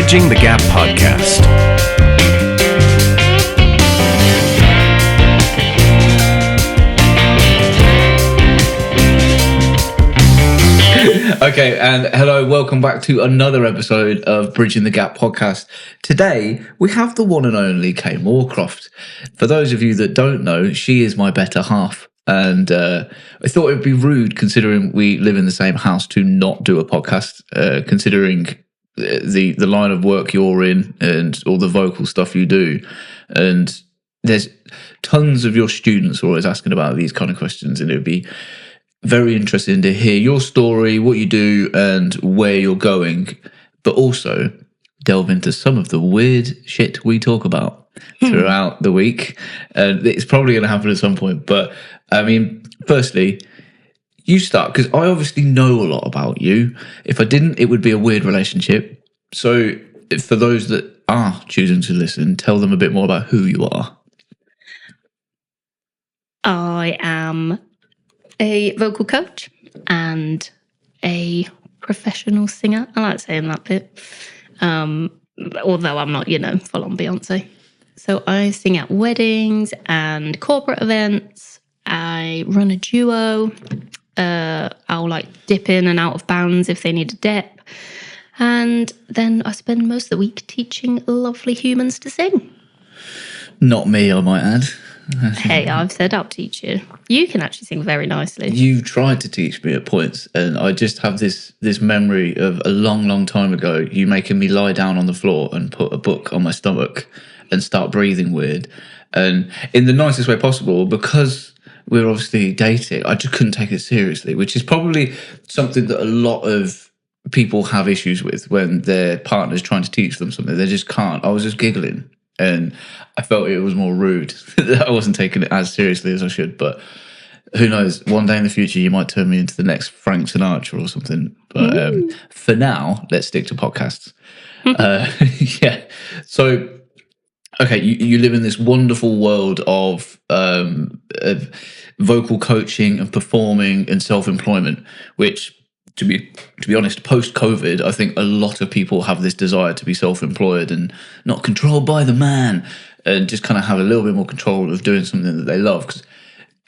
Bridging the Gap podcast. Okay, and hello, welcome back to another episode of Bridging the Gap podcast. Today, we have the one and only Kay Moorcroft. For those of you that don't know, she is my better half. And I thought it would be rude, considering we live in the same house, to not do a podcast, considering the line of work you're in and all the vocal stuff you do. And there's tons of your students are always asking about these kind of questions, and it would be very interesting to hear your story, what you do, and where you're going, but also delve into some of the weird shit we talk about throughout the week. And it's probably going to happen at some point. But I mean, firstly, you start, because I obviously know a lot about you. If I didn't, it would be a weird relationship. So for those that are choosing to listen, tell them a bit more about who you are. I am a vocal coach and a professional singer. I like saying that bit. Although I'm not, full on Beyonce. So I sing at weddings and corporate events. I run a duo. I'll dip in and out of bands if they need a dip. And then I spend most of the week teaching lovely humans to sing. Not me, I might add. Hey, I've said I'll teach you. You can actually sing very nicely. You tried to teach me at points, and I just have this memory of a long time ago, you making me lie down on the floor and put a book on my stomach and start breathing weird. And in the nicest way possible, because we're obviously dating, I just couldn't take it seriously, which is probably something that a lot of people have issues with when their partner's trying to teach them something. They just can't. I was just giggling. And I felt it was more rude that I wasn't taking it as seriously as I should. But who knows? One day in the future, you might turn me into the next Frank Sinatra or something. But for now, let's stick to podcasts. Yeah. So, okay, you live in this wonderful world of vocal coaching and performing and self-employment, which, to be honest, post-COVID, I think a lot of people have this desire to be self-employed and not controlled by the man, and just kind of have a little bit more control of doing something that they love. Because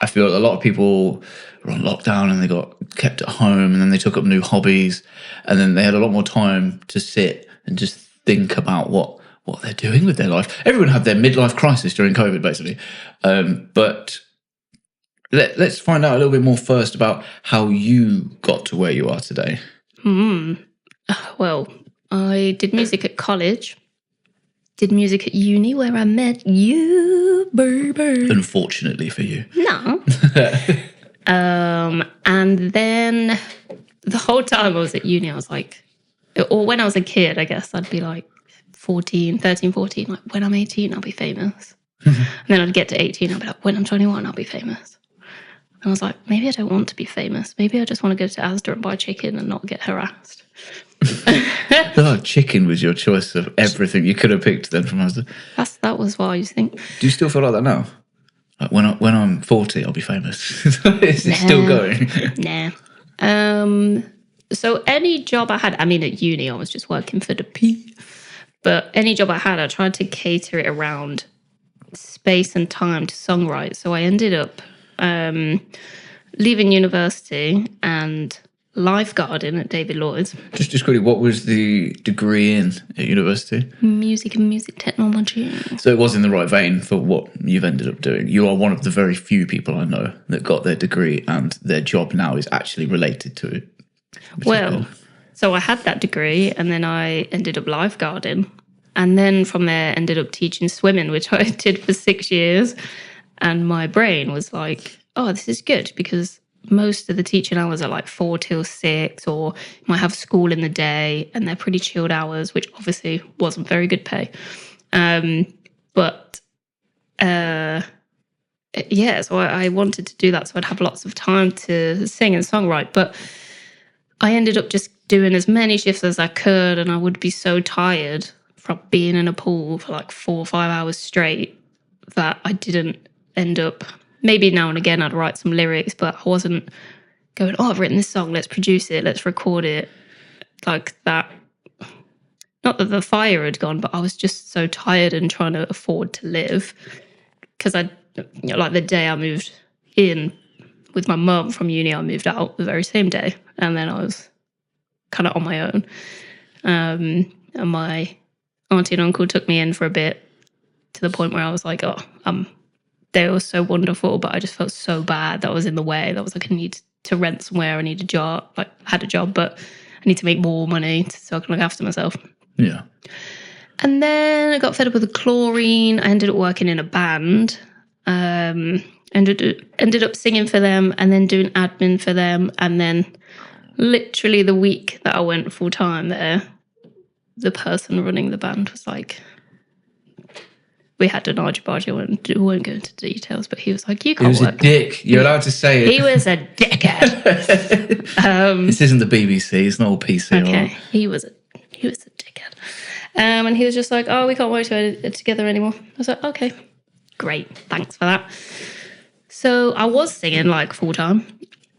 I feel a lot of people were on lockdown and they got kept at home, and then they took up new hobbies, and then they had a lot more time to sit and just think about what they're doing with their life. Everyone had their midlife crisis during COVID, basically. But let's find out a little bit more first about how you got to where you are today. Well, I did music at college, did music at uni where I met you, baby. Unfortunately for you. No. And then the whole time I was at uni, I was like, or when I was a kid, I guess I'd be like 13, 14, like when I'm 18, I'll be famous. And then I'd get to 18, I'd be like, when I'm 21, I'll be famous. And I was like, maybe I don't want to be famous. Maybe I just want to go to Asda and buy chicken and not get harassed. Oh, chicken was your choice of everything you could have picked then from Asda. That was what I used to think. Do you still feel like that now? Like when I'm 40, I'll be famous. Is it still going? Nah. So any job I had, I mean, at uni, I was just working for the P. But any job I had, I tried to cater it around space and time to songwrite. So I ended up leaving university and lifeguarding at David Lloyd's. Just quickly, what was the degree in at university? Music and music technology. So it was in the right vein for what you've ended up doing. You are one of the very few people I know that got their degree and their job now is actually related to it. Well, so I had that degree and then I ended up lifeguarding. And then from there ended up teaching swimming, which I did for 6 years. And my brain was like, oh, this is good, because most of the teaching hours are like 4 till 6, or you might have school in the day, and they're pretty chilled hours, which obviously wasn't very good pay. So I wanted to do that, so I'd have lots of time to sing and songwrite. But I ended up just doing as many shifts as I could, and I would be so tired from being in a pool for like 4 or 5 hours straight that I didn't end up. Maybe now and again I'd write some lyrics, but I wasn't going, oh, I've written this song, let's produce it, let's record it, like that. not that the fire had gone, but I was just so tired and trying to afford to live. Because like the day I moved in with my mum from uni, I moved out the very same day. And then I was kind of on my own. And my auntie and uncle took me in for a bit, to the point where I was like, they were so wonderful, but I just felt so bad that I was in the way. That was like, I need to rent somewhere. I need a job. Like, I had a job, but I need to make more money so I can look after myself. Yeah. And then I got fed up with the chlorine. I ended up working in a band. Ended up singing for them and then doing admin for them. And then literally the week that I went full time there, the person running the band was like, we had an argy-bargy, I won't go into details, but he was like, you can't work. He was a dick. You're allowed to say it. He was a dickhead. This isn't the BBC, it's not all PC. Okay, Right? he was a dickhead. And he was just like, we can't work together anymore. I was like, okay, great, thanks for that. So I was singing like full time.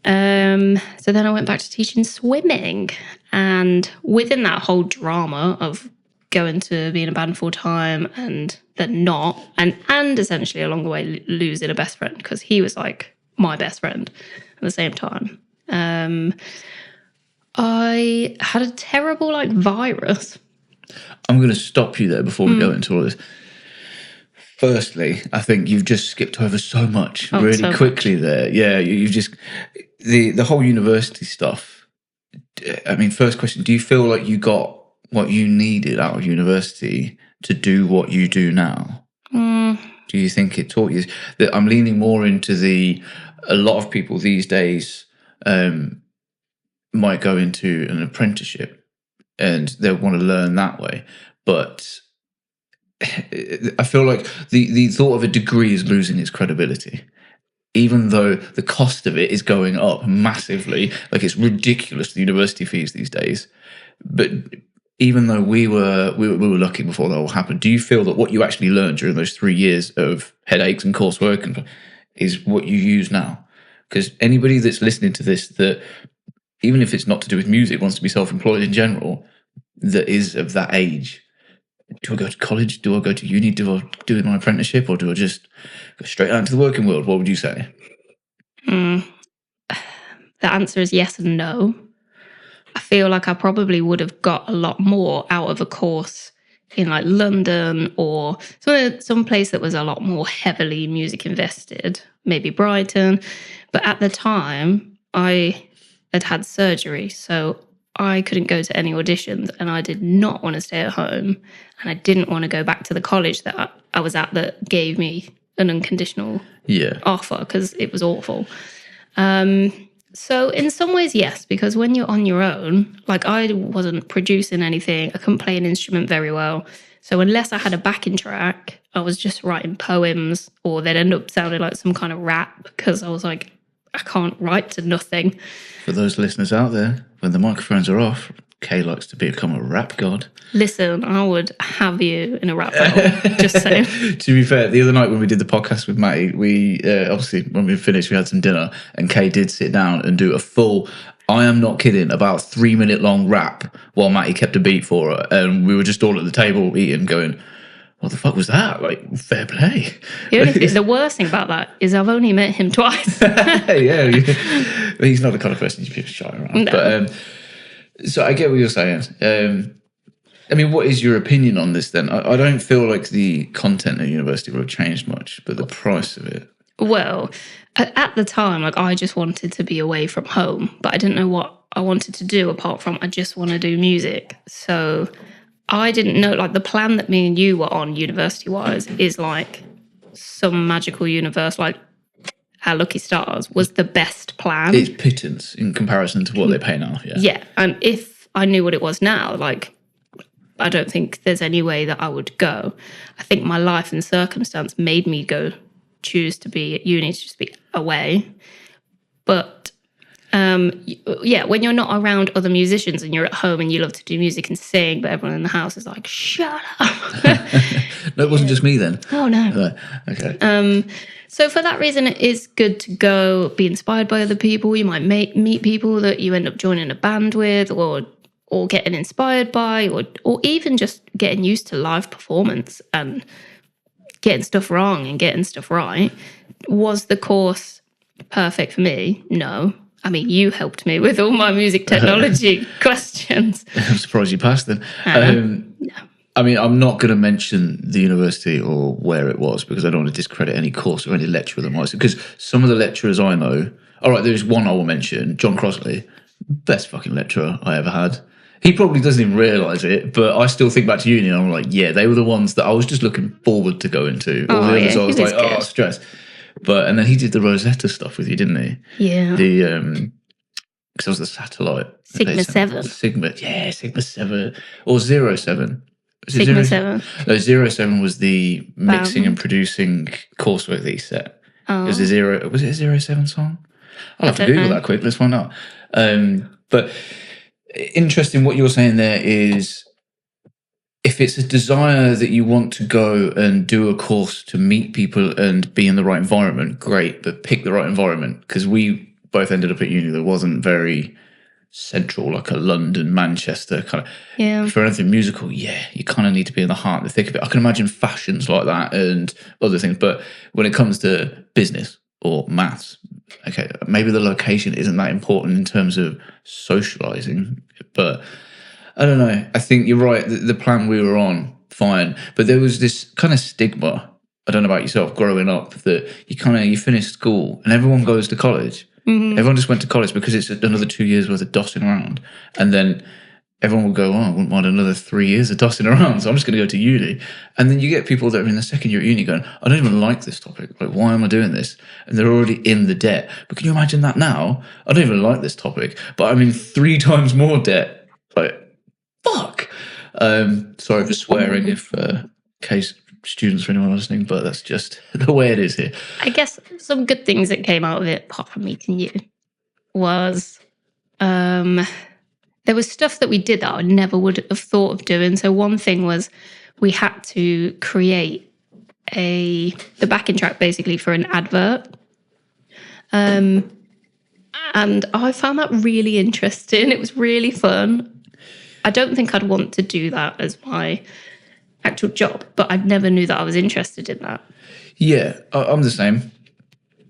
So then I went back to teaching swimming. And within that whole drama of going to be in a band full time and then not, and essentially along the way losing a best friend, because he was like my best friend at the same time. I had a terrible like virus. I'm going to stop you there before we go into all this. Firstly, I think you've just skipped over so much really quickly there. Yeah, you've just the whole university stuff. I mean, first question, do you feel like you got what you needed out of university to do what you do now? Do you think it taught you that? I'm leaning more into a lot of people these days might go into an apprenticeship and they want to learn that way. But I feel like the thought of a degree is losing its credibility, even though the cost of it is going up massively. Like, it's ridiculous, the university fees these days. But even though we were lucky before that all happened, do you feel that what you actually learned during those 3 years of headaches and coursework is what you use now? Because anybody that's listening to this, that even if it's not to do with music, wants to be self-employed in general, that is of that age, do I go to college? Do I go to uni? Do I do my apprenticeship? Or do I just go straight out into the working world? What would you say? The answer is yes and no. I feel like I probably would have got a lot more out of a course in like London or some place that was a lot more heavily music invested, maybe Brighton. But at the time, I had surgery, so I couldn't go to any auditions, and I did not want to stay at home, and I didn't want to go back to the college that I was at that gave me an unconditional offer, because it was awful. So in some ways, yes, because when you're on your own, like I wasn't producing anything, I couldn't play an instrument very well. So unless I had a backing track, I was just writing poems, or they'd end up sounding like some kind of rap, because I was like, I can't write to nothing. For those listeners out there, when the microphones are off, Kay likes to become a rap god. Listen, I would have you in a rap battle, just saying. To be fair, the other night when we did the podcast with Matty, we obviously, when we finished, we had some dinner, and Kay did sit down and do a full, I am not kidding, about 3 minute long rap while Matty kept a beat for her. And we were just all at the table eating, going, what the fuck was that? Like, fair play. The worst thing about that is I've only met him twice. Yeah, he's not the kind of person you'd be shy around. No. But so I get what you're saying. I mean, what is your opinion on this then? I don't feel like the content at university would have changed much, but the price of it. Well, at the time, like I just wanted to be away from home, but I didn't know what I wanted to do apart from I just want to do music. So I didn't know, like the plan that me and you were on university-wise is like some magical universe, like our lucky stars was the best plan. It's pittance in comparison to what they pay now. Yeah, and if I knew what it was now, like I don't think there's any way that I would go. I think my life and circumstance made me choose to be at uni, to just be away. But yeah, when you're not around other musicians and you're at home and you love to do music and sing, but everyone in the house is like, shut up. No, it wasn't just me then. Oh, no. Okay. So for that reason, it is good to go be inspired by other people. You might meet people that you end up joining a band with or or getting inspired by, or even just getting used to live performance and getting stuff wrong and getting stuff right. Was the course perfect for me? No. I mean, you helped me with all my music technology questions. I'm surprised you passed then. No. I mean, I'm not going to mention the university or where it was because I don't want to discredit any course or any lecturer that might. Because some of the lecturers I know, all right, there's one I will mention, John Crossley, best fucking lecturer I ever had. He probably doesn't even realise it, but I still think back to uni and I'm like, yeah, they were the ones that I was just looking forward to going to. All the others I was like, oh, stress. But, and then he did the Rosetta stuff with you, didn't he? Yeah. The, because it was the satellite. Sigma 7. Sigma 7. Or 07. Sigma 7. No, 07 was the mixing and producing coursework that he set. Oh. Was it a 07 song? I'll have to Google that quick. Let's find out. But interesting what you're saying there is if it's a desire that you want to go and do a course to meet people and be in the right environment, great, but pick the right environment because we both ended up at uni that wasn't very central, like a London, Manchester kind of. Yeah. For anything musical, yeah, you kind of need to be in the heart and the thick of it. I can imagine fashions like that and other things, but when it comes to business or maths, okay, maybe the location isn't that important in terms of socializing, but I don't know. I think you're right. The plan we were on, fine, but there was this kind of stigma. I don't know about yourself growing up that you finish school and everyone goes to college. Mm-hmm. Everyone just went to college because it's another 2 years worth of dossing around. And then everyone will go, oh, I wouldn't mind another 3 years of dossing around, so I'm just going to go to uni. And then you get people that are in the second year at uni going, I don't even like this topic. Like, why am I doing this? And they're already in the debt. But can you imagine that now? I don't even like this topic, but I'm in 3 times more debt. Like, fuck. Sorry for swearing if case students for anyone listening, but that's just the way it is here. I guess some good things that came out of it, apart from meeting you, was there was stuff that we did that I never would have thought of doing. So one thing was we had to create the backing track basically for an advert. And I found that really interesting. It was really fun. I don't think I'd want to do that as my actual job, but I never knew that I was interested in that. Yeah, I'm the same.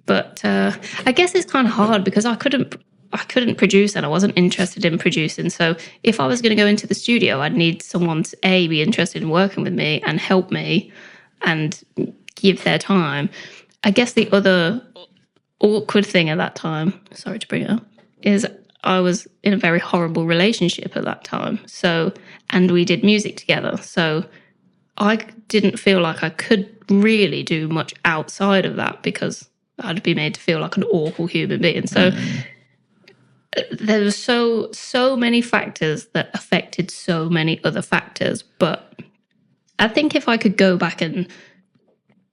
But I guess it's kind of hard because I couldn't produce and I wasn't interested in producing. So if I was going to go into the studio, I'd need someone to be interested in working with me and help me and give their time. I guess the other awkward thing at that time, sorry to bring it up, is I was in a very horrible relationship at that time. So, and we did music together. So I didn't feel like I could really do much outside of that because I'd be made to feel like an awful human being. So there were so many factors that affected so many other factors. But I think if I could go back and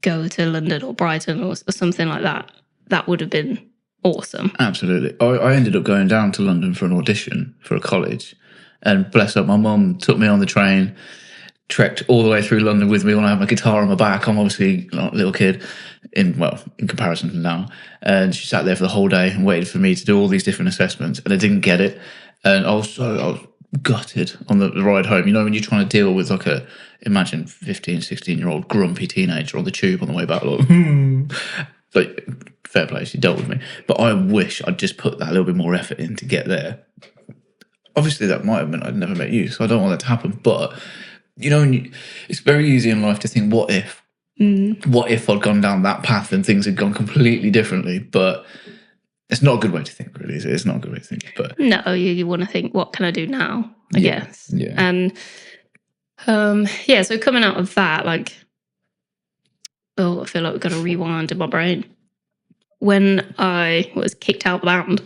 go to London or Brighton or something like that, that would have been awesome. Absolutely. I ended up going down to London for an audition for a college. And bless her, my mum took me on the train, trekked all the way through London with me when I had my guitar on my back. I'm obviously not a little kid in comparison to now. And she sat there for the whole day and waited for me to do all these different assessments. And I didn't get it. And I was gutted on the ride home. You know, when you're trying to deal with imagine 15, 16-year-old grumpy teenager on the tube on the way back, like, fair play, she dealt with me. But I wish I'd just put that little bit more effort in to get there. Obviously, that might have meant I'd never met you, so I don't want that to happen. But, you know, it's very easy in life to think, what if? What if I'd gone down that path and things had gone completely differently? But it's not a good way to think, really, is it? It's not a good way to think. But no, you want to think, what can I do now? I guess. Yeah. And, so coming out of that, I feel like we've got to rewind in my brain. When I was kicked out of the band,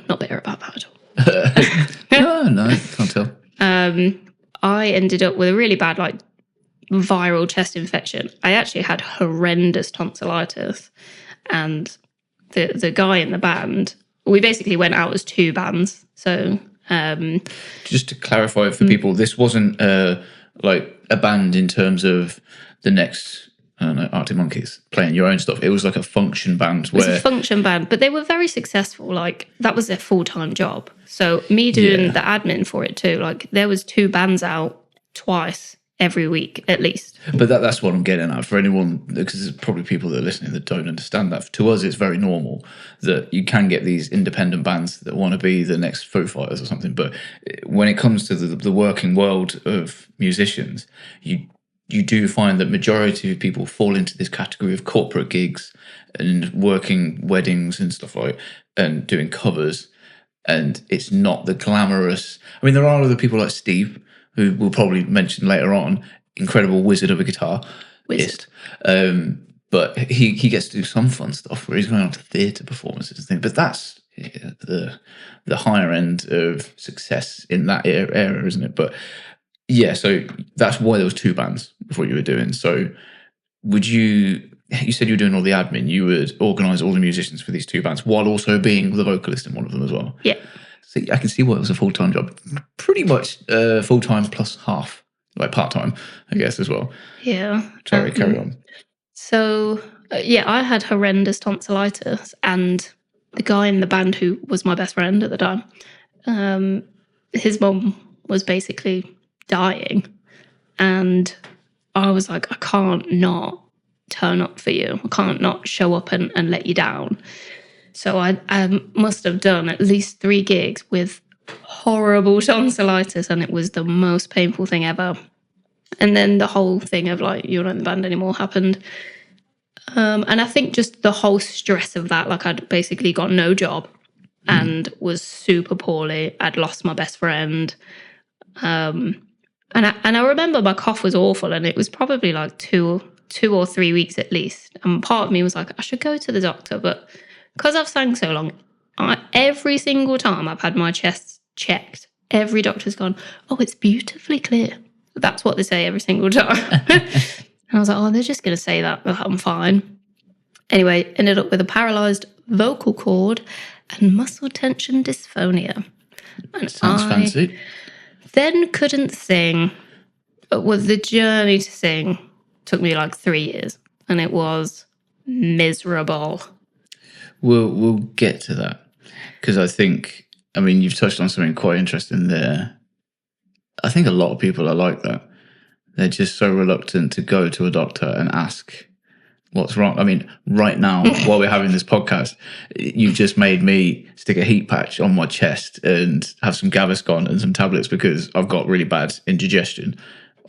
not bitter about that at all. No, can't tell. I ended up with a really bad, viral chest infection. I actually had horrendous tonsillitis, and the guy in the band, we basically went out as 2 bands. So, just to clarify for people, this wasn't like a band in terms of the next I don't know, Arctic Monkeys, playing your own stuff. It was like a function band It was a function band, but they were very successful. Like, that was their full-time job. So me doing the admin for it too, like, there was 2 bands out twice every week at least. But that's what I'm getting at for anyone, because there's probably people that are listening that don't understand that. To us, it's very normal that you can get these independent bands that want to be the next Foo Fighters or something. But when it comes to the working world of musicians, you do find that majority of people fall into this category of corporate gigs and working weddings and stuff like, and doing covers. And it's not the glamorous. I mean, there are other people like Steve, who we'll probably mention later on, incredible wizard of a guitarist. But he gets to do some fun stuff where he's going on to theatre performances and things. But that's the higher end of success in that area, isn't it? But yeah, so that's why there was 2 bands before you were doing. So would you said you were doing all the admin, you would organise all the musicians for these 2 bands while also being the vocalist in one of them as well? Yeah. So I can see why it was a full-time job. Pretty much full-time plus half, like part-time, I guess, as well. Yeah. Sorry, carry on. So, I had horrendous tonsillitis, and the guy in the band who was my best friend at the time, his mum was basically dying, and I was like, I can't not turn up for you. I can't not show up and let you down. So I must have done at least 3 gigs with horrible tonsillitis, and it was the most painful thing ever. And then the whole thing of like, you're not in the band anymore happened. And I think just the whole stress of that, like, I'd basically got no job and was super poorly. I'd lost my best friend. And I remember my cough was awful, and it was probably like 2 or 3 weeks at least. And part of me was like, I should go to the doctor, but because I've sang so long, every single time I've had my chest checked, every doctor's gone, oh, it's beautifully clear. That's what they say every single time. And I was like, oh, they're just going to say that I'm fine. Anyway, ended up with a paralysed vocal cord and muscle tension dysphonia. And Sounds fancy. Then couldn't sing. Well, the journey to sing took me like 3 years, and it was miserable. We'll get to that, because I mean, you've touched on something quite interesting there. I think a lot of people are like that. They're just so reluctant to go to a doctor and ask what's wrong. I mean, right now, while we're having this podcast, you've just made me stick a heat patch on my chest and have some Gaviscon and some tablets because I've got really bad indigestion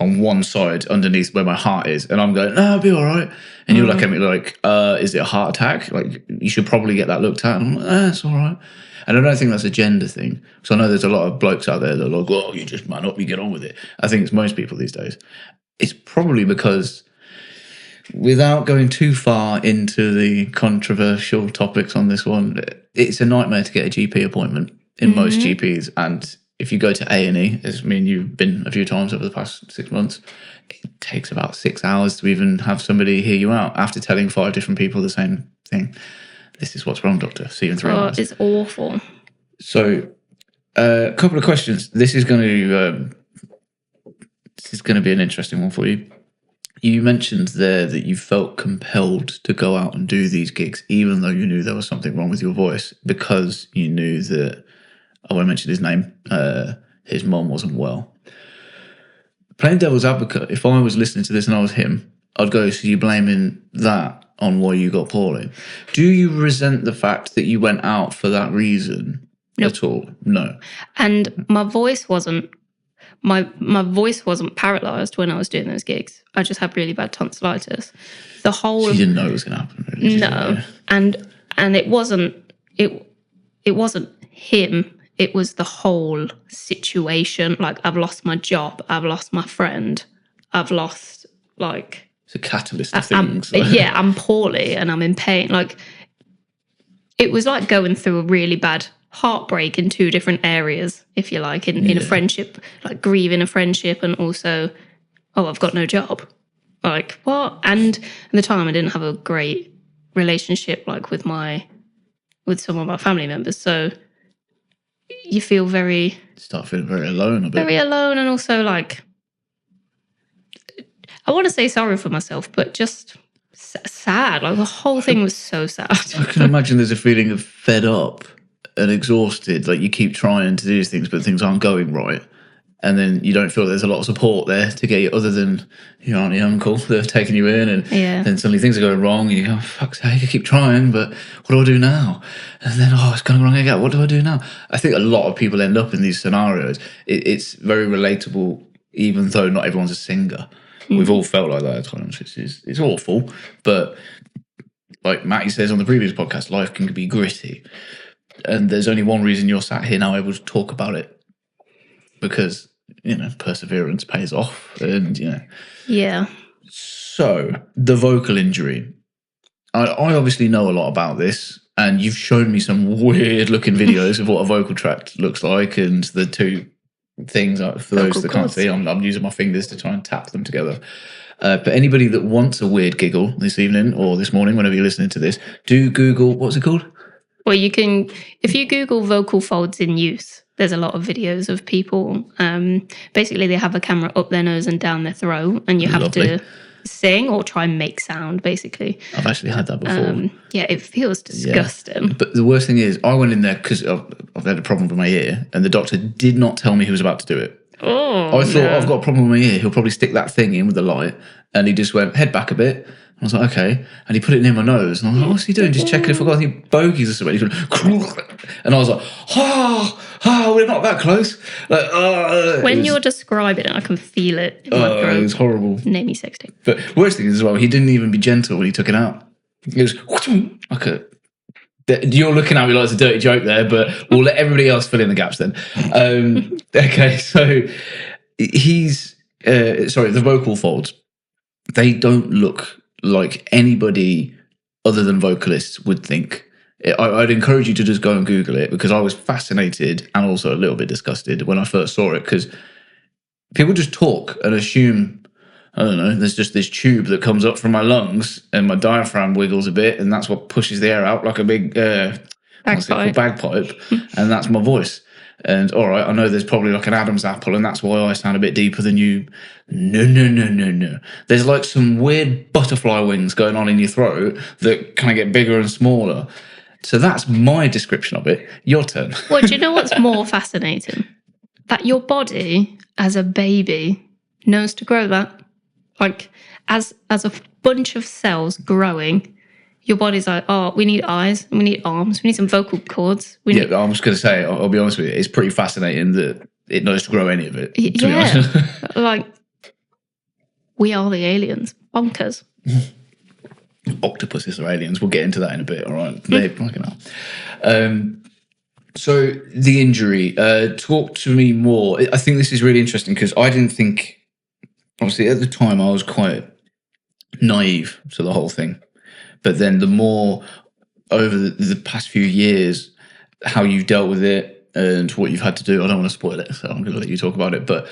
on one side underneath where my heart is. And I'm going, no, I'll be all right. And you're looking at me like, is it a heart attack? Like, you should probably get that looked at. And I'm like, it's all right. And I don't think that's a gender thing. So I know there's a lot of blokes out there that are like, oh, you just man up, you get on with it. I think it's most people these days. It's probably because, without going too far into the controversial topics on this one, it's a nightmare to get a GP appointment in most GPs. And if you go to A&E, as me and you've been a few times over the past 6 months, it takes about 6 hours to even have somebody hear you out after telling 5 different people the same thing. This is what's wrong, doctor. See you in 3 hours. It's awful. So, a couple of questions. This is going to be an interesting one for you. You mentioned there that you felt compelled to go out and do these gigs, even though you knew there was something wrong with your voice, because you knew that, I won't mention his name, his mum wasn't well. Playing devil's advocate, if I was listening to this and I was him, I'd go, so you're blaming that on why you got poorly? Do you resent the fact that you went out for that reason at all? No. And my voice wasn't my voice wasn't paralysed when I was doing those gigs. I just had really bad tonsillitis. The whole So you didn't know it was going to happen, really? No. And it wasn't him. It was the whole situation. Like, I've lost my job, I've lost my friend, I've lost, like, it's a catalyst of things. I'm poorly and I'm in pain. Like, it was like going through a really bad heartbreak in 2 different areas, if you like, in a friendship, like grieving a friendship, and also, oh, I've got no job. Like, what? And at the time I didn't have a great relationship, like, with some of my family members. So you feel start feeling very alone a bit. Very alone, and also, like, I want to say sorry for myself, but just sad. Like the whole thing was so sad. I can imagine there's a feeling of fed up and exhausted. Like you keep trying to do these things, but things aren't going right. And then you don't feel there's a lot of support there to get you other than your auntie and uncle that have taken you in. And then suddenly things are going wrong. And you go, oh, fuck's sake, I keep trying, but what do I do now? And then, it's going wrong again. What do I do now? I think a lot of people end up in these scenarios. It's very relatable, even though not everyone's a singer. We've all felt like that at times. It's awful. But like Matty says on the previous podcast, life can be gritty. And there's only one reason you're sat here now able to talk about it. Because, perseverance pays off. And, Yeah. So, the vocal injury. I obviously know a lot about this. And you've shown me some weird looking videos of what a vocal tract looks like. And the two things, for those that can't see, I'm using my fingers to try and tap them together. But anybody that wants a weird giggle this evening or this morning, whenever you're listening to this, do Google, what's it called? Well, you can, if you Google vocal folds in use, there's a lot of videos of people. Basically, they have a camera up their nose and down their throat, and you have to sing or try and make sound, basically. I've actually had that before. Yeah, it feels disgusting. Yeah. But the worst thing is, I went in there because I've had a problem with my ear, and the doctor did not tell me he was about to do it. Oh, I thought, I've got a problem with my ear. He'll probably stick that thing in with the light. And he just went, head back a bit. I was like, okay. And he put it near my nose. And I was like, what's he doing? Just checking if I've got any bogies or something. He went, and I was like, we're not that close. Like, when you're describing it, I can feel it in my throat. It was horrible. Name me sex tape. But worst thing is as well, he didn't even be gentle when he took it out. It was like you're looking at me like it's a dirty joke there, but we'll let everybody else fill in the gaps then. Okay, so he's the vocal folds. They don't look like anybody other than vocalists would think. I'd encourage you to just go and Google it because I was fascinated and also a little bit disgusted when I first saw it because people just talk and assume, I don't know, there's just this tube that comes up from my lungs and my diaphragm wiggles a bit and that's what pushes the air out like a big bagpipe and that's my voice. And all right, I know there's probably like an Adam's apple and that's why I sound a bit deeper than you. No. There's like some weird butterfly wings going on in your throat that kind of get bigger and smaller. So that's my description of it. Your turn. Well, do you know what's more fascinating? That your body, as a baby, knows to grow that. Like, as a bunch of cells growing, your body's like, we need eyes, we need arms, we need some vocal cords. I'm just going to say, I'll be honest with you, it's pretty fascinating that it knows to grow any of it. Like, we are the aliens. Bonkers. Octopuses are aliens. We'll get into that in a bit, all right? So, the injury. Talk to me more. I think this is really interesting because I didn't think, obviously, at the time, I was quite naive to the whole thing. But then the more over the past few years, how you've dealt with it and what you've had to do, I don't want to spoil it, so I'm going to let you talk about it. But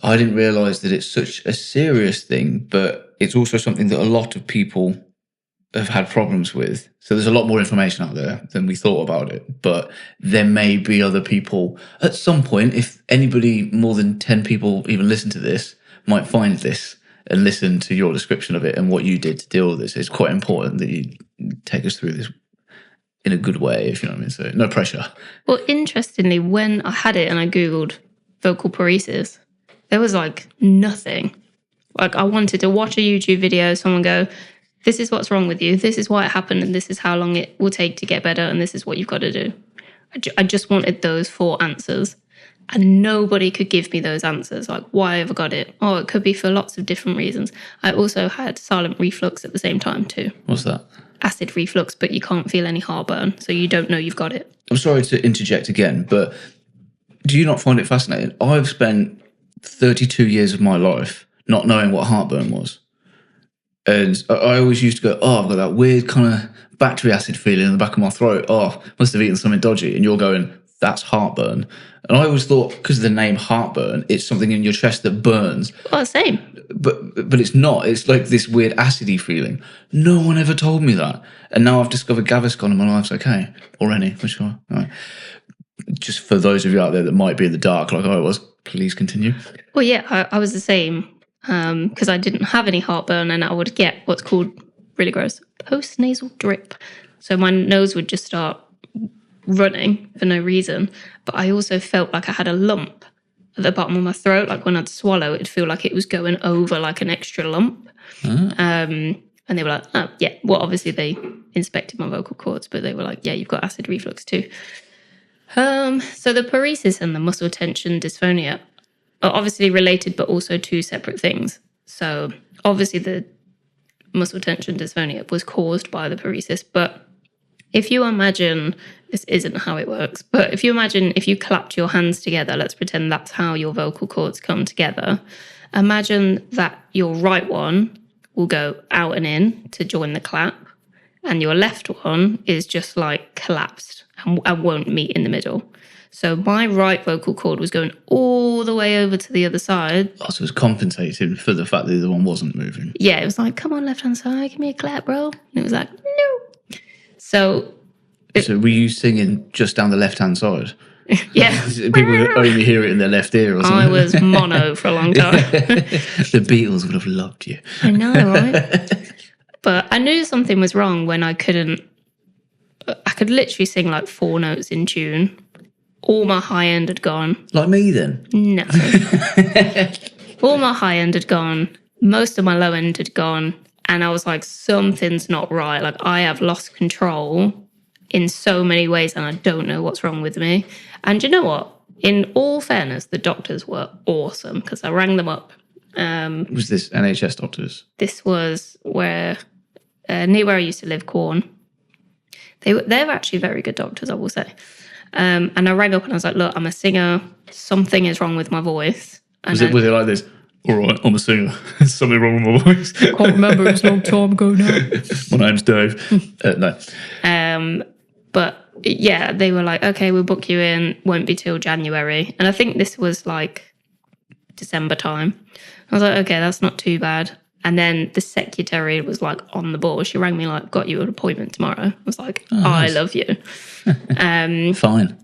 I didn't realise that it's such a serious thing, but it's also something that a lot of people have had problems with. So there's a lot more information out there than we thought about it. But there may be other people at some point, if anybody more than 10 people even listen to this, might find this and listen to your description of it and what you did to deal with this. It's quite important that you take us through this in a good way, if you know what I mean. So no pressure. Well, interestingly, when I had it and I Googled vocal paresis, there was like nothing. Like I wanted to watch a YouTube video, someone go, this is what's wrong with you, this is why it happened, and this is how long it will take to get better, and this is what you've got to do. I just wanted those 4 answers. And nobody could give me those answers, like why have I got it? Oh, it could be for lots of different reasons. I also had silent reflux at the same time too. What's that? Acid reflux, but you can't feel any heartburn, so you don't know you've got it. I'm sorry to interject again, but do you not find it fascinating? I've spent 32 years of my life not knowing what heartburn was. And I always used to go, I've got that weird kind of battery acid feeling in the back of my throat. Must have eaten something dodgy. And you're going, that's heartburn. And I always thought, because of the name heartburn, it's something in your chest that burns. Well, same. But it's not. It's like this weird acidy feeling. No one ever told me that. And now I've discovered Gaviscon and my life's okay. Already, for sure. All right. Just for those of you out there that might be in the dark like I was, please continue. Well, yeah, I was the same. because I didn't have any heartburn, and I would get what's called, really gross, post-nasal drip. So my nose would just start running for no reason. But I also felt like I had a lump at the bottom of my throat. Like when I'd swallow, it'd feel like it was going over like an extra lump. And they were like, oh, yeah. Well, obviously they inspected my vocal cords, but they were like, yeah, you've got acid reflux too. So the paresis and the muscle tension dysphonia are obviously related, but also two separate things. So obviously the muscle tension dysphonia was caused by the paresis, but if you imagine, this isn't how it works, but if you imagine if you clapped your hands together, let's pretend that's how your vocal cords come together. Imagine that your right one will go out and in to join the clap, and your left one is just like collapsed and won't meet in the middle. So my right vocal cord was going all the way over to the other side. Oh, so it was compensating for the fact that the other one wasn't moving. Yeah, it was like, come on, left-hand side, give me a clap, bro. And it was like, no. So were you singing just down the left-hand side? Yeah. People only hear it in their left ear or something. I was mono for a long time. The Beatles would have loved you. I know, right? But I knew something was wrong when I could literally sing like 4 notes in tune. All my high end had gone. Like me then? No. All my high end had gone. Most of my low end had gone. And I was like, something's not right. Like I have lost control in so many ways and I don't know what's wrong with me. And you know what? In all fairness, the doctors were awesome because I rang them up. Was this NHS doctors? This was where, near where I used to live, Corn. They're actually very good doctors, I will say. And I rang up and I was like, look, I'm a singer. Something is wrong with my voice. And was it like this? All right, I'm a singer. There's something wrong with my voice. Can't remember. It's a long time ago now. My name's Dave. No. But yeah, they were like, okay, we'll book you in. Won't be till January. And I think this was like December time. I was like, okay, that's not too bad. And then the secretary was like on the ball. She rang me like, got you an appointment tomorrow. I was like, nice. I love you. Fine.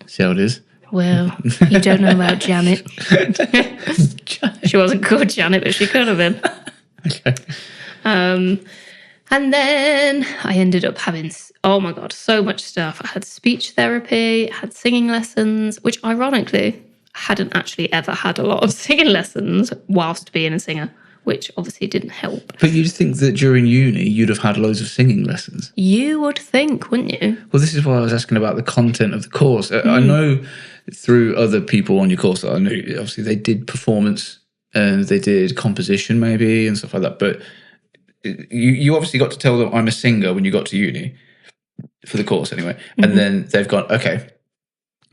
See how it is. Well, you don't know about Janet. She wasn't called Janet, but she could have been. Okay. And then I ended up having, oh my God, so much stuff. I had speech therapy, I had singing lessons, which ironically, I hadn't actually ever had a lot of singing lessons whilst being a singer, which obviously didn't help. But you'd think that during uni, you'd have had loads of singing lessons. You would think, wouldn't you? Well, this is why I was asking about the content of the course. I know through other people on your course that I knew, obviously they did performance and they did composition maybe and stuff like that. But you obviously got to tell them I'm a singer when you got to uni, for the course anyway. And then they've gone, okay.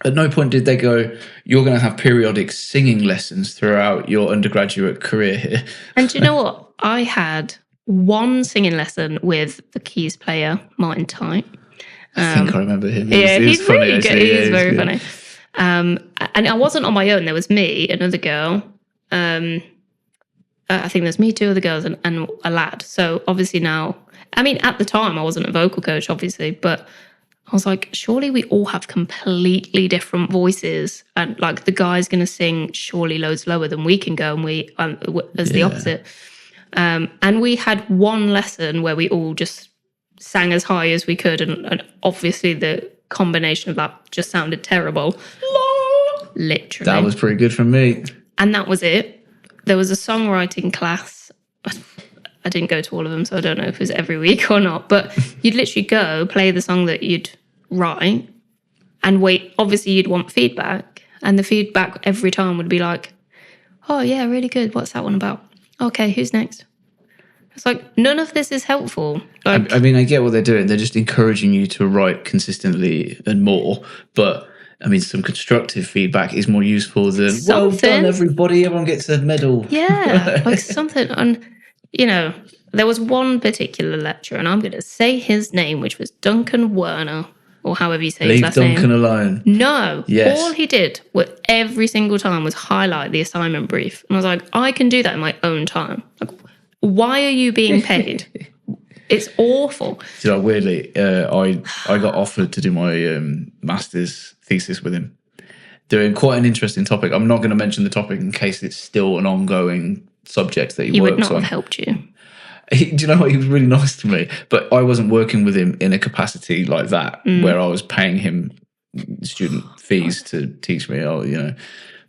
At no point did they go, you're going to have periodic singing lessons throughout your undergraduate career here. And do you know what? I had one singing lesson with the keys player, Martin Type. I think I remember him. He's funny, really good. He's very funny. And I wasn't on my own. There was me, another girl. I think there's me, 2 other girls, and a lad. So obviously now, I mean, at the time I wasn't a vocal coach, obviously, but I was like, surely we all have completely different voices, and like the guy's going to sing surely loads lower than we can go, and we as the opposite. And we had one lesson where we all just sang as high as we could, and obviously the combination of that just sounded terrible. Literally, that was pretty good from me. And that was it. There was a songwriting class. I didn't go to all of them, so I don't know if it was every week or not. But you'd literally go play the song that you'd write and wait. Obviously, you'd want feedback. And the feedback every time would be like, oh, yeah, really good. What's that one about? Okay, who's next? It's like, none of this is helpful. Like, I mean, I get what they're doing. They're just encouraging you to write consistently and more. But, I mean, some constructive feedback is more useful than, well done, everybody. Everyone gets a medal. Yeah, like something. And, you know, there was one particular lecturer, and I'm going to say his name, which was Duncan Werner, or however you say his last name. Leave Duncan alone. No. Yes. All he did every single time was highlight the assignment brief. And I was like, I can do that in my own time. Like, why are you being paid? It's awful. You know, weirdly, I got offered to do my master's thesis with him, doing quite an interesting topic. I'm not going to mention the topic in case it's still an ongoing subject that he would works not on. have helped you. Do you know what? He was really nice to me, but I wasn't working with him in a capacity like that where I was paying him student fees to teach me.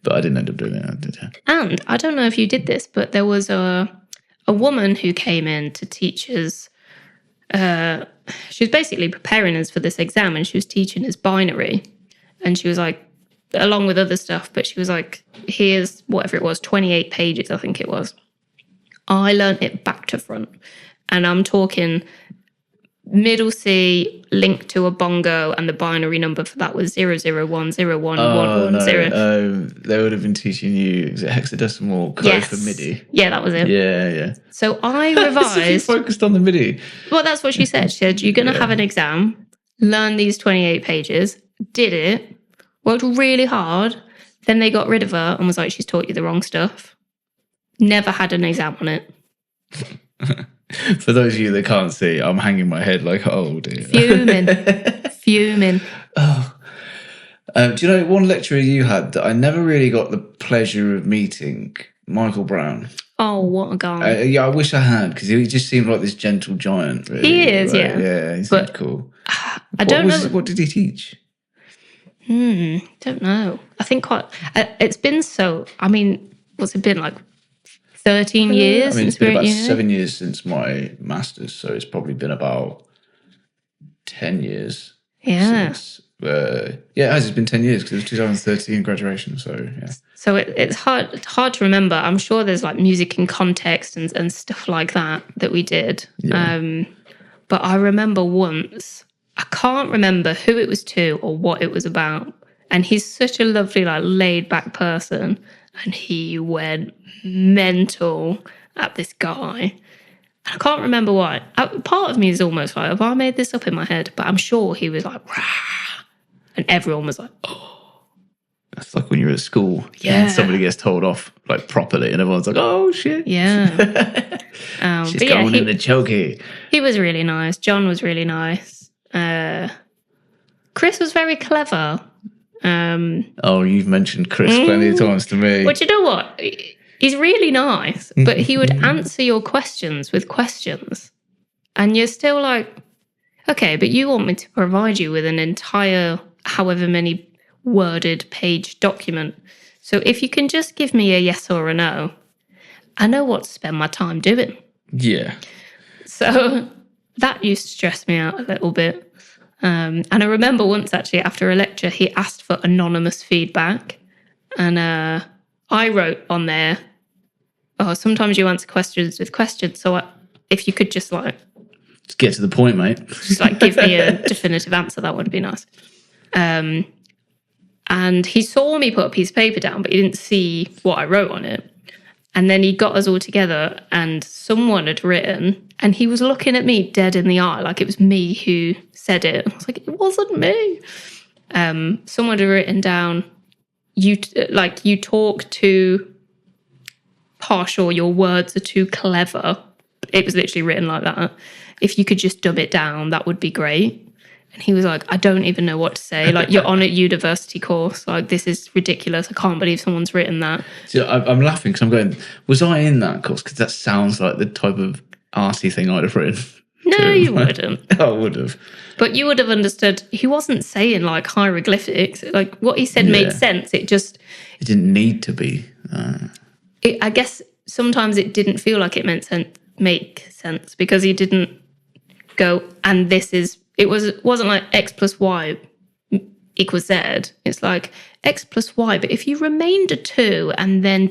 But I didn't end up doing it. Did I? And I don't know if you did this, but there was a woman who came in to teach us. She was basically preparing us for this exam, and she was teaching us binary. And she was like, along with other stuff, but she was like, here's whatever it was, 28 pages, I think it was. I learnt it back to front. And I'm talking middle C linked to a bongo, and the binary number for that was 001011110. They would have been teaching you hexadecimal code for MIDI. Yeah, that was it. Yeah. So I So you revised. focused on the MIDI. Well, that's what she said. She said, you're going to have an exam, learn these 28 pages, did it, worked really hard. Then they got rid of her and was like, she's taught you the wrong stuff. Never had an exam on it. For those of you that can't see, I'm hanging my head like, oh dear. Fuming. Oh. Do you know one lecturer you had that I never really got the pleasure of meeting? Michael Brown. Oh, what a guy. I wish I had, because he just seemed like this gentle giant. Really. He is, like, yeah. Yeah, he seemed cool. I don't know. What did he teach? Don't know. I think it's been so, I mean, what's it been, like 13 years? I mean, it's since been we were about at uni? 7 years since my master's, so it's probably been about 10 years. Yeah. Since, it has. It's been 10 years because it was 2013 graduation, so yeah. So it's hard to remember. I'm sure there's like music in context and stuff like that we did. Yeah. But I remember once, I can't remember who it was to or what it was about. And he's such a lovely, like, laid back person. And he went mental at this guy. I can't remember why. Part of me is almost like, have I made this up in my head? But I'm sure he was like, rah, and everyone was like, oh. That's like when you're at school. Yeah. And somebody gets told off like properly, and everyone's like, oh shit. Yeah. She's going in the chokey. He was really nice. John was really nice. Chris was very clever. You've mentioned Chris plenty of times to me. But you know what? He's really nice, but he would answer your questions with questions. And you're still like, okay, but you want me to provide you with an entire, however many worded page document. So if you can just give me a yes or a no, I know what to spend my time doing. Yeah. So that used to stress me out a little bit. And I remember once actually after a lecture, he asked for anonymous feedback. And I wrote on there, sometimes you answer questions with questions. So if you could just like... Just get to the point, mate. Just like give me a definitive answer, that would be nice. And he saw me put a piece of paper down, but he didn't see what I wrote on it. And then he got us all together and someone had written, and he was looking at me dead in the eye, like it was me who said it. I was like, it wasn't me. Someone had written down, you talk too posh or your words are too clever. It was literally written like that. If you could just dub it down, that would be great. And he was like, I don't even know what to say. Like, you're on a university course. Like, this is ridiculous. I can't believe someone's written that. So I'm laughing because I'm going, was I in that course? Because that sounds like the type of arsey thing I'd have written. No, you wouldn't. I would have. But you would have understood. He wasn't saying, like, hieroglyphics. Like, what he said made sense. It didn't need to be. I guess sometimes it didn't feel like it make sense because he didn't go, and this is... It wasn't like X plus Y equals Z. It's like X plus Y, but if you remainder 2 and then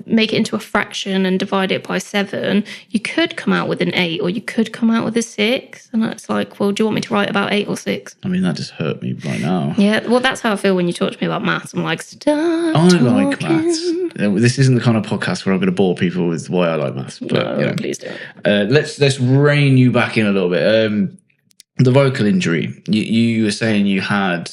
make it into a fraction and divide it by 7, you could come out with an 8 or you could come out with a 6. And it's like, well, do you want me to write about 8 or 6? I mean, that just hurt me right now. Yeah, well, that's how I feel when you talk to me about maths. I'm like, stop I talking. like maths. This isn't the kind of podcast where I'm going to bore people with why I like maths. But, no, please don't. Let's rein you back in a little bit. The vocal injury, you were saying you had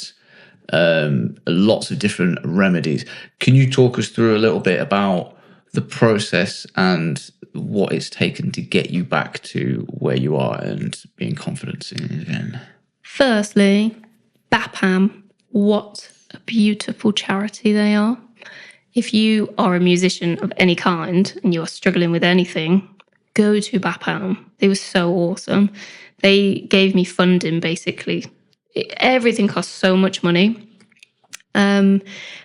lots of different remedies. Can you talk us through a little bit about the process and what it's taken to get you back to where you are and being confident in it again? Firstly, BAPAM, what a beautiful charity they are. if you are a musician of any kind and you are struggling with anything, go to BAPAM. They were so awesome. They gave me funding, basically. Everything costs so much money. And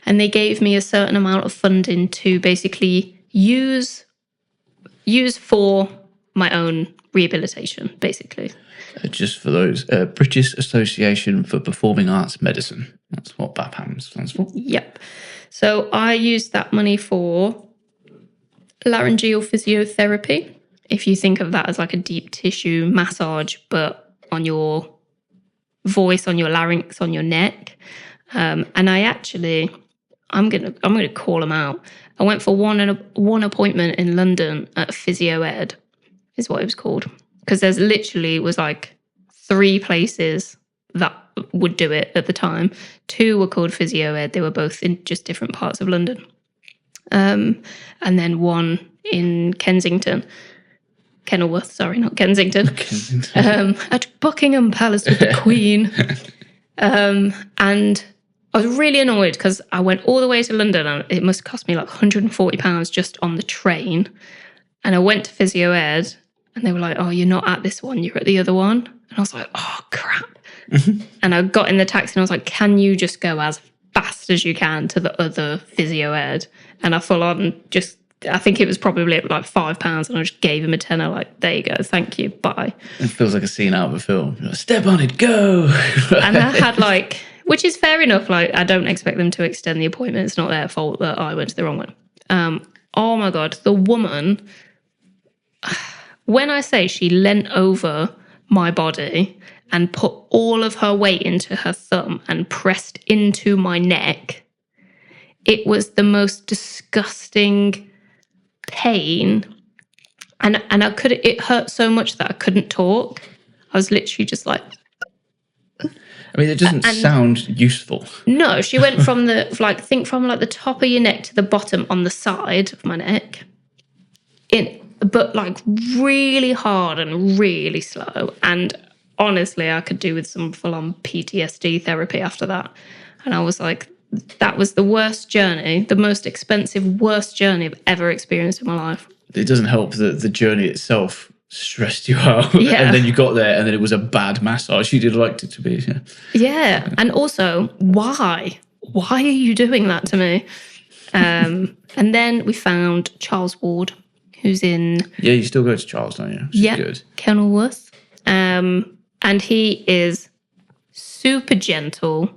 they gave me a certain amount of funding to basically use for my own rehabilitation, basically. Just for those, British Association for Performing Arts Medicine. That's what BAPAM stands for. Yep. So I used that money for laryngeal physiotherapy. If you think of that as like a deep tissue massage, but on your voice, on your larynx, on your neck. And I actually, I'm gonna call them out. I went for one appointment in London at Physio Ed, is what it was called, because there's literally was like 3 places that would do it at the time. 2 were called Physio Ed. They were both in just different parts of London, and then one in Kensington. Kenilworth, sorry, not Kensington. At Buckingham Palace with the Queen. And I was really annoyed because I went all the way to London and it must cost me like £140 just on the train. And I went to Physio Ed and they were like, oh, you're not at this one, you're at the other one. And I was like, oh, crap. And I got in the taxi and I was like, can you just go as fast as you can to the other Physio Ed? And I full on just, I think it was probably like £5 and I just gave him a tenner, like, there you go, thank you, bye. It feels like a scene out of a film. You're like, step on it, go. And I had like, which is fair enough, like I don't expect them to extend the appointment. It's not their fault that I went to the wrong one. Oh my God, the woman, when I say she leant over my body and put all of her weight into her thumb and pressed into my neck, it was the most disgusting pain. And it hurt so much that I couldn't talk. I was literally just like, I mean, it doesn't sound useful. No, she went from the top of your neck to the bottom on the side of my neck, but like really hard and really slow. And honestly, I could do with some full-on PTSD therapy after that. And I was like, that was the worst journey, the most expensive, worst journey I've ever experienced in my life. It doesn't help that the journey itself stressed you out. Yeah. And then you got there and then it was a bad massage. You did liked it to be. Yeah. And also, why? Why are you doing that to me? And then we found Charles Ward, who's in... Yeah, you still go to Charles, don't you? Yeah, good. Kenilworth. And he is super gentle,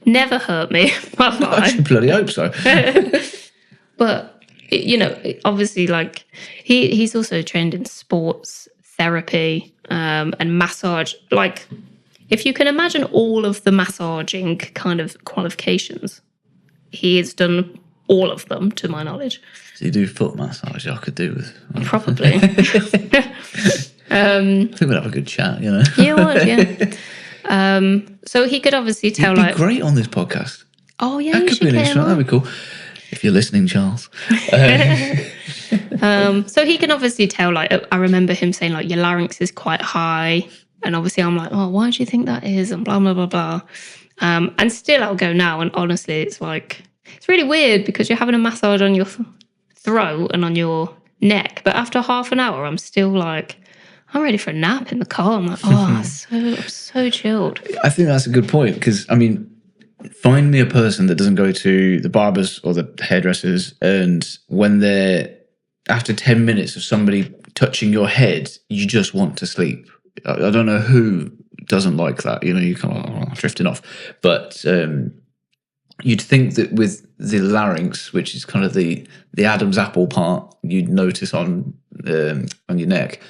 never hurt me in my life. I bloody hope so. But... you know, obviously, like he's also trained in sports therapy and massage. Like, if you can imagine all of the massaging kind of qualifications, he has done all of them, to my knowledge. So you do foot massage? I could do with. Probably. I think we'd have a good chat, you know. You would, yeah. So he could obviously tell, He'd be great on this podcast. Oh yeah, that could be an interesting. That'd be cool. If you're listening, Charles. So he can obviously tell, like, I remember him saying, like, your larynx is quite high. And obviously I'm like, oh, why do you think that is? And blah, blah, blah, blah. And still I'll go now. And honestly, it's like, it's really weird because you're having a massage on your throat and on your neck. But after half an hour, I'm still like, I'm ready for a nap in the car. I'm like, oh, I'm so chilled. I think that's a good point because, I mean, find me a person that doesn't go to the barbers or the hairdressers, and when they're after 10 minutes of somebody touching your head, you just want to sleep. I don't know who doesn't like that. You know, you kind of drifting off. But you'd think that with the larynx, which is kind of the Adam's apple part, you'd notice on your neck,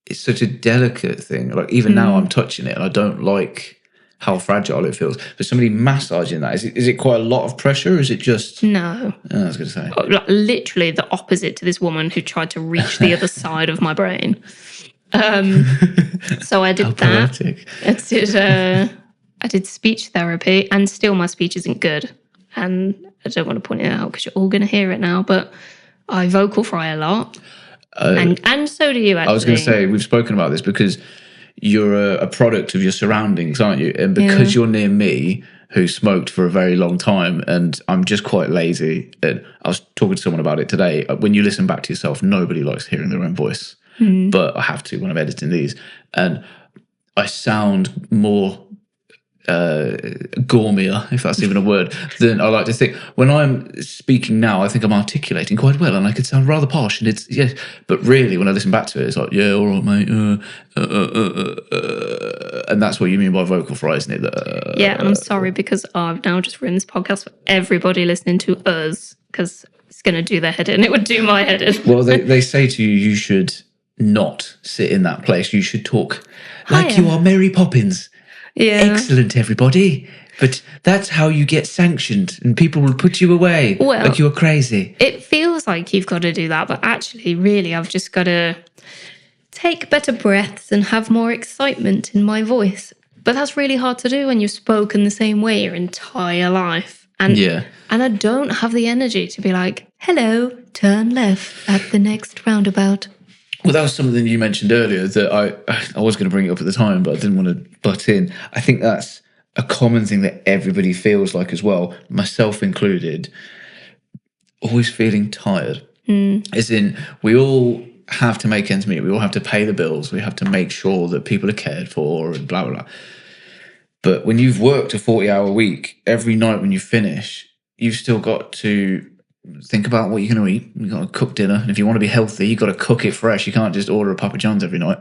it's such a delicate thing. Like even now, I'm touching it, and I don't like how fragile it feels. But somebody massaging that, is it quite a lot of pressure? Or is it just... No. Oh, I was going to say. Like, literally the opposite to this woman who tried to reach the other side of my brain. So I did that. I did speech therapy, and still my speech isn't good. And I don't want to point it out because you're all going to hear it now, but I vocal fry a lot. And so do you, actually. I was going to say, we've spoken about this because... you're a product of your surroundings, aren't you? And because you're near me, who smoked for a very long time, and I'm just quite lazy. And I was talking to someone about it today. When you listen back to yourself, nobody likes hearing their own voice, but I have to when I'm editing these, and I sound more gourmier, if that's even a word, than I like to think. When I'm speaking now, I think I'm articulating quite well, and I could sound rather posh. And it's but really, when I listen back to it, it's like, yeah, all right, mate, and that's what you mean by vocal fry, isn't it? Yeah, and I'm sorry because I've now just ruined this podcast for everybody listening to us, because it's going to do their head in. It would do my head in. Well, they say to you, you should not sit in that place. You should talk like Hiya. you are Mary Poppins. Yeah. Excellent, everybody. But that's how you get sanctioned, and people will put you away like you're crazy. It feels like you've got to do that, but actually, really, I've just got to take better breaths and have more excitement in my voice. But that's really hard to do when you've spoken the same way your entire life. And I don't have the energy to be like, hello, turn left at the next roundabout. Well, that was something you mentioned earlier that I was going to bring it up at the time, but I didn't want to butt in. I think that's a common thing that everybody feels like as well, myself included, always feeling tired. As in, we all have to make ends meet. We all have to pay the bills. We have to make sure that people are cared for and blah, blah, blah. But when you've worked a 40-hour week, every night when you finish, you've still got to think about what you're going to eat. You've got to cook dinner. And if you want to be healthy, you've got to cook it fresh. You can't just order a Papa John's every night.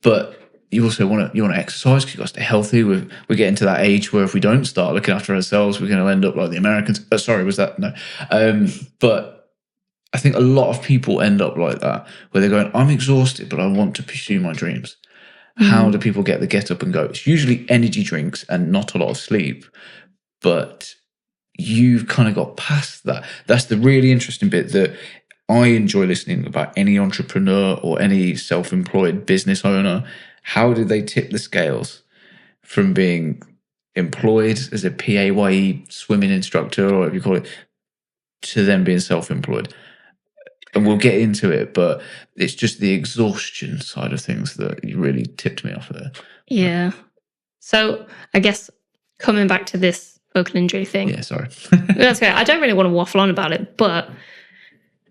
But you also want to exercise because you've got to stay healthy. We're getting to that age where if we don't start looking after ourselves, we're going to end up like the Americans. Sorry, was that? No. But I think a lot of people end up like that, where they're going, I'm exhausted, but I want to pursue my dreams. How do people get the get up and go? It's usually energy drinks and not a lot of sleep. But you've kind of got past that. That's the really interesting bit that I enjoy listening about any entrepreneur or any self-employed business owner. How do they tip the scales from being employed as a PAYE swimming instructor, or whatever you call it, to then being self-employed? And we'll get into it, but it's just the exhaustion side of things that you really tipped me off there. Yeah. So I guess coming back to this vocal injury thing. Yeah, sorry. That's okay. I don't really want to waffle on about it, but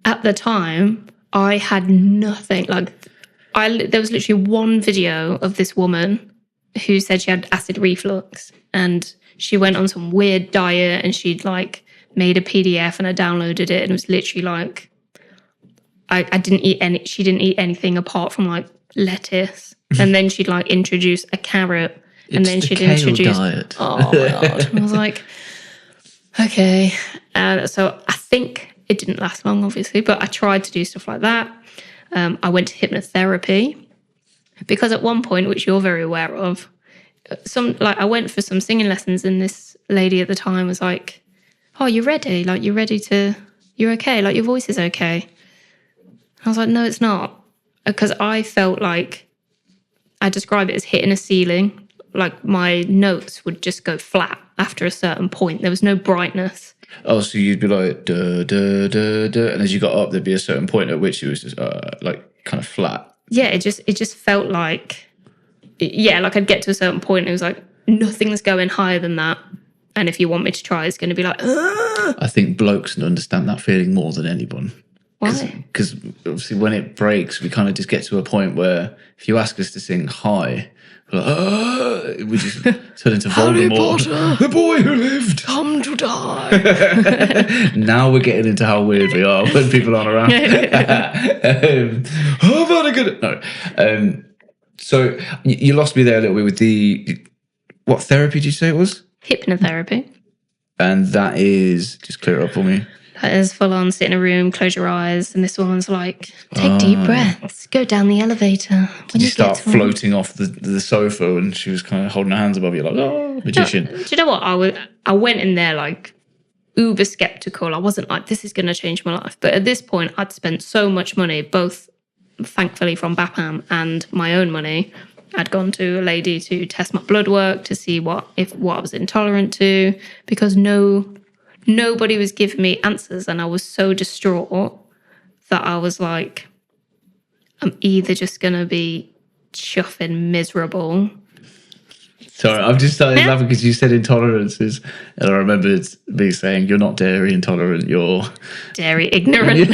at the time, I had nothing. Like, there was literally one video of this woman who said she had acid reflux, and she went on some weird diet, and she'd like made a PDF, and I downloaded it, and it was literally like, I didn't eat any. She didn't eat anything apart from like lettuce, and then she'd like introduce a carrot, and then she'd introduce. Diet. Oh my god! I was like, okay. So I think it didn't last long, obviously, but I tried to do stuff like that. I went to hypnotherapy because at one point, which you're very aware of, I went for some singing lessons, and this lady at the time was like, "Oh, you're ready? Like you're okay? Like your voice is okay." I was like, no, it's not. Because I felt like, I describe it as hitting a ceiling. Like my notes would just go flat after a certain point. There was no brightness. Oh, so you'd be like, duh, duh, duh, duh. And as you got up, there'd be a certain point at which it was just like kind of flat. Yeah, it just felt like, like I'd get to a certain point and it was like, nothing's going higher than that. And if you want me to try, it's going to be like, ugh. I think blokes understand that feeling more than anyone. Why? Because obviously when it breaks, we kind of just get to a point where if you ask us to sing high, we're like, we just turn into Voldemort. The boy who lived. Come to die. Now we're getting into how weird we are when people aren't around. How about a good... No. So you lost me there a little bit with what therapy did you say it was? Hypnotherapy. And that is, just clear it up for me. That is full on, sit in a room, close your eyes, and this woman's like, take deep breaths, go down the elevator. Did you start floating off the sofa and she was kind of holding her hands above you like, oh, magician? No, do you know what? I went in there like uber skeptical. I wasn't like, this is going to change my life. But at this point, I'd spent so much money, both thankfully from BAPAM and my own money. I'd gone to a lady to test my blood work to see what I was intolerant to, because nobody was giving me answers, and I was so distraught that I was like, I'm either just going to be chuffing miserable Sorry, I've just started laughing because you said intolerances, and I remembered me saying you're not dairy intolerant, you're dairy ignorant.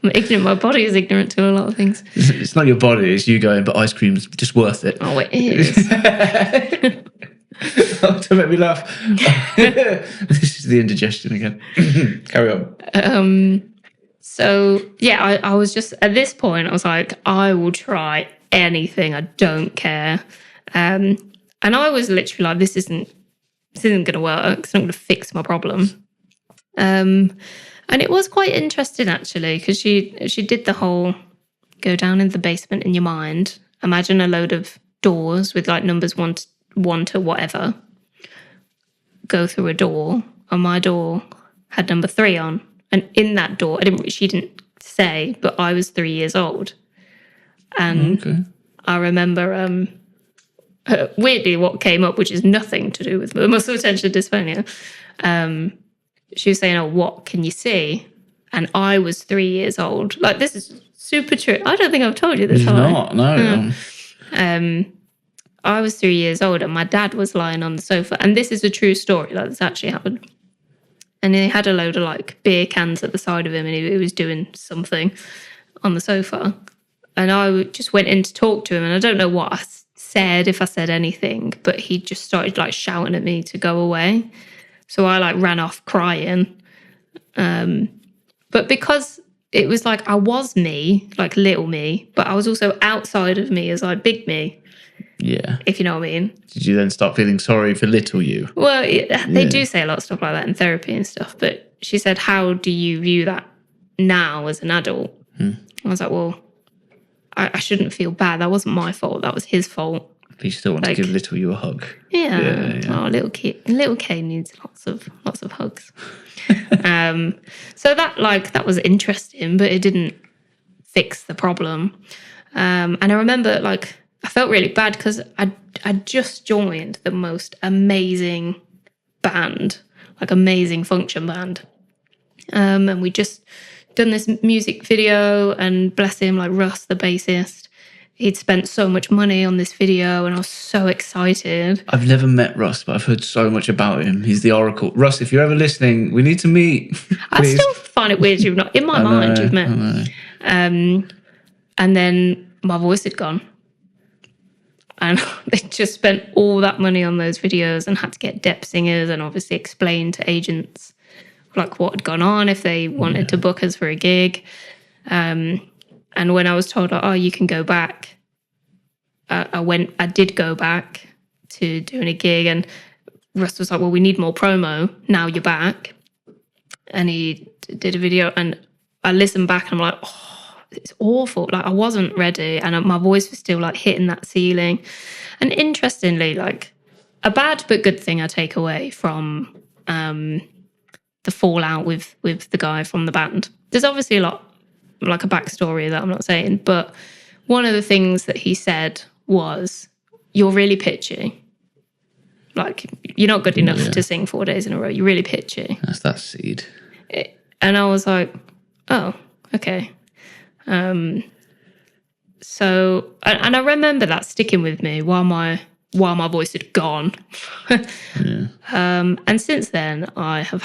I'm ignorant. My body is ignorant to a lot of things. It's not your body, it's you going, but ice cream's just worth it. Oh, it is. Don't make me laugh. This is the indigestion again. Carry on. So, yeah, I was just, at this point, I was like, I will try anything. I don't care. And I was literally like, this isn't going to work. It's not going to fix my problem. And it was quite interesting, actually, because she did the whole go down in the basement in your mind, imagine a load of doors with like numbers one to whatever, go through a door, and my door had number 3 on. And in that door, she didn't say, but I was 3 years old. And I remember, weirdly, what came up, which is nothing to do with muscle attention dysphonia, she was saying, oh, what can you see? And I was 3 years old. Like, this is super true. I don't think I've told you this. It's not, no. I was 3 years old and my dad was lying on the sofa. And this is a true story. Like, this actually happened. And he had a load of like beer cans at the side of him and he was doing something on the sofa. And I just went in to talk to him. And I don't know what I said, if I said anything, but he just started like shouting at me to go away. So I like ran off crying. But because it was like I was me, like little me, but I was also outside of me as like big me. Yeah. If you know what I mean. Did you then start feeling sorry for little you? Well, they do say a lot of stuff like that in therapy and stuff. But she said, how do you view that now as an adult? I was like, well, I shouldn't feel bad. That wasn't my fault. That was his fault. But you still want to give little you a hug. Yeah. Oh, little K needs lots of hugs. So that was interesting, but it didn't fix the problem. And I remember like I felt really bad because I just joined the most amazing band, like amazing function band. And we just done this music video, and bless him, like Russ, the bassist, he'd spent so much money on this video and I was so excited. I've never met Russ, but I've heard so much about him. He's the oracle. Russ, if you're ever listening, we need to meet. I still find it weird you've not, in my mind, you've met. And then my voice had gone. And they just spent all that money on those videos and had to get dep singers and obviously explain to agents like what had gone on if they wanted to book us for a gig. And when I was told, oh, you can go back, I did go back to doing a gig, and Russ was like, well, we need more promo. Now you're back. And he did a video, and I listened back and I'm like, oh, it's awful. Like I wasn't ready, and my voice was still like hitting that ceiling. And interestingly, like a bad but good thing I take away from the fallout with the guy from the band. There's obviously a lot, like a backstory that I'm not saying, but one of the things that he said was, you're really pitchy. Like, you're not good enough to sing 4 days in a row. You're really pitchy. That's that seed. And I was like, oh, okay. So, and I remember that sticking with me while my voice had gone. And since then, I have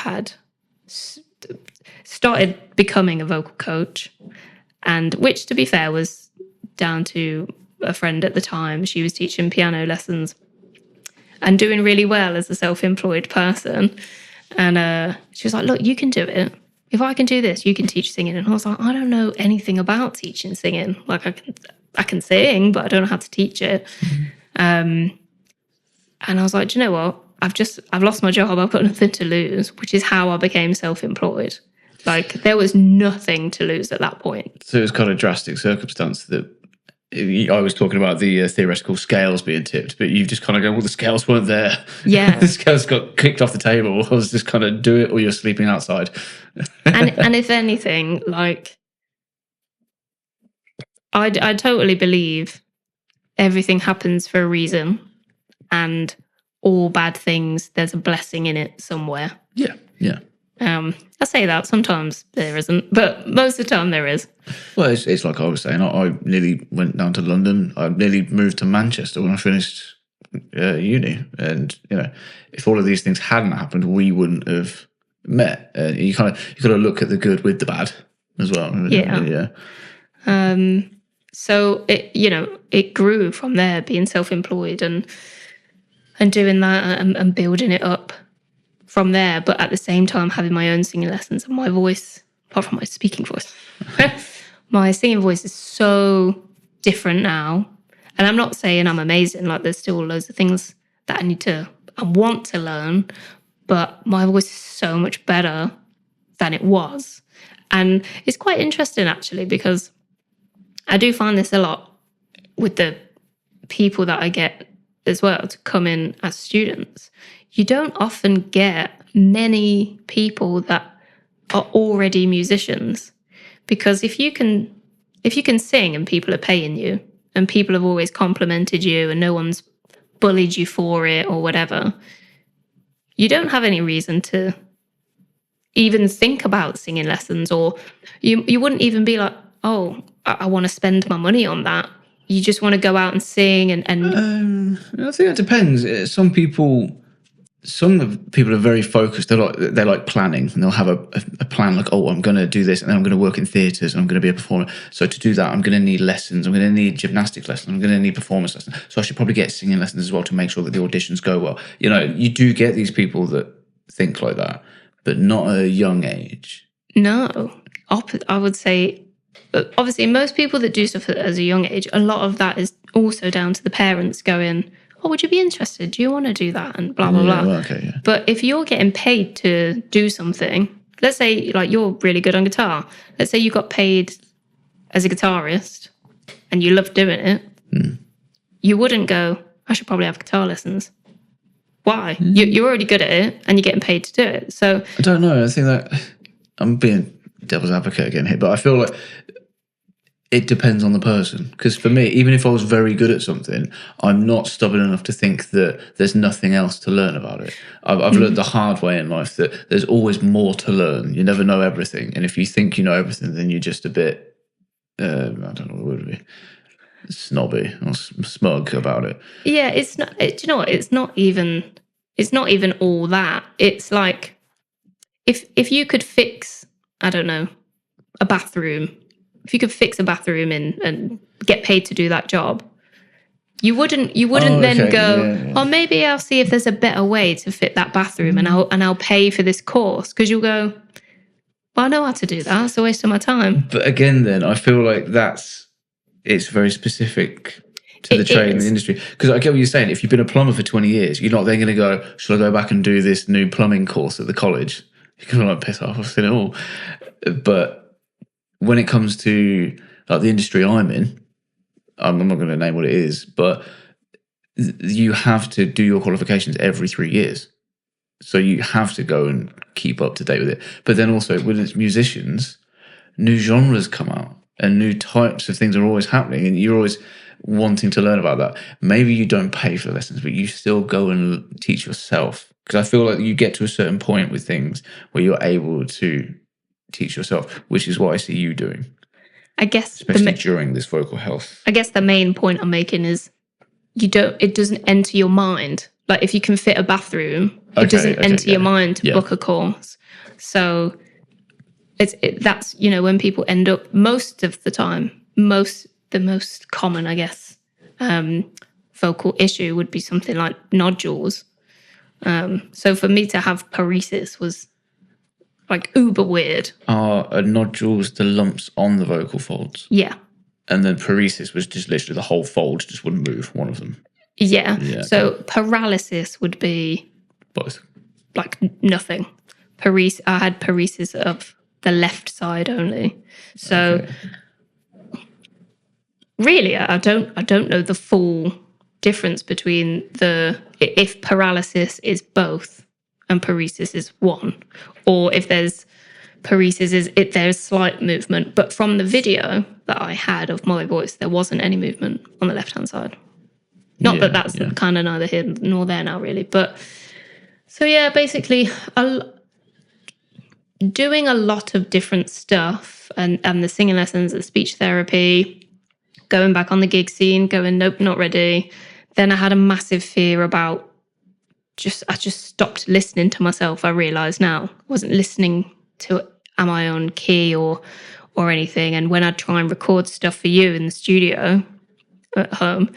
started becoming a vocal coach, and which, to be fair, was down to a friend at the time. She was teaching piano lessons and doing really well as a self-employed person. And she was like, look, you can do it. If I can do this, you can teach singing. And I was like, I don't know anything about teaching singing. Like I can sing, but I don't know how to teach it. And I was like, do you know what? I've lost my job. I've got nothing to lose, which is how I became self-employed. Like there was nothing to lose at that point. So it was kind of drastic circumstance that I was talking about the theoretical scales being tipped, but you've just kind of gone, well, the scales weren't there. Yeah. The scales got kicked off the table. I was just kind of do it or you're sleeping outside. and if anything, like I totally believe everything happens for a reason, and all bad things, there's a blessing in it somewhere. Yeah. I say that sometimes there isn't, but most of the time there is. Well, it's like I was saying. I nearly went down to London. I nearly moved to Manchester when I finished uni. And if all of these things hadn't happened, we wouldn't have met. You got to look at the good with the bad as well. Yeah. So it grew from there, being self-employed and doing that and building it up from there. But at the same time, having my own singing lessons, and my voice, apart from my speaking voice, my singing voice is so different now. And I'm not saying I'm amazing. Like, there's still loads of things that I want to learn, but my voice is so much better than it was. And it's quite interesting, actually, because I do find this a lot with the people that I get as well to come in as students. You don't often get many people that are already musicians, because if you can sing and people are paying you and people have always complimented you and no one's bullied you for it or whatever, you don't have any reason to even think about singing lessons, or you wouldn't even be like, oh, I want to spend my money on that. You just want to go out and sing and I think it depends. Some people are very focused. They're like planning, and they'll have a plan like, oh, I'm going to do this, and then I'm going to work in theatres, and I'm going to be a performer. So to do that, I'm going to need lessons. I'm going to need gymnastics lessons. I'm going to need performance lessons. So I should probably get singing lessons as well to make sure that the auditions go well. You do get these people that think like that, but not at a young age. No, I would say, obviously, most people that do stuff as a young age, a lot of that is also down to the parents going, oh, would you be interested? Do you want to do that? And blah, blah, blah. Well, okay, yeah. But if you're getting paid to do something, let's say like you're really good on guitar. Let's say you got paid as a guitarist and you love doing it. You wouldn't go, I should probably have guitar lessons. Why? You're already good at it and you're getting paid to do it. So I don't know. I think that I'm being devil's advocate again here, but I feel like it depends on the person. Because for me, even if I was very good at something, I'm not stubborn enough to think that there's nothing else to learn about it. I've learned the hard way in life that there's always more to learn. You never know everything. And if you think you know everything, then you're just a bit, I don't know what it would be, snobby or smug about it. yeah, it's not, do you know what? It's not even all that. It's like, if you could fix, I don't know, a bathroom, if you could fix a bathroom and get paid to do that job, you wouldn't then go, oh, maybe I'll see if there's a better way to fit that bathroom and I'll pay for this course, because you'll go, well, I know how to do that. It's a waste of my time. But again, then I feel like it's very specific to the trade and the industry. Because I get what you're saying. If you've been a plumber for 20 years, you're not then going to go, should I go back and do this new plumbing course at the college? You're going to like piss off. I've seen it all. But when it comes to like the industry I'm in, I'm not going to name what it is, but you have to do your qualifications every 3 years. So you have to go and keep up to date with it. But then also with musicians, new genres come out and new types of things are always happening, and you're always wanting to learn about that. Maybe you don't pay for lessons, but you still go and teach yourself. Because I feel like you get to a certain point with things where you're able to teach yourself, which is what I see you doing. I guess especially during this vocal health. I guess the main point I'm making is it doesn't enter your mind. Like, if you can fit a bathroom, it doesn't enter your mind to book a course. So that's when people end up, most of the time, the most common, I guess, vocal issue would be something like nodules. So for me to have paresis was like uber weird. Are nodules the lumps on the vocal folds? Yeah. And then paresis was just literally the whole fold just wouldn't move, one of them. Yeah. So paralysis would be both. Like nothing. I had paresis of the left side only. So really, I don't know the full difference between if paralysis is both and paresis is one, or if there's paresis there's slight movement. But from the video that I had of my voice, there wasn't any movement on the left hand side. Not that that's kind of neither here nor there now, really. But so yeah, basically, doing a lot of different stuff and the singing lessons, the speech therapy, going back on the gig scene, going, nope, not ready. Then I had a massive fear about I just stopped listening to myself. I realised now I wasn't listening to am I on key or anything. And when I'd try and record stuff for you in the studio at home,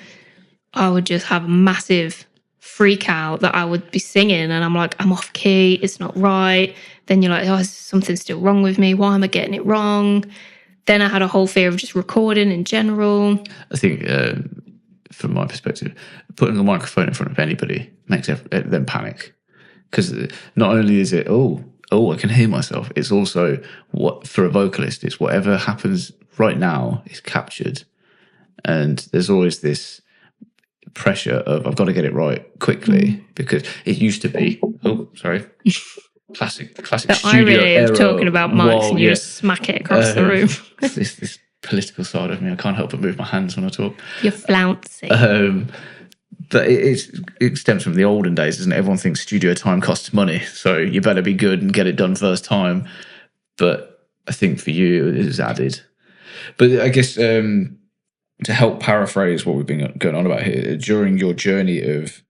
I would just have a massive freak out that I would be singing and I'm like, I'm off key, it's not right. Then you're like, oh, is something still wrong with me? Why am I getting it wrong? Then I had a whole fear of just recording in general. I think, from my perspective, putting a microphone in front of anybody makes them panic. Because not only is it, oh, I can hear myself, it's also, what for a vocalist, it's whatever happens right now is captured. And there's always this pressure of, I've got to get it right quickly, because it used to be, classic the studio irony era, of talking about mics and you just smack it across the room. this political side of me, I can't help but move my hands when I talk. You're flouncing. But it stems from the olden days, doesn't it? Everyone thinks studio time costs money, so you better be good and get it done first time. But I think for you, it is added. But I guess to help paraphrase what we've been going on about here, during your journey of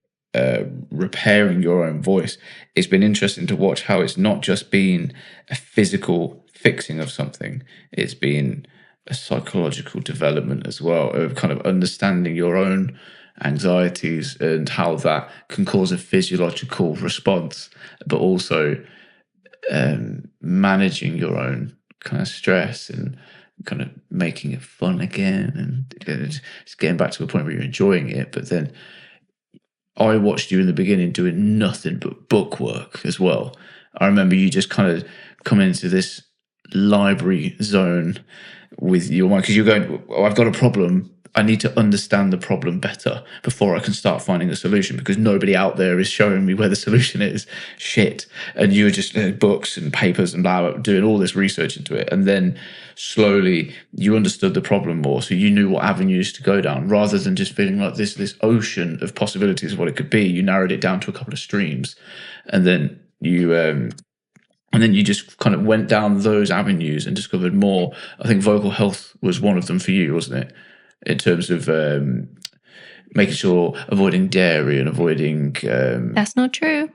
repairing your own voice, it's been interesting to watch how it's not just been a physical fixing of something, it's been a psychological development as well, of kind of understanding your own anxieties and how that can cause a physiological response, but also managing your own kind of stress and kind of making it fun again, and just getting back to a point where you're enjoying it. But then I watched you in the beginning doing nothing but book work as well. I remember you just kind of come into this library zone with your mind, because you're going, oh, I've got a problem, I need to understand the problem better before I can start finding a solution, because nobody out there is showing me where the solution is. Shit. And you were just books and papers and blah, blah, doing all this research into it. And then slowly you understood the problem more. So you knew what avenues to go down, rather than just feeling like this ocean of possibilities of what it could be. You narrowed it down to a couple of streams. And then you just kind of went down those avenues and discovered more. I think vocal health was one of them for you, wasn't it? In terms of making sure, avoiding dairy and avoiding... That's not true.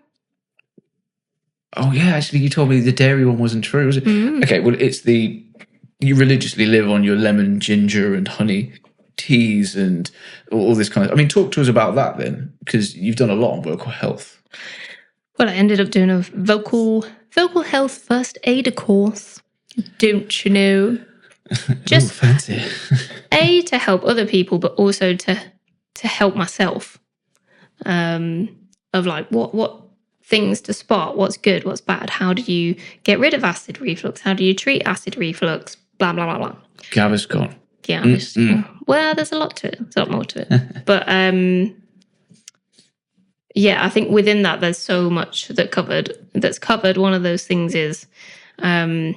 Oh, yeah, actually, you told me the dairy one wasn't true, was it? Mm. Okay, well, it's you religiously live on your lemon, ginger and honey teas and all this kind of... I mean, talk to us about that then, because you've done a lot on vocal health. Well, I ended up doing a vocal health first aider course. Don't you know? Just ooh, fancy. to help other people, but also to help myself. Of like what things to spot, what's good, what's bad. How do you get rid of acid reflux? How do you treat acid reflux? Blah blah blah blah. Gaviscon. Yeah, well, there's a lot to it. There's a lot more to it. But yeah, I think within that there's so much that's covered. One of those things is no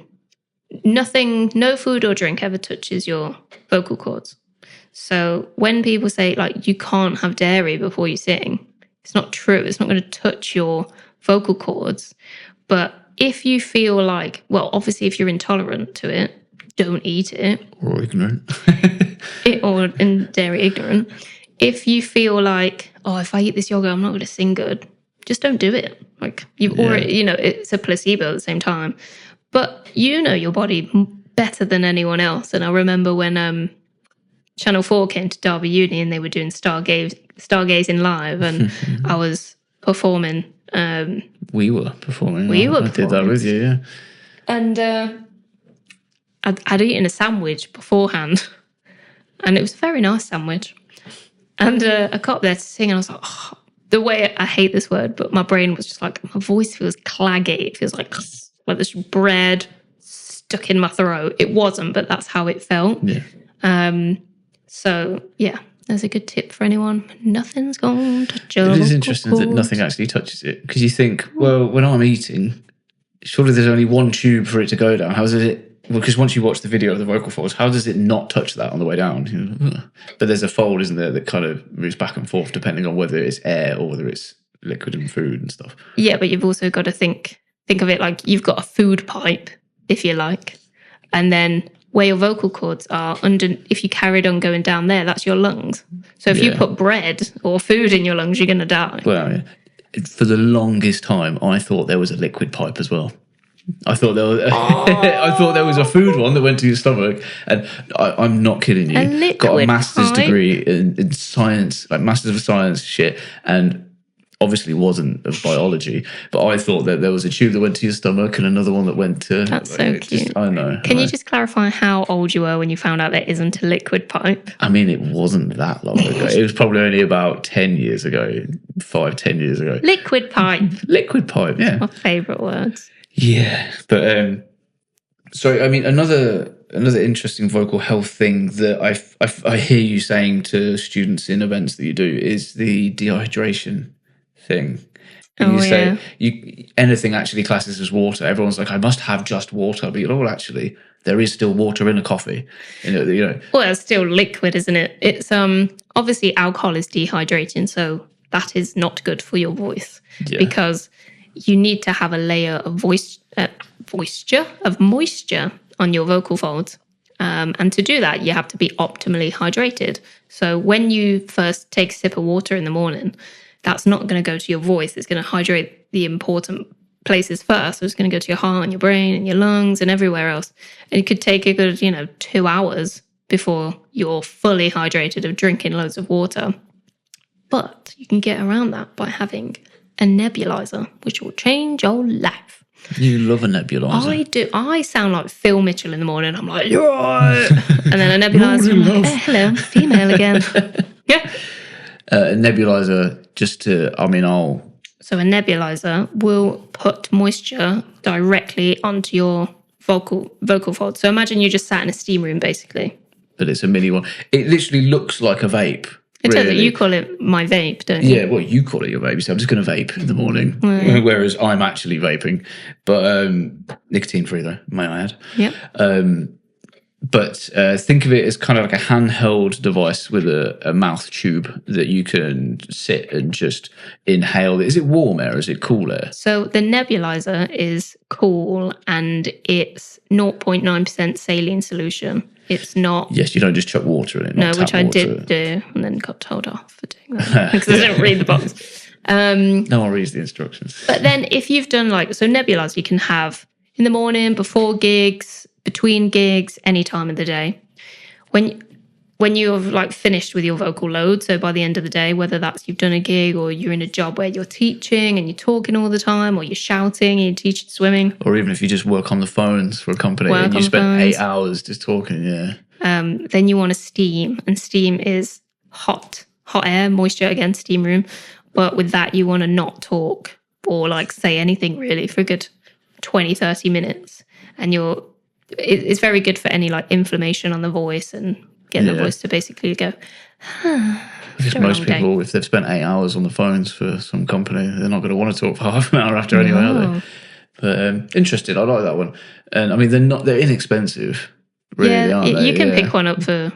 food or drink ever touches your vocal cords. So when people say like you can't have dairy before you sing, it's not true. It's not going to touch your vocal cords. But if you feel like, well, obviously if you're intolerant to it, don't eat it. Or ignorant. Or dairy ignorant. If you feel like, oh, if I eat this yogurt, I'm not going to sing good, just don't do it. Like you've already, it's a placebo at the same time. But you know your body better than anyone else. And I remember when Channel 4 came to Derby Uni and they were doing stargazing live, and I was performing. We were performing. I did that with you, yeah. And I'd eaten a sandwich beforehand, and it was a very nice sandwich. And I got up there to sing, and I was like, oh, the way I hate this word, but my brain was just like, my voice feels claggy. It feels like this bread stuck in my throat. It wasn't, but that's how it felt. Yeah. So yeah, there's a good tip for anyone. Nothing's going to touch your It is interesting that nothing actually touches it, because you think, well, when I'm eating, surely there's only one tube for it to go down. How does it? Well, because once you watch the video of the vocal folds, how does it not touch that on the way down? But there's a fold, isn't there, that kind of moves back and forth depending on whether it's air or whether it's liquid and food and stuff. Yeah, but you've also got to think think of it like you've got a food pipe, if you like, and then where your vocal cords are under, if you carried on going down there, that's your lungs. So if you put bread or food in your lungs, you're going to die. Well, for the longest time, I thought there was a liquid pipe as well. I thought there was, I thought there was a food one that went to your stomach, and I'm not kidding you. A liquid Got a master's pipe? degree in science, like masters of science shit, and obviously wasn't of biology. But I thought that there was a tube that went to your stomach and another one that went to. That's so cute. I know. Can you just clarify how old you were when you found out there isn't a liquid pipe? I mean, it wasn't that long ago. It was probably only about 10 years ago, 10 years ago. Liquid pipe. Liquid pipe, yeah. My favourite words. Yeah, but so I mean, another interesting vocal health thing that I hear you saying to students in events that you do is the dehydration thing. And you say anything actually classes as water. Everyone's like, I must have just water, but you're all actually there is still water in a coffee. You know. Well, it's still liquid, isn't it? It's obviously alcohol is dehydrating, so that is not good for your voice because you need to have a layer of moisture on your vocal folds. And to do that, you have to be optimally hydrated. So when you first take a sip of water in the morning, that's not going to go to your voice. It's going to hydrate the important places first. So it's going to go to your heart and your brain and your lungs and everywhere else. And it could take a good, 2 hours before you're fully hydrated of drinking loads of water. But you can get around that by having a nebulizer, which will change your life. You love a nebulizer. I do. I sound like Phil Mitchell in the morning. I'm like, you're right. And then a nebulizer, I'm like, hello, I'm female again. Yeah. A nebulizer, So a nebulizer will put moisture directly onto your vocal folds. So imagine you just sat in a steam room, basically. But it's a mini one. It literally looks like a vape. It does. You call it my vape, don't you? Yeah, well, you call it your vape. So I'm just going to vape in the morning, whereas I'm actually vaping. But nicotine-free, though, may I add. Yep. But think of it as kind of like a handheld device with a mouth tube that you can sit and just inhale. Is it warm air or is it cool air? So the nebulizer is cool and it's 0.9% saline solution. It's not... Yes, you don't just chuck water in it. No, which I did do and then got told off for doing that because I didn't read the box. No one reads the instructions. But then if you've done nebulizer you can have in the morning, before gigs, between gigs, any time of the day. When you've finished with your vocal load, so by the end of the day, whether that's you've done a gig or you're in a job where you're teaching and you're talking all the time, or you're shouting and you're teaching swimming, or even if you just work on the phones for a company and you spend 8 hours just talking, then you want to steam, and steam is hot air, moisture, again, steam room. But with that, you want to not talk or say anything really for a good 20, 30 minutes, and it's very good for any inflammation on the voice and get the voice to basically go. Because most people, if they've spent 8 hours on the phones for some company, they're not going to want to talk for half an hour after anyway, are they? But interesting, I like that one. And I mean, they're inexpensive, really, aren't they? You can pick one up for,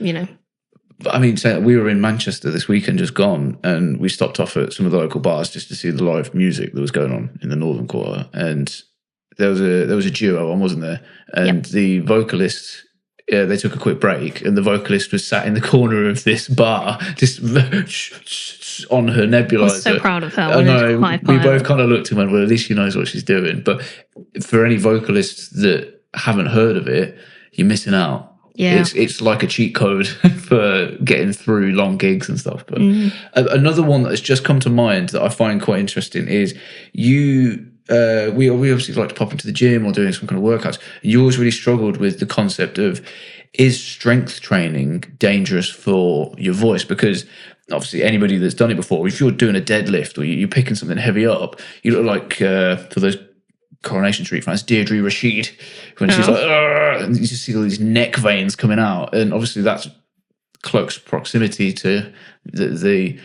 But I mean, we were in Manchester this weekend just gone, and we stopped off at some of the local bars just to see the live music that was going on in the Northern Quarter. And there was a duo on, wasn't there? And the vocalist, they took a quick break, and the vocalist was sat in the corner of this bar, just on her nebulizer. I was so proud of her. I know. We both kind of looked and went, well, at least she knows what she's doing. But for any vocalists that haven't heard of it, you're missing out. Yeah. It's like a cheat code for getting through long gigs and stuff. But another one that has just come to mind that I find quite interesting is we obviously like to pop into the gym or doing some kind of workouts. You always really struggled with the concept of, is strength training dangerous for your voice? Because obviously anybody that's done it before, if you're doing a deadlift or you're picking something heavy up, you look like for those Coronation Street fans, Deirdre Rashid, when she's like, and you just see all these neck veins coming out, and obviously that's close proximity to the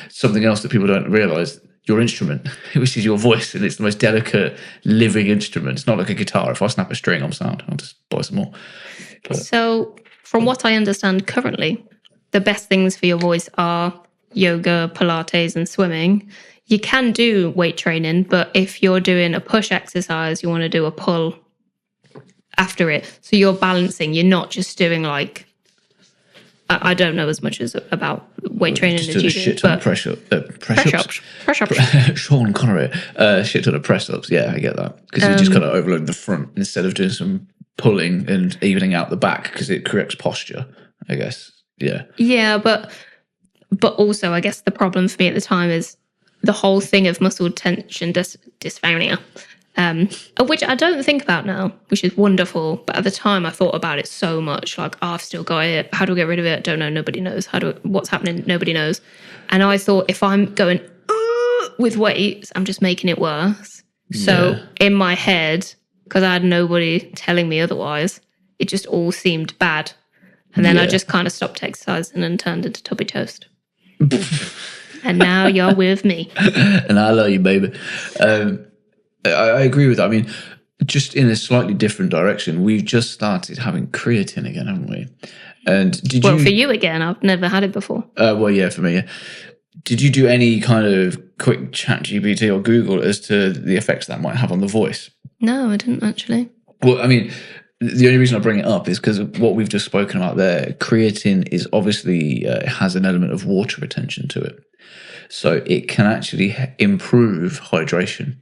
something else that people don't realise, your instrument, which is your voice, and it's the most delicate living instrument. It's not like a guitar. If I snap a string, I'm sound. I'll just buy some more. So, from what I understand currently, the best things for your voice are yoga, Pilates, and swimming. you can do weight training, but if you're doing a push exercise, you want to do a pull after it. So you're balancing. You're not just doing like, I don't know as much as about weight training Just as doing you a shit do, ton of press-ups. Sean Connery, shit ton of press-ups. Yeah, I get that. Because you just kind of overload the front instead of doing some pulling and evening out the back because it corrects posture, I guess. Yeah. Yeah, but also I guess the problem for me at the time is the whole thing of muscle tension dysphonia, which I don't think about now, which is wonderful. But at the time I thought about it so much, like, oh, I've still got it. How do I get rid of it? Don't know. Nobody knows. What's happening? Nobody knows. And I thought if I'm going with weights, I'm just making it worse. So in my head, because I had nobody telling me otherwise, it just all seemed bad. And then I just kind of stopped exercising and turned into tubby toast. And now you're with me. And I love you, baby. I agree with that. I mean, just in a slightly different direction, we've just started having creatine again, haven't we? And for you again, I've never had it before. Well, yeah, for me. Yeah. Did you do any kind of quick chat GPT or Google as to the effects that might have on the voice? No, I didn't actually. Well, I mean, the only reason I bring it up is because of what we've just spoken about there. Creatine is obviously has an element of water retention to it. So it can actually improve hydration.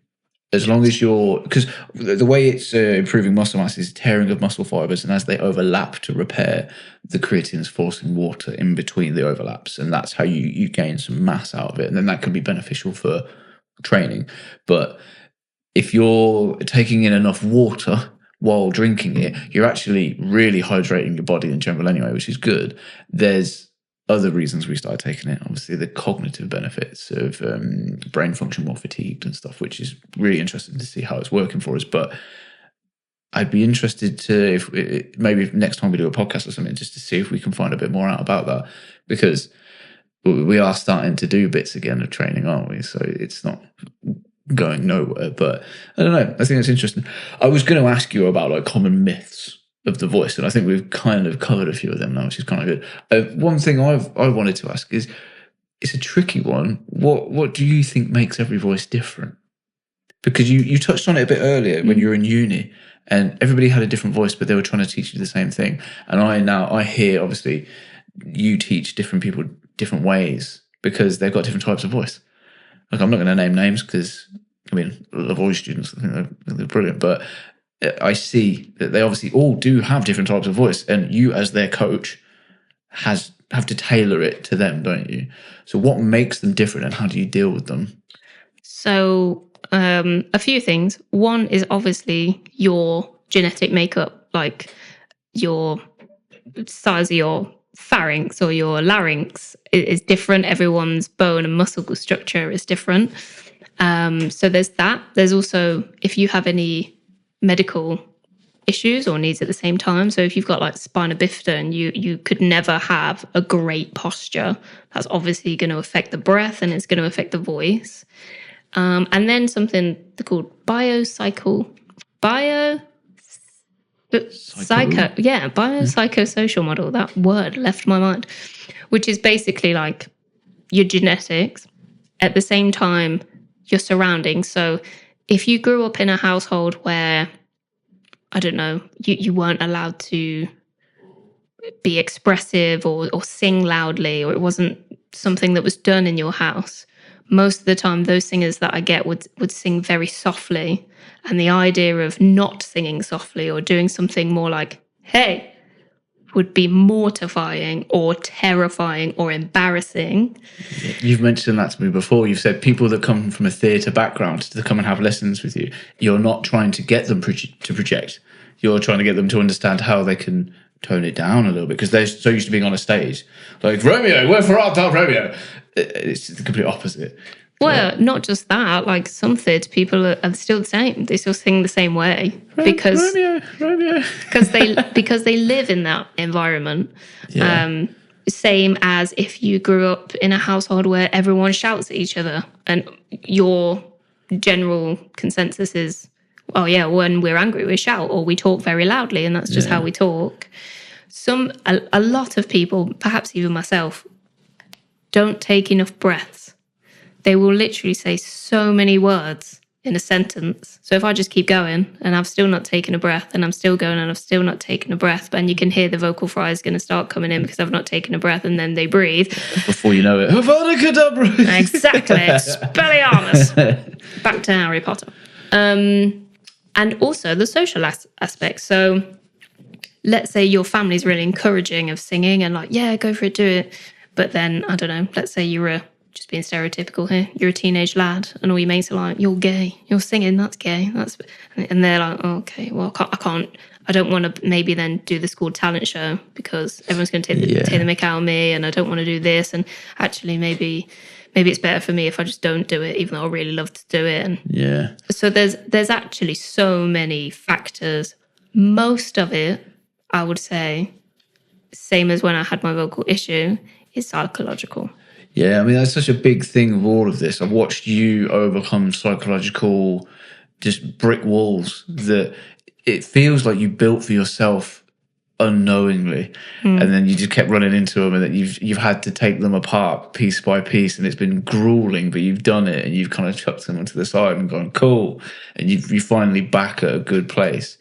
As long as because the way it's improving muscle mass is tearing of muscle fibers, and as they overlap to repair, the creatine is forcing water in between the overlaps, and that's how you gain some mass out of it, and then that can be beneficial for training. But if you're taking in enough water while drinking it, you're actually really hydrating your body in general anyway, which is good. There's other reasons we started taking it, obviously the cognitive benefits of brain function more fatigued and stuff, which is really interesting to see how it's working for us. But I'd be interested to, if maybe next time we do a podcast or something, just to see if we can find a bit more out about that, because we are starting to do bits again of training, aren't we? So it's not going nowhere, but I don't know. I think it's interesting. I was going to ask you about like common myths of the voice, and I think we've kind of covered a few of them now, which is kind of good. One thing I wanted to ask is, it's a tricky one. What do you think makes every voice different? Because you touched on it a bit earlier when you were in uni, and everybody had a different voice, but they were trying to teach you the same thing. And I hear obviously you teach different people different ways because they've got different types of voice. Like, I'm not going to name names because I mean, the voice students, I think they're brilliant, but I see that they obviously all do have different types of voice, and you as their coach have to tailor it to them, don't you? So what makes them different, and how do you deal with them? So a few things. One is obviously your genetic makeup, like your size of your pharynx or your larynx is different. Everyone's bone and muscle structure is different. So there's that. There's also if you have any medical issues or needs at the same time. So if you've got like spina bifida and you could never have a great posture, that's obviously going to affect the breath and it's going to affect the voice. And then something called biopsychosocial model. That word left my mind, which is basically like your genetics at the same time your surroundings. So if you grew up in a household where, I don't know, you weren't allowed to be expressive or sing loudly, or it wasn't something that was done in your house, most of the time those singers that I get would sing very softly. And the idea of not singing softly or doing something more like, hey, would be mortifying or terrifying or embarrassing. You've mentioned that to me before. You've said people that come from a theatre background to come and have lessons with you, you're not trying to get them to project. You're trying to get them to understand how they can tone it down a little bit, because they're so used to being on a stage. Like, Romeo, where for art thou, Romeo? It's the complete opposite. Well, not just that, like some theatre people are still the same. They still sing the same way because Romeo. because they live in that environment. Yeah. Same as if you grew up in a household where everyone shouts at each other and your general consensus is, oh yeah, when we're angry we shout or we talk very loudly, and that's just how we talk. A lot of people, perhaps even myself, don't take enough breaths. they will literally say so many words in a sentence. So if I just keep going and I've still not taken a breath and I'm still going and I've still not taken a breath, and you can hear the vocal fries going to start coming in because I've not taken a breath, and then they breathe. Before you know it, Exactly. Expelliarmus. Back to Harry Potter. And also the social aspect. So let's say your family's really encouraging of singing and like, yeah, go for it, do it. But then, I don't know, let's say you're just being stereotypical here, you're a teenage lad and all your mates are like, you're gay, you're singing, that's gay. And they're like, oh, okay, well, I don't want to maybe then do the school talent show because everyone's going to take the mick out of me, and I don't want to do this. And actually maybe it's better for me if I just don't do it, even though I really love to do it. And so there's actually so many factors. Most of it, I would say, same as when I had my vocal issue, is psychological. Yeah, I mean, that's such a big thing of all of this. I've watched you overcome psychological, just brick walls that it feels like you built for yourself unknowingly. And then you just kept running into them, and then you've had to take them apart piece by piece, and it's been grueling, but you've done it, and you've kind of chucked them onto the side and gone, cool. And you're finally back at a good place.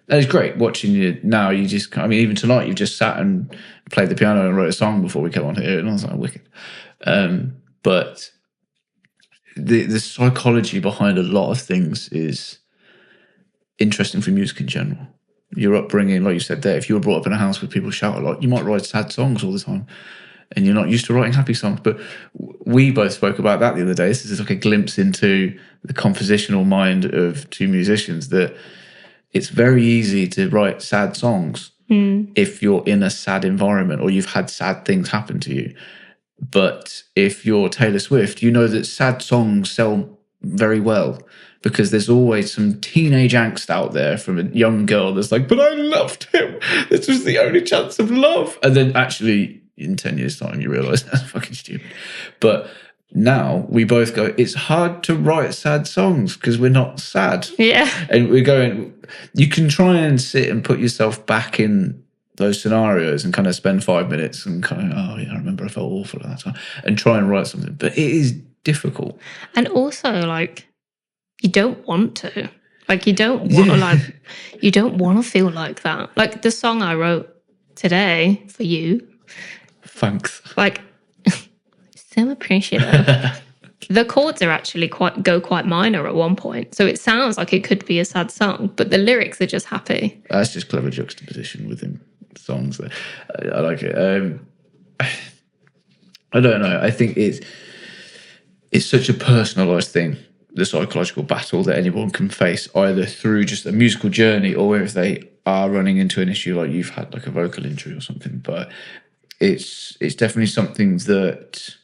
That is great. Watching you now, even tonight, you've just sat and played the piano and wrote a song before we came on here, and I was like, wicked. But the psychology behind a lot of things is interesting for music in general. Your upbringing, like you said there, if you were brought up in a house where people shout a lot, you might write sad songs all the time, and you're not used to writing happy songs. But we both spoke about that the other day. This is like a glimpse into the compositional mind of two musicians, that it's very easy to write sad songs if you're in a sad environment or you've had sad things happen to you. But if you're Taylor Swift, you know that sad songs sell very well because there's always some teenage angst out there from a young girl that's like, but I loved him. This was the only chance of love. And then actually in 10 years' time, you realise that's fucking stupid. But now we both go, it's hard to write sad songs because we're not sad. Yeah. And we're going, you can try and sit and put yourself back in those scenarios and kind of spend 5 minutes and kind of, oh yeah, I remember I felt awful at that time, and try and write something. But it is difficult. And also, like, you don't want to. Like, you don't want to, you don't want to feel like that. Like, the song I wrote today for you. Thanks. Like, so appreciative. The chords are actually quite minor at one point. So it sounds like it could be a sad song, but the lyrics are just happy. That's just clever juxtaposition within songs. I like it. I don't know. I think it's such a personalised thing, the psychological battle that anyone can face, either through just a musical journey or if they are running into an issue like you've had, like a vocal injury or something. But it's definitely something that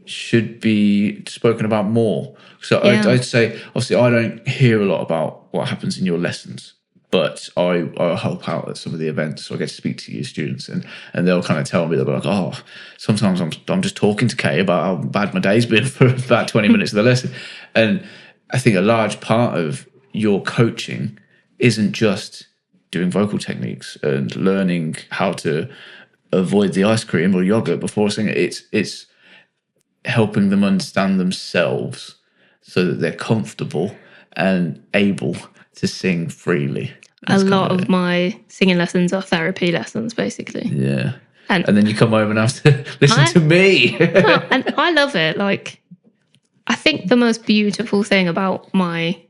should be spoken about more. So yeah. I'd say, obviously, I don't hear a lot about what happens in your lessons, but I help out at some of the events. So I get to speak to your students, and they'll kind of tell me, they'll be like, oh, sometimes I'm just talking to Kay about how bad my day's been for about 20 minutes of the lesson. And I think a large part of your coaching isn't just doing vocal techniques and learning how to avoid the ice cream or yogurt before singing. It's helping them understand themselves so that they're comfortable and able to sing freely. That's a lot of my singing lessons are therapy lessons, basically. Yeah. And then you come home and have to listen to me. And I love it. Like, I think the most beautiful thing about my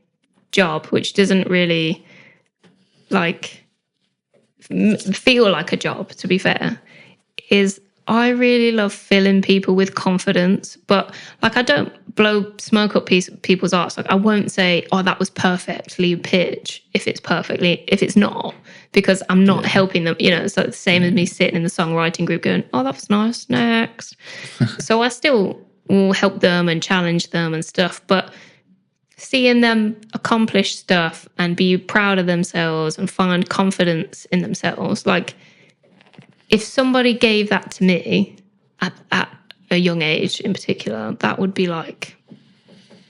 job, which doesn't really like feel like a job, to be fair, is I really love filling people with confidence, but like I don't blow smoke up people's arse. Like I won't say, "Oh, that was perfectly pitched," if it's not, because I'm not helping them. You know, so it's the same as me sitting in the songwriting group going, "Oh, that was nice. Next." So I still will help them and challenge them and stuff, but seeing them accomplish stuff and be proud of themselves and find confidence in themselves, like. If somebody gave that to me at a young age in particular, that would be like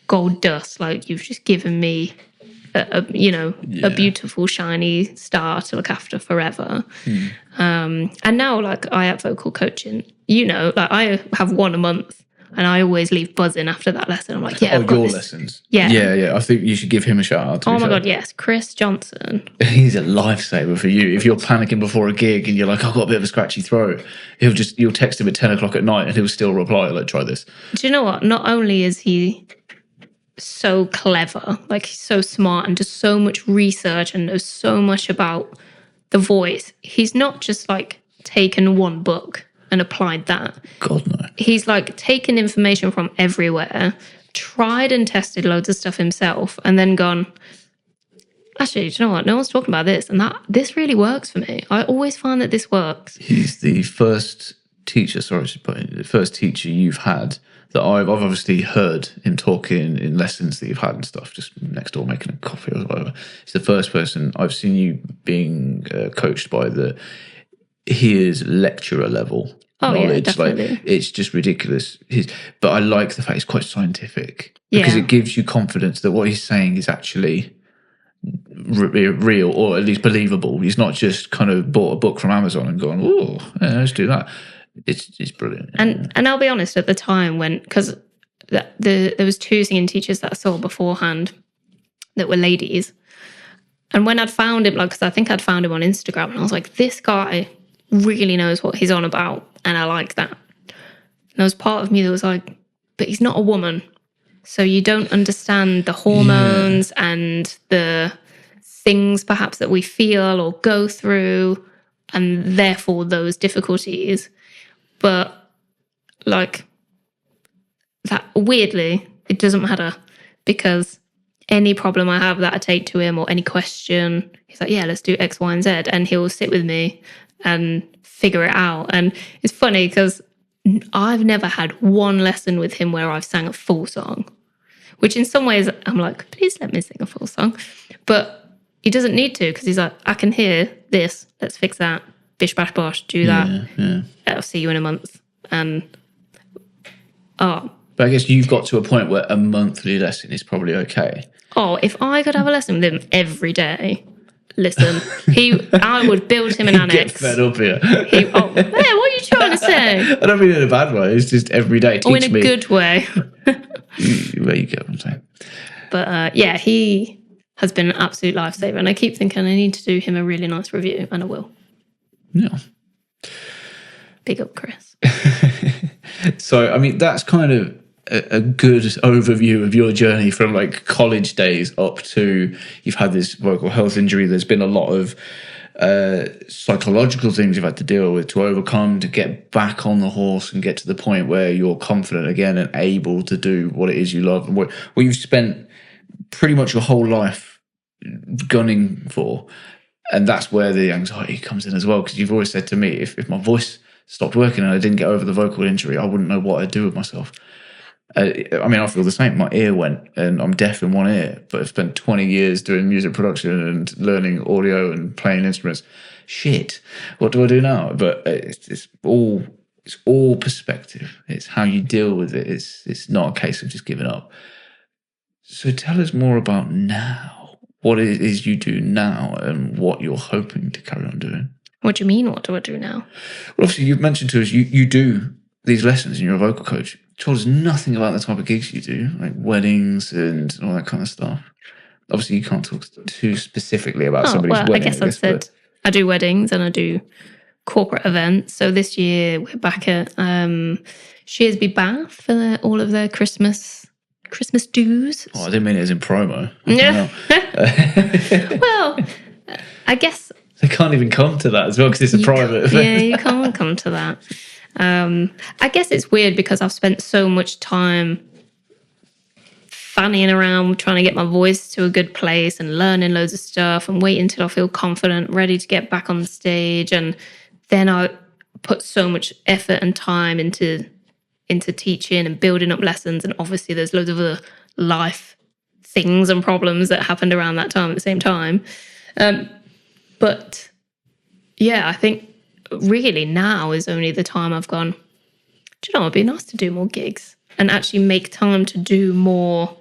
gold dust. Like you've just given me a beautiful, shiny star to look after forever. And now like I have vocal coaching, like I have one a month. And I always leave buzzing after that lesson. I'm like, yeah, I've got your this. lessons. Yeah. Yeah. I think you should give him a shout out. Oh my God, yes. Chris Johnson. He's a lifesaver for you. If you're panicking before a gig and you're like, I've got a bit of a scratchy throat, you'll text him at 10 o'clock at night and he'll still reply, like, try this. Do you know what? Not only is he so clever, like he's so smart and does so much research and knows so much about the voice, he's not just like taken one book and applied that. God, no. He's like taken information from everywhere, tried and tested loads of stuff himself, and then gone, actually, do you know what? No one's talking about this, and this really works for me. I always find that this works. He's the first teacher, the first teacher you've had that I've obviously heard him talking in lessons that you've had and stuff, just next door making a coffee or whatever. He's the first person I've seen you being coached by his lecturer level knowledge. Yeah, definitely. Like, it's just ridiculous. But I like the fact he's quite scientific because it gives you confidence that what he's saying is actually real or at least believable. He's not just kind of bought a book from Amazon and gone, oh, yeah, let's do that. It's brilliant. And I'll be honest, at the time because there was 2 singing teachers that I saw beforehand that were ladies, and when I'd found him, like, because I think I'd found him on Instagram, and I was like, this guy really knows what he's on about, and I like that. And there was part of me that was like, but he's not a woman, so you don't understand the hormones and the things perhaps that we feel or go through, and therefore those difficulties. But like that, weirdly, it doesn't matter, because any problem I have that I take to him or any question, he's like, yeah, let's do X, Y, and Z. And he'll sit with me and figure it out. And it's funny because I've never had one lesson with him where I've sang a full song, which in some ways I'm like, please let me sing a full song. But he doesn't need to, because he's like, I can hear this, let's fix that. Bish, bash, bosh, do that. Yeah. I'll see you in a month. And but I guess you've got to a point where a monthly lesson is probably okay. Oh, if I could have a lesson with him every day, listen, I would build him an annex. Get fed up here. What are you trying to say? I don't mean in a bad way. It's just every day. Or in a good way. Where you go, I'm saying. But he has been an absolute lifesaver, and I keep thinking I need to do him a really nice review, and I will. Yeah. Big up, Chris. So, I mean, that's kind of a good overview of your journey from like college days up to you've had this vocal health injury. There's been a lot of psychological things you've had to deal with to overcome to get back on the horse and get to the point where you're confident again and able to do what it is you love and what you've spent pretty much your whole life gunning for. And that's where the anxiety comes in as well, because you've always said to me, if my voice stopped working and I didn't get over the vocal injury, I wouldn't know what I'd do with myself. I mean, I feel the same. My ear went, and I'm deaf in one ear, but I've spent 20 years doing music production and learning audio and playing instruments. Shit, what do I do now? But it's all perspective. It's how you deal with it. It's not a case of just giving up. So tell us more about now. What it is you do now and what you're hoping to carry on doing. What do you mean, what do I do now? Well, obviously, you've mentioned to us you do these lessons and you're a vocal coach. You told us nothing about the type of gigs you do, like weddings and all that kind of stuff. Obviously, you can't talk too specifically about somebody's wedding. I guess I've said I do weddings and I do corporate events. So this year we're back at Shearsby Bath for all of their Christmas dues. Oh, I didn't mean it as in promo. Yeah. Well, I guess they can't even come to that as well because it's a private event. Yeah, you can't come to that. I guess it's weird because I've spent so much time fanning around trying to get my voice to a good place and learning loads of stuff and waiting until I feel confident, ready to get back on the stage. And then I put so much effort and time into teaching and building up lessons. And obviously there's loads of other life things and problems that happened around that time at the same time. But yeah, I think really now is only the time I've gone, do you know, it'd be nice to do more gigs and actually make time to do more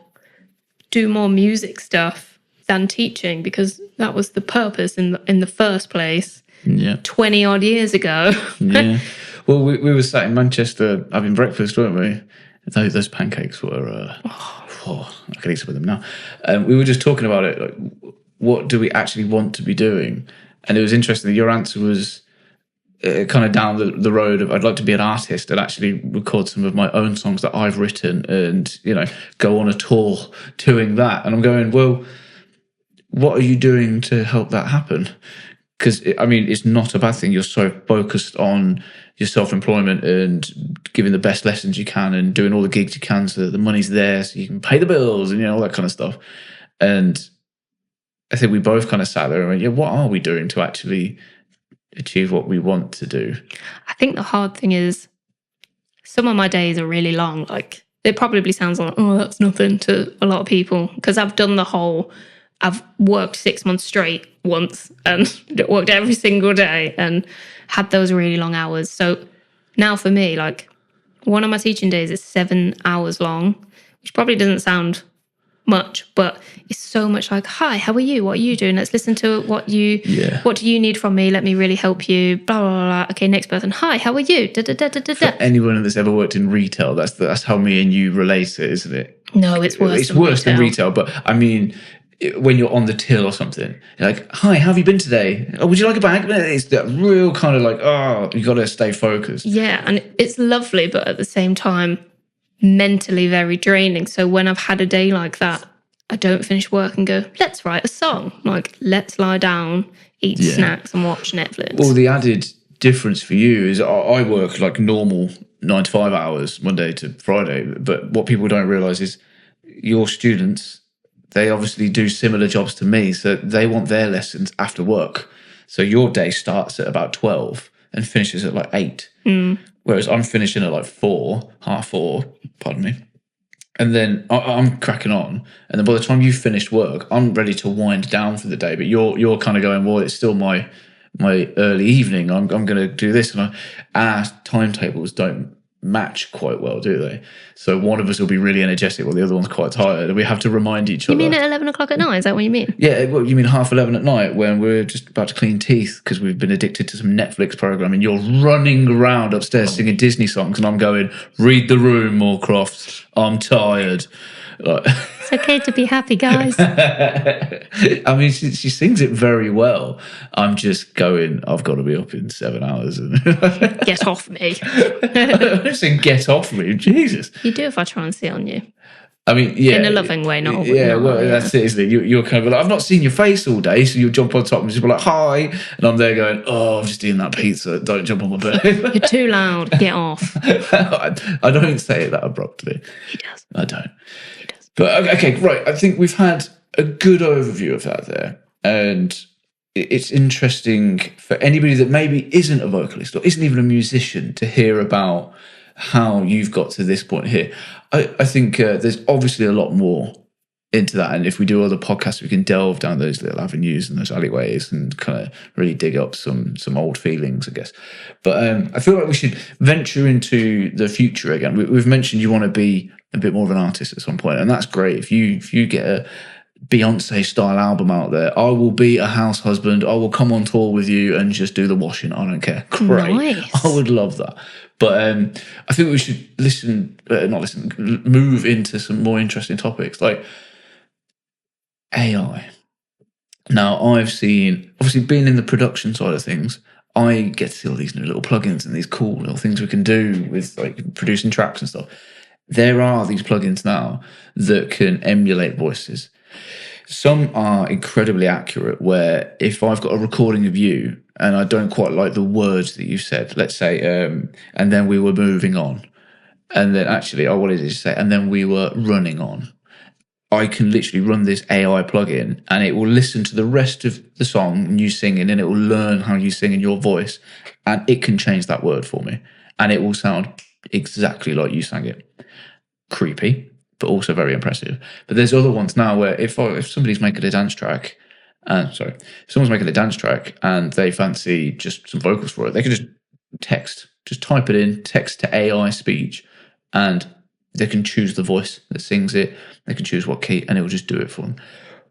music stuff than teaching, because that was the purpose in the first place. Yeah. 20 odd years ago. Yeah. Well, we were sat in Manchester having breakfast, weren't we? those pancakes were. I could eat some of them now. We were just talking about it. Like, what do we actually want to be doing? And it was interesting that your answer was kind of down the road of I'd like to be an artist and actually record some of my own songs that I've written and, go on a tour doing that. And I'm going, well, what are you doing to help that happen? Because, it's not a bad thing. You're so focused on your self-employment and giving the best lessons you can and doing all the gigs you can so that the money's there so you can pay the bills and, all that kind of stuff. And I think we both kind of sat there and went, yeah, what are we doing to actually achieve what we want to do? I think the hard thing is some of my days are really long. Like, it probably sounds like, oh, that's nothing to a lot of people, because I've done I've worked 6 months straight once and worked every single day and had those really long hours. So now for me, like, one of my teaching days is 7 hours long, which probably doesn't sound much, but it's so much like, hi, how are you? What are you doing? Let's listen to what do you need from me? Let me really help you. Blah, blah, blah, blah. Okay, next person. Hi, how are you? Da, da, da, da, da. For anyone that's ever worked in retail, that's how me and you relate it, isn't it? No, it's worse. It's worse than retail, but when you're on the till or something, you're like, hi, how have you been today? Oh, would you like a bag? It's that real kind of like, you got to stay focused. Yeah, and it's lovely, but at the same time, mentally very draining. So when I've had a day like that, I don't finish work and go, let's write a song. Like, let's lie down, eat snacks and watch Netflix. Well, the added difference for you is I work like normal 9 to 5 hours, Monday to Friday. But what people don't realise is your students, they obviously do similar jobs to me. So they want their lessons after work. So your day starts at about 12 and finishes at like 8. Whereas I'm finishing at like 4, half 4, pardon me. And then I'm cracking on. And then by the time you've finished work, I'm ready to wind down for the day. But you're kind of going, well, it's still my early evening. I'm going to do this. And our timetables don't match quite well, do they? So one of us will be really energetic while the other one's quite tired. And we have to remind each other. You mean at 11 o'clock at night? Is that what you mean? Yeah, well, you mean 11:30 at night when we're just about to clean teeth because we've been addicted to some Netflix program and you're running around upstairs singing Disney songs and I'm going, read the room, Moorcroft. I'm tired. Like, it's okay to be happy, guys. She sings it very well. I'm just going, I've got to be up in 7 hours. Get off me. I'm saying get off me. Jesus. You do if I try and sit on you. Yeah. In a loving way, not a that's it, isn't it? You're kind of like, I've not seen your face all day, so you'll jump on top and just be like, hi. And I'm there going, I'm just eating that pizza. Don't jump on my bed. You're too loud. Get off. I don't say it that abruptly. He does. I don't. He does. But okay, right. I think we've had a good overview of that there. And it's interesting for anybody that maybe isn't a vocalist or isn't even a musician to hear about how you've got to this point here. I think there's obviously a lot more into that, and if we do other podcasts we can delve down those little avenues and those alleyways and kind of really dig up some old feelings, I guess. But I feel like we should venture into the future again. We've mentioned you want to be a bit more of an artist at some point, and that's great. If you get a Beyonce style album out there, I will be a house husband. I will come on tour with you and just do the washing. I don't care. Great. Nice. I would love that. But I think we should move into some more interesting topics like AI. Now, I've seen, obviously being in the production side of things, I get to see all these new little plugins and these cool little things we can do with like producing tracks and stuff. There are these plugins now that can emulate voices. Some are incredibly accurate where if I've got a recording of you and I don't quite like the words that you said, let's say, and then we were moving on, and then actually I wanted to say, and then we were running on, I can literally run this AI plugin and it will listen to the rest of the song and you singing, and it will learn how you sing in your voice, and it can change that word for me and it will sound exactly like you sang it. Creepy, but also very impressive. But there's other ones now where if somebody's making a dance track, if someone's making a dance track and they fancy just some vocals for it, they can just type it in, text to AI speech, and they can choose the voice that sings it, they can choose what key, and it will just do it for them.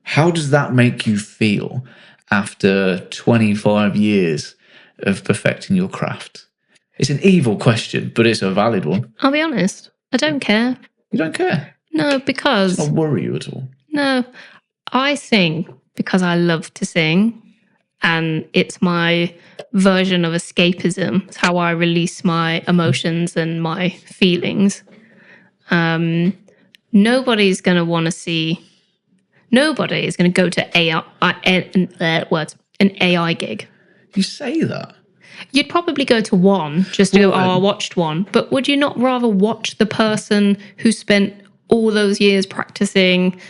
How does that make you feel after 25 years of perfecting your craft? It's an evil question, but it's a valid one. I'll be honest, I don't care. You don't care? No, Does because... it not worry you at all? No, I sing because I love to sing. And it's my version of escapism. It's how I release my emotions and my feelings. Nobody's going to want to see... Nobody is going to go to an AI gig. You say that? You'd probably go to one just to go, I watched one. But would you not rather watch the person who spent all those years practicing?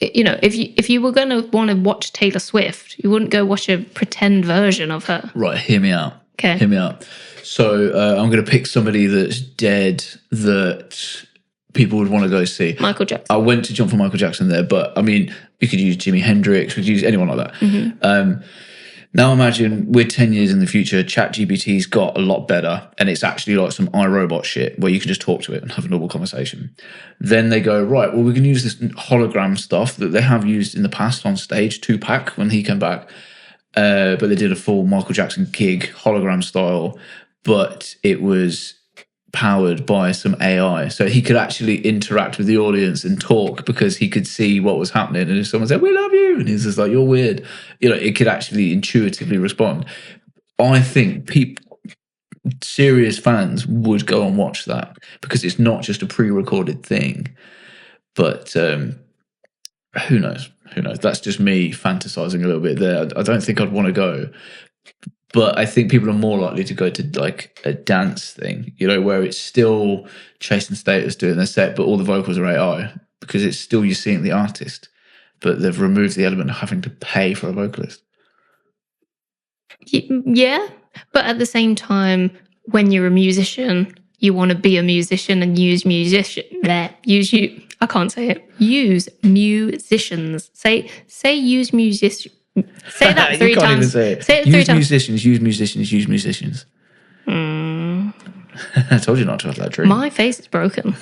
You know, if you were going to want to watch Taylor Swift, you wouldn't go watch a pretend version of her. Right, hear me out. Okay. Hear me out. So I'm going to pick somebody that's dead that people would want to go see. Michael Jackson. I went to jump for Michael Jackson there, but I mean, you could use Jimi Hendrix, you could use anyone like that. Mm-hmm. Now imagine we're 10 years in the future, ChatGPT's got a lot better, and it's actually like some iRobot shit where you can just talk to it and have a normal conversation. Then they go, right, well, we can use this hologram stuff that they have used in the past on stage, Tupac, when he came back. But they did a full Michael Jackson gig, hologram style, but it was powered by some AI. So he could actually interact with the audience and talk because he could see what was happening. And if someone said, we love you, and he's just like, you're weird, you know, it could actually intuitively respond. I think serious fans would go and watch that because it's not just a pre-recorded thing. But who knows? Who knows? That's just me fantasizing a little bit there. I don't think I'd want to go. But I think people are more likely to go to like a dance thing, you know, where it's still Chase and Status doing their set, but all the vocals are AI because it's still you're seeing the artist, but they've removed the element of having to pay for a vocalist. Yeah, but at the same time, when you're a musician, you want to be a musician and use musician. I can't say it. Use musicians. Say use musician. Say that 3 you can't times. Even say it. Say it use 3 times. Musicians. Use musicians. Use musicians. I told you not to have that dream. My face is broken.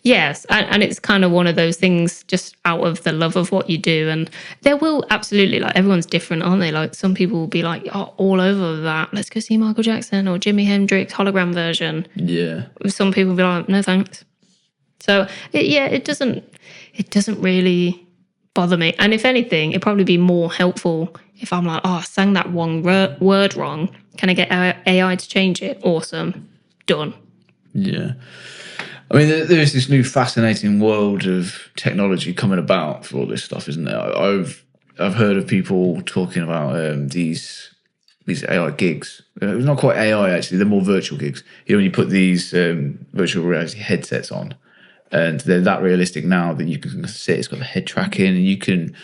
Yes, and it's kind of one of those things just out of the love of what you do. And there will absolutely, like, everyone's different, aren't they? Like, some people will be like, oh, all over that. Let's go see Michael Jackson or Jimi Hendrix hologram version. Yeah. Some people will be like, no thanks. So, it doesn't really bother me. And if anything, it'd probably be more helpful if I'm like, oh, I sang that one word wrong. Can I get AI to change it? Awesome. Done. Yeah. I mean, there's this new fascinating world of technology coming about for all this stuff, isn't there? I've heard of people talking about these AI gigs. It's not quite AI, actually. They're more virtual gigs. You know, when you put these virtual reality headsets on, and they're that realistic now that you can sit, it's got the head tracking, and you can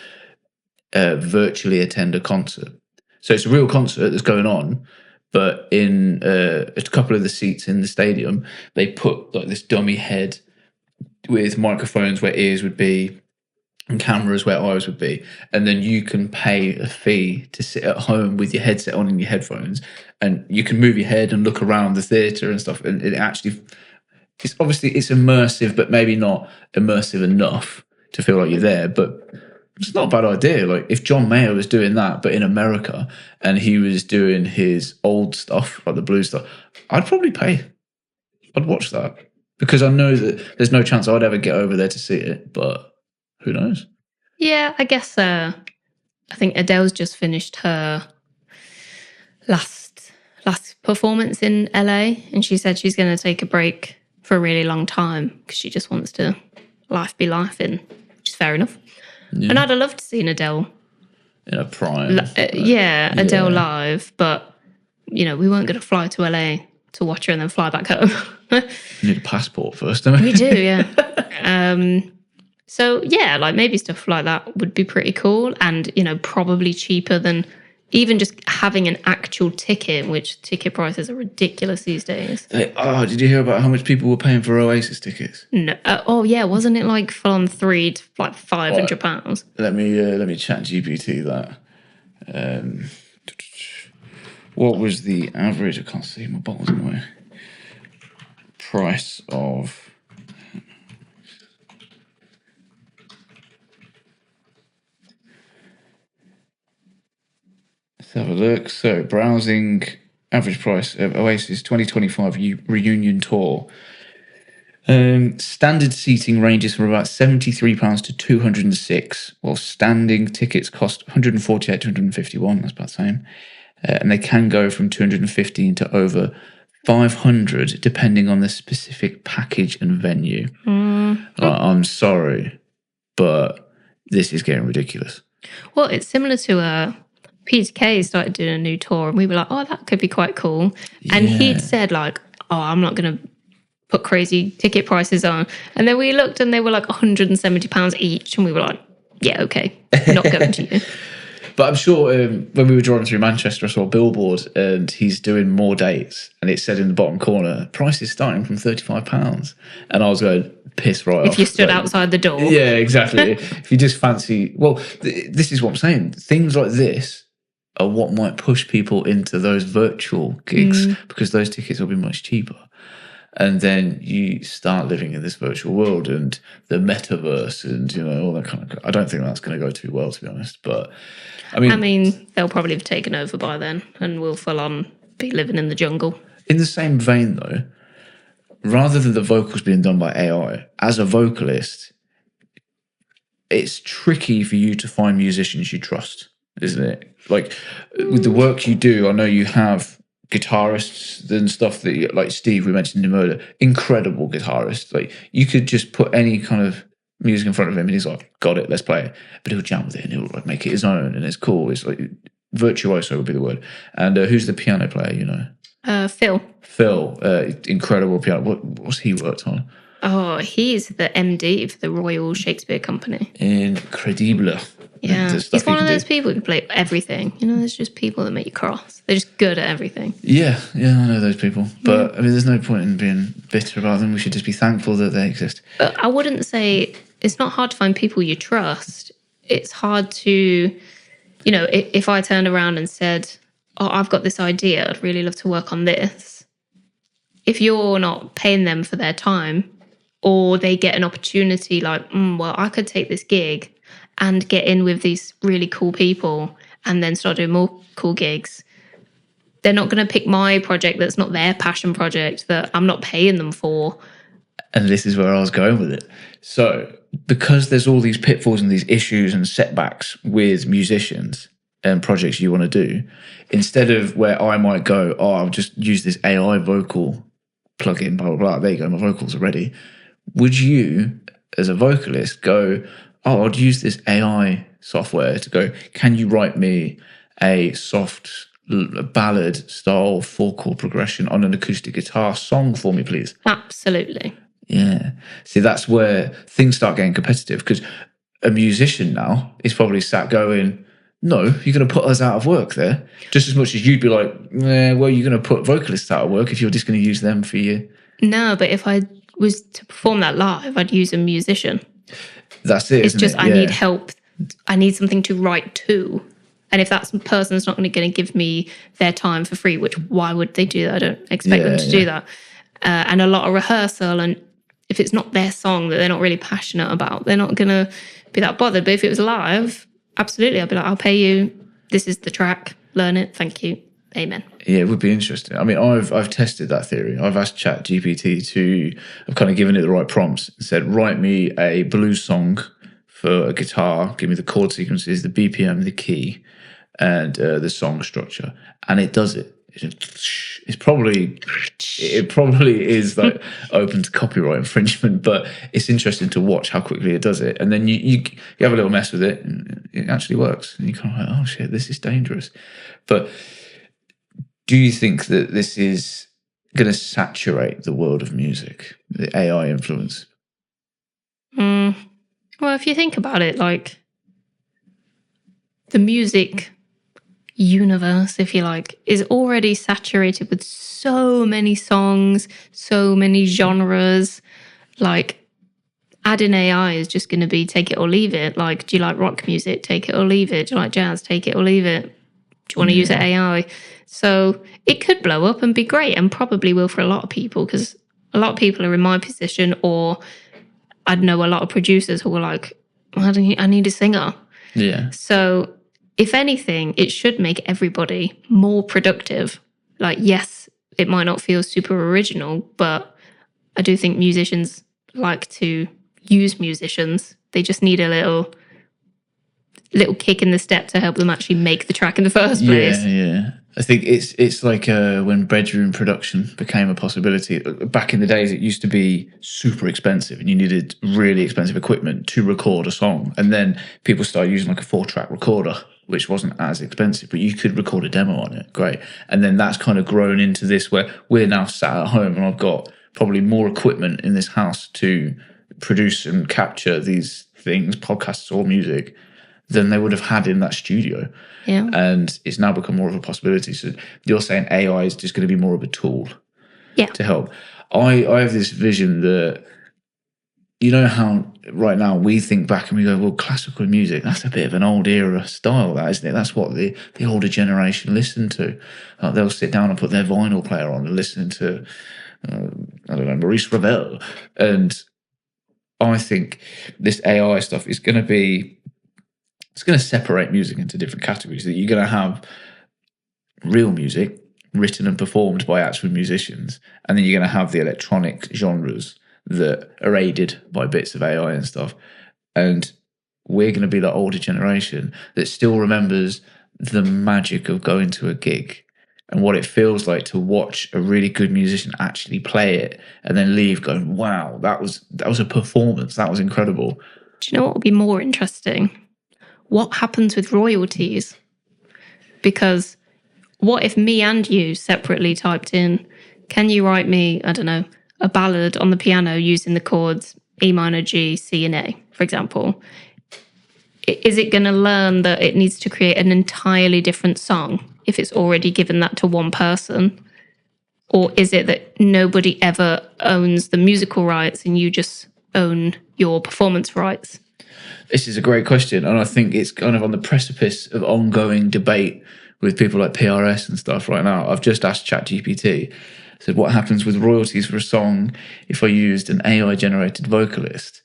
virtually attend a concert. So it's a real concert that's going on, but in a couple of the seats in the stadium, they put like this dummy head with microphones where ears would be and cameras where eyes would be. And then you can pay a fee to sit at home with your headset on and your headphones, and you can move your head and look around the theatre and stuff. And it actually... it's immersive, but maybe not immersive enough to feel like you're there. But it's not a bad idea. Like if John Mayer was doing that, but in America, and he was doing his old stuff, like the blues stuff, I'd probably pay. I'd watch that because I know that there's no chance I'd ever get over there to see it. But who knows? Yeah, I guess. I think Adele's just finished her last performance in LA, and she said she's going to take a break for a really long time because she just wants to be life in, which is fair enough. Yeah. And I'd have loved to see an Adele in a prime. Adele live, but you know, we weren't going to fly to LA to watch her and then fly back home. You need a passport first, don't we? We do, yeah. So yeah, like maybe stuff like that would be pretty cool, and you know, probably cheaper than even just having an actual ticket, which ticket prices are ridiculous these days. Did you hear about how much people were paying for Oasis tickets? No. Wasn't it like full on 3 to like £500? Let me chat GPT that. What was the average? I can't see, my bottle's in the way. Price of... Let's have a look. So browsing average price of Oasis 2025 reunion tour. Standard seating ranges from about £73 to 206, while standing tickets cost 148 to 151. That's about the same. And they can go from 215 to over 500, depending on the specific package and venue. I'm sorry, but this is getting ridiculous. Well, it's similar to Peter Kay started doing a new tour, and we were like, oh, that could be quite cool. And he'd said, like, oh, I'm not going to put crazy ticket prices on. And then we looked and they were like £170 each. And we were like, yeah, okay, not going to you. But I'm sure when we were driving through Manchester, I saw a billboard and he's doing more dates. And it said in the bottom corner, prices starting from £35. And I was going, piss right off. If you stood outside the door. Yeah, exactly. If you just fancy... Well, this is what I'm saying. Things like this are what might push people into those virtual gigs because those tickets will be much cheaper. And then you start living in this virtual world and the metaverse and, you know, all that kind of... I don't think that's going to go too well, to be honest. But, I mean... they'll probably have taken over by then and we'll full on be living in the jungle. In the same vein, though, rather than the vocals being done by AI, as a vocalist, it's tricky for you to find musicians you trust, isn't it? Like, with the work you do, I know you have... guitarists and stuff that, like Steve, we mentioned in Murder, incredible guitarist. Like, you could just put any kind of music in front of him and he's like, got it, let's play it. But he'll jam with it and he'll like make it his own and it's cool. It's like virtuoso would be the word. And who's the piano player, you know? Phil. Incredible piano. What's he worked on? Oh, he's the MD for the Royal Shakespeare Company. Incredible. Yeah, he's one of those people who can play everything. You know, there's just people that make you cross. They're just good at everything. Yeah, I know those people. But, I mean, there's no point in being bitter about them. We should just be thankful that they exist. But I wouldn't say... It's not hard to find people you trust. It's hard to... You know, if I turned around and said, oh, I've got this idea, I'd really love to work on this. If you're not paying them for their time or they get an opportunity like, well, I could take this gig and get in with these really cool people and then start doing more cool gigs. They're not going to pick my project that's not their passion project that I'm not paying them for. And this is where I was going with it. So because there's all these pitfalls and these issues and setbacks with musicians and projects you want to do, instead of where I might go, oh, I'll just use this AI vocal plugin, blah, blah, blah, there you go, my vocals are ready. Would you, as a vocalist, go... oh, I'd use this AI software to go, can you write me a soft ballad style 4-chord progression on an acoustic guitar song for me, please? Absolutely. Yeah. See, that's where things start getting competitive because a musician now is probably sat going, no, you're going to put us out of work there. Just as much as you'd be like, well, you're going to put vocalists out of work if you're just going to use them for you. No, but if I was to perform that live, I'd use a musician. That's it. It's just, it? I need help. I need something to write to. And if that person's not going to give me their time for free, which why would they do that? I don't expect them to do that. And a lot of rehearsal. And if it's not their song that they're not really passionate about, they're not going to be that bothered. But if it was live, absolutely, I'd be like, I'll pay you. This is the track. Learn it. Thank you. Amen. Yeah, it would be interesting. I mean, I've tested that theory. I've asked ChatGPT to... I've kind of given it the right prompts and said, write me a blues song for a guitar, give me the chord sequences, the BPM, the key, and the song structure. And it does it. It probably is like open to copyright infringement, but it's interesting to watch how quickly it does it. And then you have a little mess with it and it actually works. And you kind of like, oh shit, this is dangerous. But... do you think that this is going to saturate the world of music, the AI influence? Well, if you think about it, like the music universe, if you like, is already saturated with so many songs, so many genres. Like adding AI is just going to be take it or leave it. Like, do you like rock music? Take it or leave it. Do you like jazz? Take it or leave it. Do you want to use AI? So it could blow up and be great and probably will for a lot of people because a lot of people are in my position, or I'd know a lot of producers who were like, I need a singer. Yeah. So if anything, it should make everybody more productive Like, yes, it might not feel super original, but I do think musicians like to use musicians. They just need a little kick in the step to help them actually make the track in the first place. Yeah. I think it's like when bedroom production became a possibility. Back in the days, it used to be super expensive, and you needed really expensive equipment to record a song. And then people started using like a 4-track recorder, which wasn't as expensive, but you could record a demo on it. Great. And then that's kind of grown into this where we're now sat at home, and I've got probably more equipment in this house to produce and capture these things, podcasts or music, than they would have had in that studio. Yeah. And it's now become more of a possibility. So you're saying AI is just going to be more of a tool to help. I have this vision that, you know how right now we think back and we go, well, classical music, that's a bit of an old era style, that, isn't it? That's what the older generation listened to. They'll sit down and put their vinyl player on and listen to, I don't know, Maurice Ravel. And I think this AI stuff is going to be, it's going to separate music into different categories. That you're going to have real music written and performed by actual musicians, and then you're going to have the electronic genres that are aided by bits of AI and stuff. And we're going to be that older generation that still remembers the magic of going to a gig and what it feels like to watch a really good musician actually play it and then leave going, wow, that was a performance. That was incredible. Do you know what would be more interesting? What happens with royalties? Because what if me and you separately typed in, can you write me, I don't know, a ballad on the piano using the chords E minor, G, C, and A, for example? Is it going to learn that it needs to create an entirely different song if it's already given that to one person? Or is it that nobody ever owns the musical rights and you just own your performance rights? This is a great question, and I think it's kind of on the precipice of ongoing debate with people like PRS and stuff right now. I've just asked ChatGPT, said, what happens with royalties for a song if I used an AI-generated vocalist?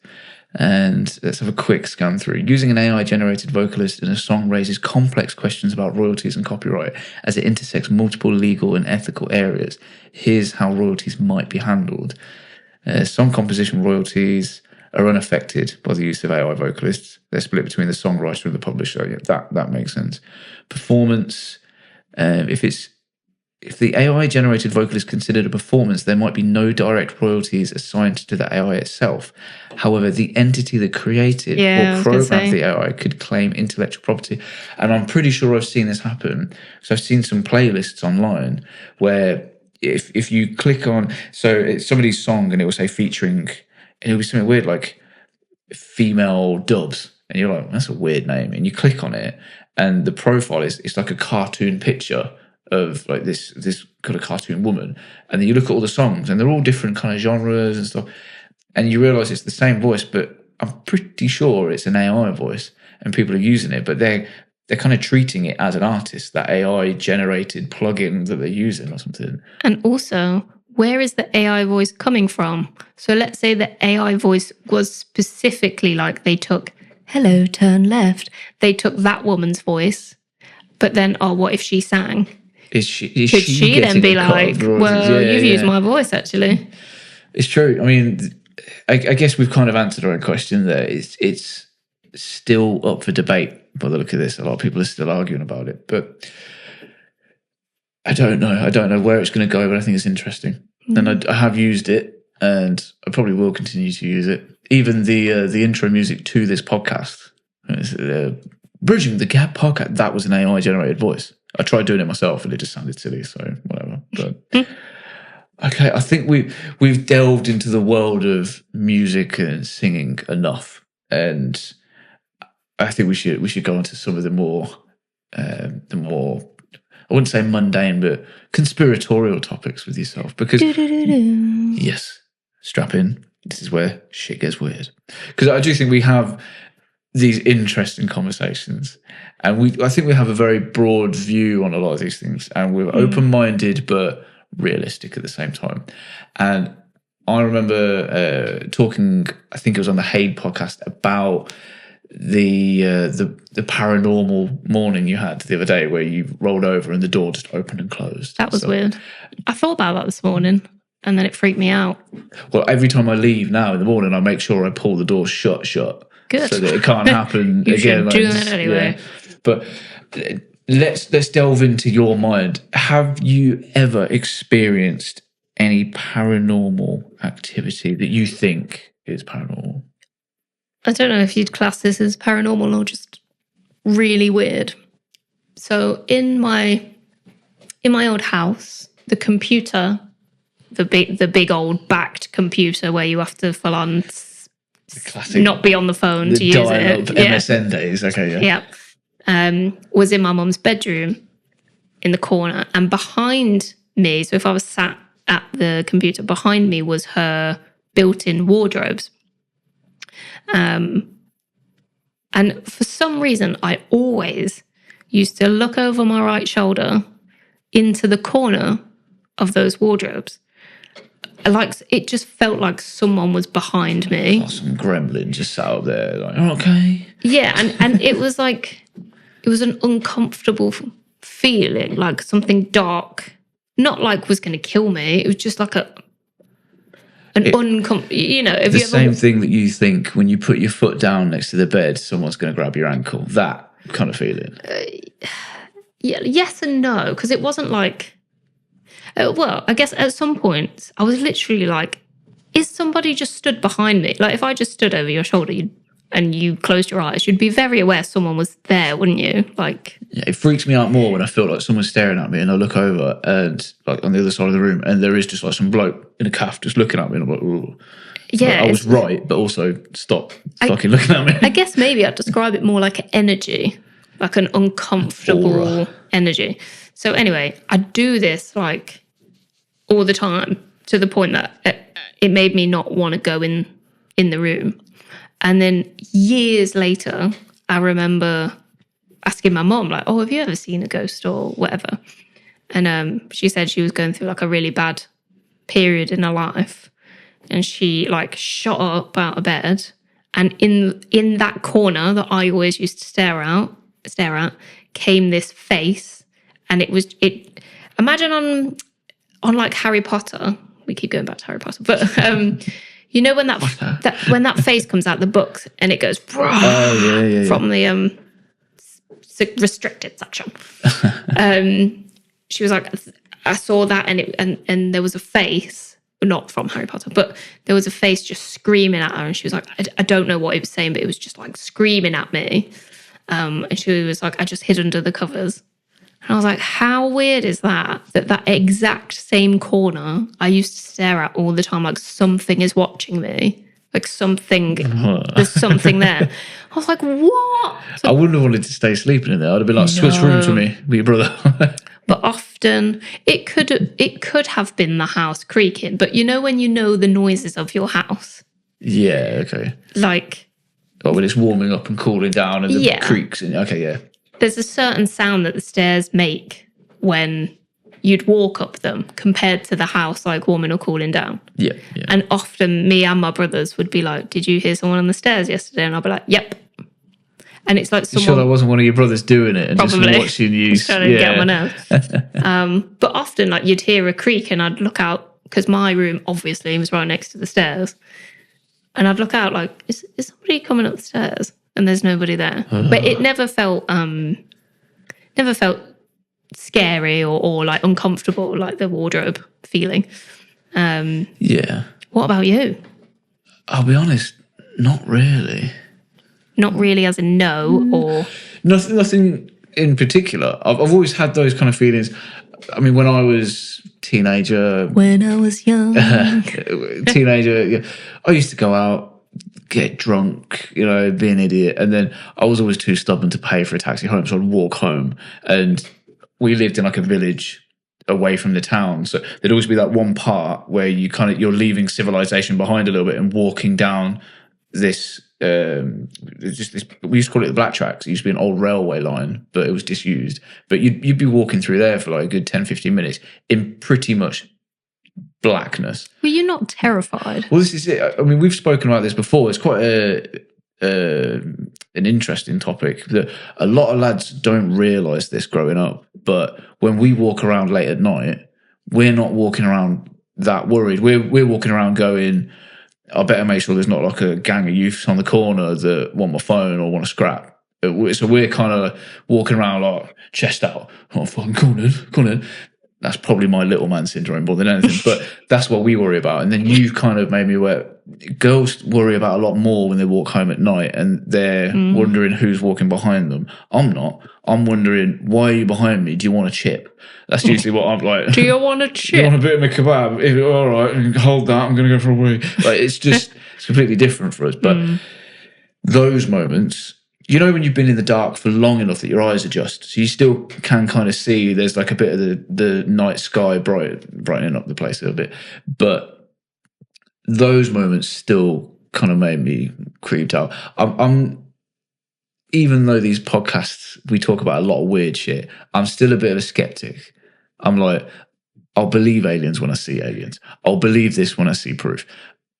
And let's have a quick scan through. Using an AI-generated vocalist in a song raises complex questions about royalties and copyright as it intersects multiple legal and ethical areas. Here's how royalties might be handled. Song composition royalties are unaffected by the use of AI vocalists. They're split between the songwriter and the publisher. Yeah, that makes sense. Performance, if the AI-generated vocal is considered a performance, there might be no direct royalties assigned to the AI itself. However, the entity that created or programmed the AI could claim intellectual property. And I'm pretty sure I've seen this happen. So I've seen some playlists online where if you click on, so it's somebody's song and it will say featuring, and it'll be something weird like female dubs, and you're like, that's a weird name, and you click on it, and the profile is it's like a cartoon picture of like this kind of cartoon woman, and then you look at all the songs, and they're all different kind of genres and stuff, and you realise it's the same voice, but I'm pretty sure it's an AI voice, and people are using it, but they're kind of treating it as an artist, that AI generated plugin that they're using or something. And also, where is the AI voice coming from? So let's say the AI voice was specifically like they took, hello, turn left. They took that woman's voice, but then, what if she sang? Could she then be like, well, you've used my voice, actually? It's true. I mean, I guess we've kind of answered our own question there. It's still up for debate by the look of this. A lot of people are still arguing about it, but I don't know where it's going to go, but I think it's interesting. And I have used it, and I probably will continue to use it. Even the intro music to this podcast, Bridging the Gap podcast, that was an AI-generated voice. I tried doing it myself, and it just sounded silly, so whatever. But okay, I think we've delved into the world of music and singing enough, and I think we should go into some of the more I wouldn't say mundane, but conspiratorial topics with yourself. Because, yes, strap in. This is where shit gets weird. Because I do think we have these interesting conversations. And I think we have a very broad view on a lot of these things. And we're open-minded, but realistic at the same time. And I remember talking, I think it was on the Haid podcast, about the paranormal morning you had the other day where you rolled over and the door just opened and closed. That was weird. I thought about that this morning and then it freaked me out. Well, every time I leave now in the morning, I make sure I pull the door shut. Good. So that it can't happen You again. should do that anyway. Yeah. But let's delve into your mind. Have you ever experienced any paranormal activity that you think is paranormal? I don't know if you'd class this as paranormal or just really weird. So in my old house, the computer, the big old backed computer where you have to full on Classic, not be on the phone to use it. MSN days. Okay, yeah. Was in my mum's bedroom in the corner, and behind me, so if I was sat at the computer, behind me was her built-in wardrobes. And for some reason, I always used to look over my right shoulder into the corner of those wardrobes. Like, it just felt like someone was behind me. Oh, some gremlin just sat up there, like, okay. Yeah, and it was like, it was an uncomfortable feeling, like something dark, not like was going to kill me. It was just like you know, the same thing that you think when you put your foot down next to the bed, someone's going to grab your ankle. That kind of feeling. Yeah, yes and no, because it wasn't like. Well, I guess at some point I was literally like, is somebody just stood behind me? Like if I just stood over your shoulder and you closed your eyes, you'd be very aware someone was there, wouldn't you? Like, yeah, it freaks me out more when I feel like someone's staring at me and I look over and like on the other side of the room and there is just like some bloke in a calf just looking at me and I'm like, ooh. Yeah, like, I was right, but also stop fucking looking at me. I guess maybe I'd describe it more like energy, like an uncomfortable energy. So anyway, I do this like all the time to the point that it made me not want to go in the room. And then years later, I remember asking my mom, like, oh, have you ever seen a ghost or whatever? And she said she was going through like a really bad period in her life. And she like shot up out of bed. And in that corner that I always used to stare at came this face. And it imagine on like Harry Potter, we keep going back to Harry Potter, but you know when when that face comes out the books and it goes from the restricted section. She was like, I saw that and there was a face, not from Harry Potter, but there was a face just screaming at her, and she was like, I don't know what it was saying, but it was just like screaming at me. And she was like, I just hid under the covers. And I was like, how weird is that exact same corner I used to stare at all the time, like something is watching me, like there's something there. I was like, what? So, I wouldn't have wanted to stay sleeping in there. I'd have been like, switch rooms with me, with your brother. But often it could have been the house creaking, but you know when you know the noises of your house? Yeah, okay. Like... Oh, when it's warming up and cooling down and the creaks. And, okay, yeah. There's a certain sound that the stairs make when you'd walk up them compared to the house like warming or cooling down. Yeah. And often me and my brothers would be like, did you hear someone on the stairs yesterday? And I'd be like, yep. And it's like someone... You sure that wasn't one of your brothers doing it and probably just watching you? Just trying to get on my nerves. But often like you'd hear a creak and I'd look out because my room obviously was right next to the stairs. And I'd look out like, is somebody coming up the stairs? And there's nobody there. But it never felt scary or like uncomfortable, like the wardrobe feeling. Yeah. What about you? I'll be honest, not really. Not really as in no, or... Nothing in particular. I've always had those kind of feelings. I mean, when I was teenager... When I was young. Teenager, I used to go out, get drunk, be an idiot. And then I was always too stubborn to pay for a taxi home, so I'd walk home. And we lived in like a village away from the town. So there'd always be that one part where you're leaving civilization behind a little bit and walking down this... we used to call it the Black Tracks. It used to be an old railway line, but it was disused. But you'd be walking through there for like a good 10, 15 minutes in pretty much blackness. Were you not terrified? Well, this is it. I mean, we've spoken about this before. It's quite an interesting topic that a lot of lads don't realise this growing up. But when we walk around late at night, we're not walking around that worried. We're walking around going, I better make sure there's not like a gang of youths on the corner that want my phone or want to scrap. So we're kind of walking around like chest out. Oh, fucking come on in. That's probably my little man syndrome more than anything, but that's what we worry about. And then you've kind of made me aware girls worry about a lot more when they walk home at night and they're wondering who's walking behind them. I'm not. I'm wondering, why are you behind me? Do you want a chip? That's usually what I'm like. Do you want a chip? Do you want a bit of a kebab? All right, hold that. I'm going to go for a wee. Like, it's completely different for us. But those moments, you know, when you've been in the dark for long enough that your eyes adjust, so you still can kind of see there's like a bit of the night sky brightening up the place a little bit. But those moments still kind of made me creeped out. I'm even though these podcasts, we talk about a lot of weird shit, I'm still a bit of a skeptic. I'm like, I'll believe aliens when I see aliens. I'll believe this when I see proof.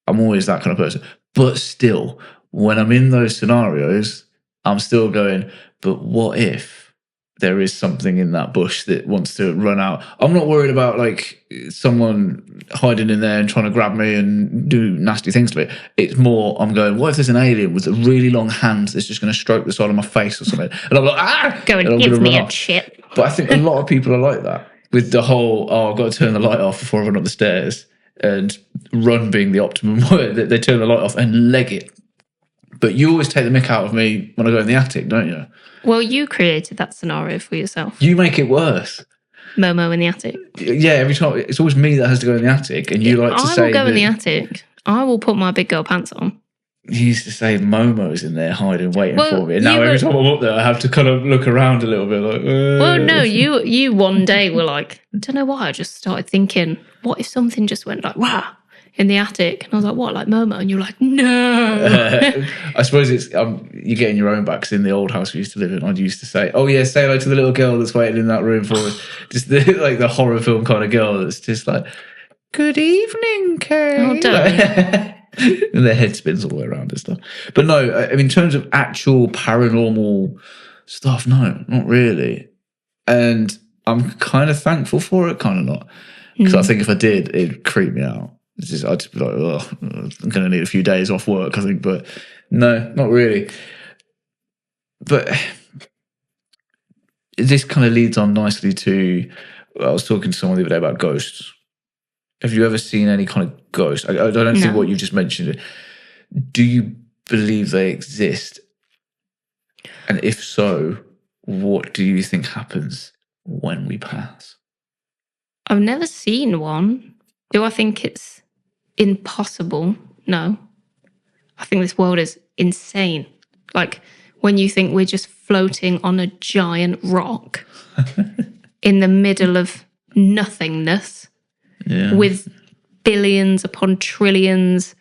I'm always that kind of person. But still, when I'm in those scenarios, I'm still going, but what if there is something in that bush that wants to run out? I'm not worried about like someone hiding in there and trying to grab me and do nasty things to me. It's more, I'm going, what if there's an alien with a really long hand that's just going to stroke the side of my face or something? And I'm like, ah! Go and give me a chip. But I think a lot of people are like that with the whole, I've got to turn the light off before I run up the stairs, and run being the optimum word. They turn the light off and leg it. But you always take the mick out of me when I go in the attic, don't you? Well, you created that scenario for yourself. You make it worse. Momo in the attic. Yeah, every time it's always me that has to go in the attic, and you like to say, I will go in the attic. I will put my big girl pants on. You used to say Momo's in there hiding, waiting for me. And now every time I'm up there, I have to kind of look around a little bit like, well, no, you one day were like, I don't know why, I just started thinking, what if something just went like, wow, in the attic? And I was like, what, like Momo? And you're like, no. I suppose it's, you're getting your own back, 'cause in the old house we used to live in, I used to say, oh yeah, say hello to the little girl that's waiting in that room for us. Just like the horror film kind of girl that's just like, good evening, Kay. Oh, don't. And their head spins all the way around and stuff. But no, I mean, in terms of actual paranormal stuff, no, not really. And I'm kind of thankful for it, kind of not. Because I think if I did, it'd creep me out. It's just, I'd just be like, oh, I'm going to need a few days off work, I think. But no, not really. But this kind of leads on nicely to, I was talking to someone the other day about ghosts. Have you ever seen any kind of ghost? I don't think what you've just mentioned. Do you believe they exist? And if so, what do you think happens when we pass? I've never seen one. Do I think it's impossible? No. I think this world is insane. Like when you think we're just floating on a giant rock in the middle of nothingness. Yeah. With billions upon trillions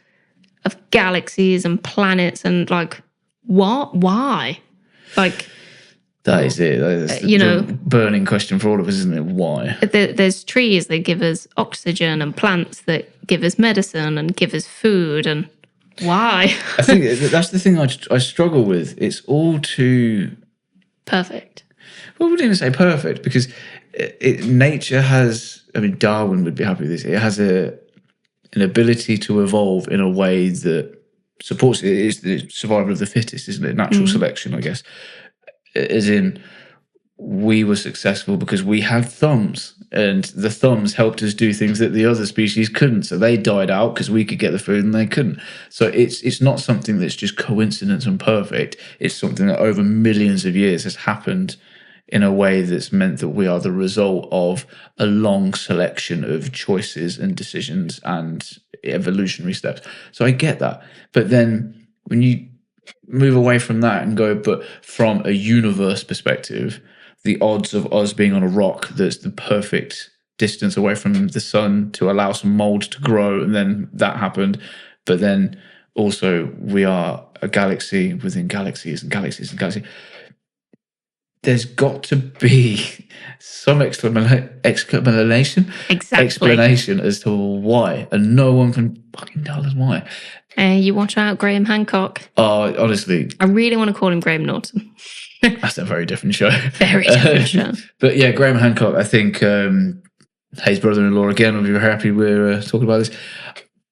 of galaxies and planets, and like, what? Why? Like, that is it. That is the burning question for all of us, isn't it? Why? There's trees that give us oxygen and plants that give us medicine and give us food, and why? I think that's the thing I struggle with. It's all too perfect. Well, we didn't say perfect because nature has. I mean, Darwin would be happy with this. It has an ability to evolve in a way that supports it. It is the survival of the fittest, isn't it? Natural selection, I guess. As in, we were successful because we had thumbs, and the thumbs helped us do things that the other species couldn't. So they died out because we could get the food and they couldn't. So it's not something that's just coincidence and perfect. It's something that over millions of years has happened in a way that's meant that we are the result of a long selection of choices and decisions and evolutionary steps. So I get that. But then when you move away from that and go, but from a universe perspective, the odds of us being on a rock that's the perfect distance away from the sun to allow some mold to grow, and then that happened. But then also we are a galaxy within galaxies and galaxies and galaxies. There's got to be some explanation as to why, and no one can fucking tell us why. Hey, you watch out, Graham Hancock. Oh, honestly, I really want to call him Graham Norton. that's a very different show. Very different show. But yeah, Graham Hancock, I think his brother-in-law, again, if you're happy we're talking about this,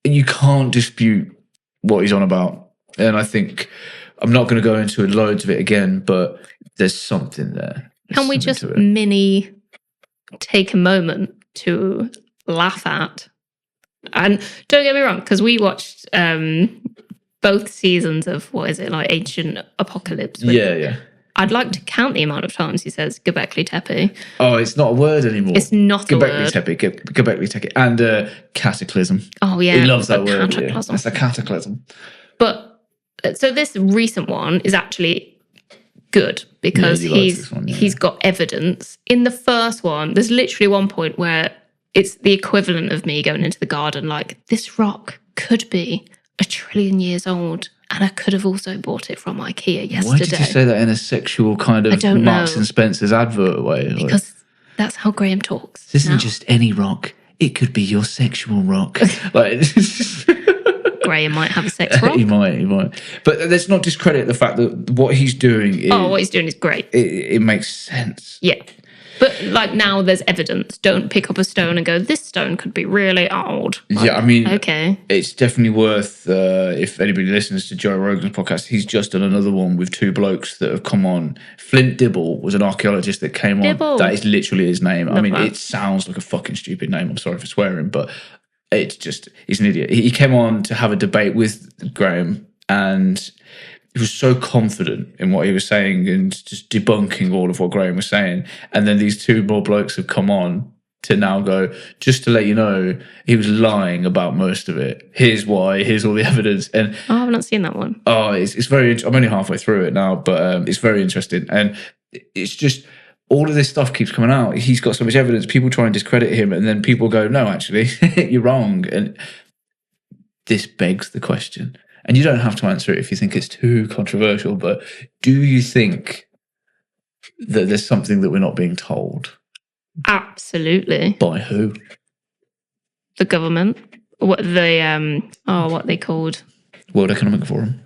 you can't dispute what he's on about. And I think, I'm not going to go into loads of it again, but there's something there. Can we just mini take a moment to laugh at? And don't get me wrong, because we watched both seasons of, what is it, like Ancient Apocalypse. Yeah. I'd like to count the amount of times he says Göbekli Tepe. Oh, it's not a word anymore. It's not a word. Göbekli Tepe. And cataclysm. Oh, yeah. He loves that word. Cataclysm. Yeah. It's a cataclysm. But, so this recent one is actually good because he's got evidence. In the first one, there's literally one point where it's the equivalent of me going into the garden like, this rock could be 1 trillion years old. And I could have also bought it from IKEA yesterday. Why did you say that in a sexual kind of Marks and Spencer's advert way? Because that's how Graham talks. This isn't just any rock. It could be your sexual rock. Graham might have a sex rock. He might. But let's not discredit the fact that what he's doing is... what he's doing is great. It makes sense. Yeah. But like now there's evidence. Don't pick up a stone and go, this stone could be really old. Like, yeah, I mean, okay. It's definitely worth, if anybody listens to Joe Rogan's podcast, he's just done another one with 2 blokes that have come on. Flint Dibble was an archaeologist that came on. That is literally his name. I mean, it sounds like a fucking stupid name. I'm sorry for swearing, but it's just, he's an idiot. He came on to have a debate with Graham, and he was so confident in what he was saying and just debunking all of what Graham was saying. And then these 2 more blokes have come on to now go, just to let you know, he was lying about most of it. Here's why, here's all the evidence. And I've not seen that one. Oh, it's very, I'm only halfway through it now, but it's very interesting. And it's just, all of this stuff keeps coming out. He's got so much evidence. People try and discredit him, and then people go, no, actually, you're wrong. And this begs the question. And you don't have to answer it if you think it's too controversial, but do you think that there's something that we're not being told? Absolutely. By who? The government. What they called? World Economic Forum.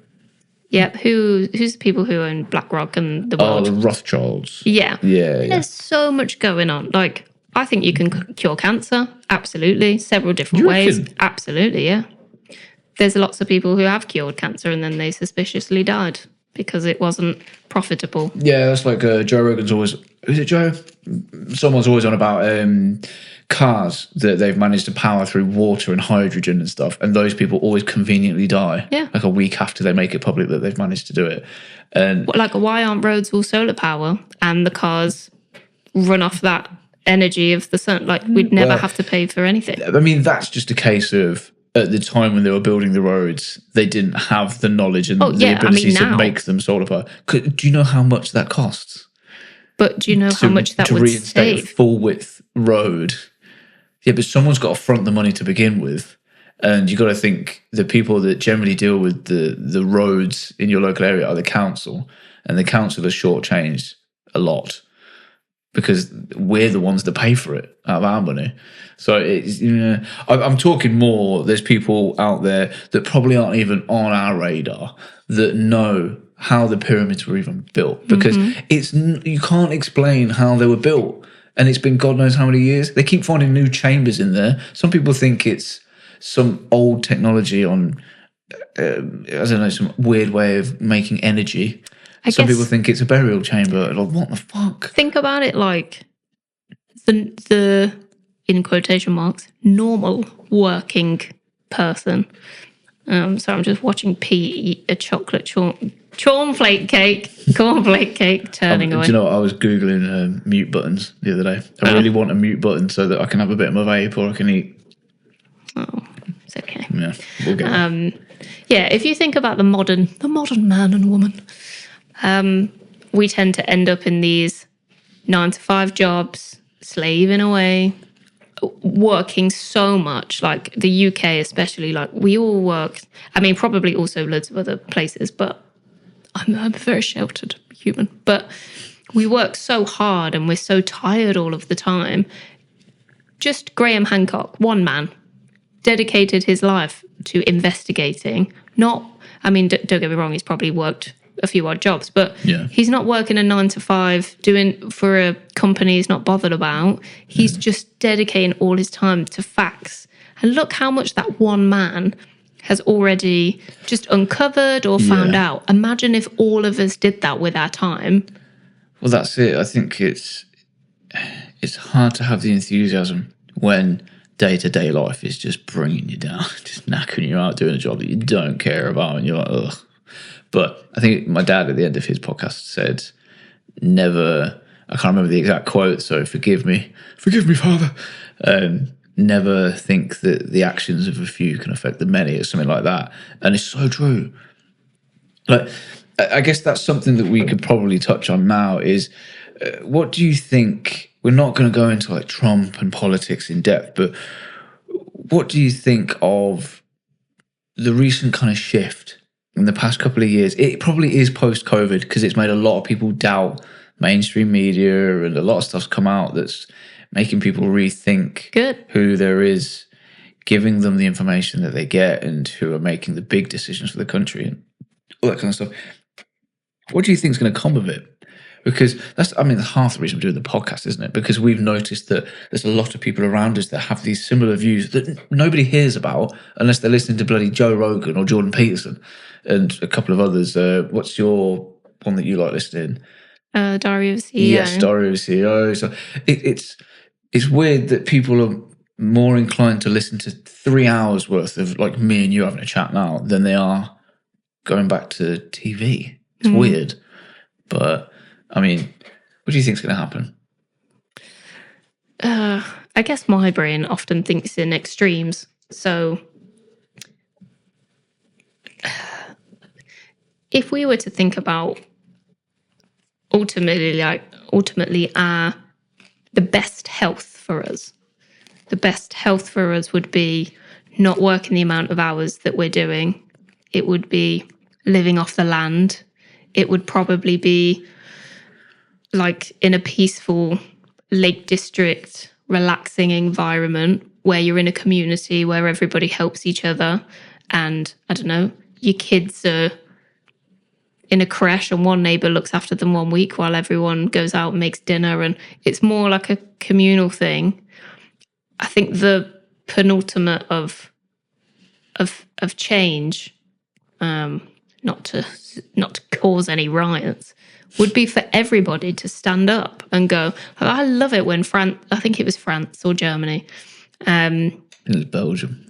Yep. Who's the people who own BlackRock and the world? Oh, the Rothschilds. Yeah. Yeah. There's so much going on. Like, I think you can cure cancer. Absolutely. Several different ways. Reckon? Absolutely, yeah. There's lots of people who have cured cancer and then they suspiciously died because it wasn't profitable. Yeah, that's like Joe Rogan's always... Is it Joe? Someone's always on about cars that they've managed to power through water and hydrogen and stuff, and those people always conveniently die. Yeah. Like a week after they make it public that they've managed to do it. And like, why aren't roads all solar power and the cars run off that energy of the sun? Like, we'd never have to pay for anything. I mean, that's just a case of, at the time when they were building the roads, they didn't have the knowledge and the ability to make them solar power. Do you know how much that costs? But do you know how much that would reinstate save? A full width road. Yeah, but someone's got to front the money to begin with. And you've got to think the people that generally deal with the roads in your local area are the council. And the council is shortchanged a lot because we're the ones that pay for it out of our money. So it's, I'm talking more, there's people out there that probably aren't even on our radar that know how the pyramids were even built, because you can't explain how they were built, and it's been God knows how many years. They keep finding new chambers in there. Some people think it's some old technology on I don't know, some weird way of making energy. Some people think it's a burial chamber. Like, what the fuck? Think about it like the in quotation marks normal working person. So I'm just watching Pete eat a chocolate cornflake cake turning away. Do you know what? I was Googling mute buttons the other day. I really want a mute button so that I can have a bit of my vape or I can eat. Oh, it's okay. Yeah, we'll get there. Yeah, if you think about the modern man and woman, we tend to end up in these 9-to-5 jobs, slaving away, working so much. Like the UK especially, like we all work. I mean, probably also loads of other places, but I'm a very sheltered human. But we work so hard and we're so tired all of the time. Just Graham Hancock, one man, dedicated his life to investigating Not, I mean, don't get me wrong, he's probably worked a few odd jobs, but he's not working a 9 to 5 doing for a company he's not bothered about. He's just dedicating all his time to facts. And look how much that one man has already just uncovered or found out. Imagine if all of us did that with our time. Well, that's it. I think it's hard to have the enthusiasm when day-to-day life is just bringing you down, just knackering you out doing a job that you don't care about, and you're like, ugh. But I think my dad at the end of his podcast said, never, I can't remember the exact quote, so forgive me, Father, never think that the actions of a few can affect the many, or something like that. And it's so true. Like, I guess that's something that we could probably touch on now is, what do you think, we're not going to go into like Trump and politics in depth, but what do you think of the recent kind of shift in the past couple of years? It probably is post-COVID because it's made a lot of people doubt mainstream media, and a lot of stuff's come out that's making people rethink who there is giving them the information that they get and who are making the big decisions for the country and all that kind of stuff. What do you think is going to come of it? Because that's half the reason we're doing the podcast, isn't it? Because we've noticed that there's a lot of people around us that have these similar views that nobody hears about unless they're listening to bloody Joe Rogan or Jordan Peterson and a couple of others. What's your one that you like listening? Diary of a CEO. Yes, Diary of a CEO. So it's weird that people are more inclined to listen to 3 hours worth of like me and you having a chat now than they are going back to TV. It's weird. But I mean, what do you think is going to happen? I guess my brain often thinks in extremes. So if we were to think about ultimately the best health for us, the best health for us would be not working the amount of hours that we're doing. It would be living off the land. It would probably be like in a peaceful Lake District, relaxing environment where you're in a community where everybody helps each other. And I don't know, your kids are in a creche and one neighbour looks after them 1 week while everyone goes out and makes dinner. And it's more like a communal thing. I think the penultimate of change, not to cause any riots, would be for everybody to stand up and go. I love it when I think it was France or Germany. It was Belgium.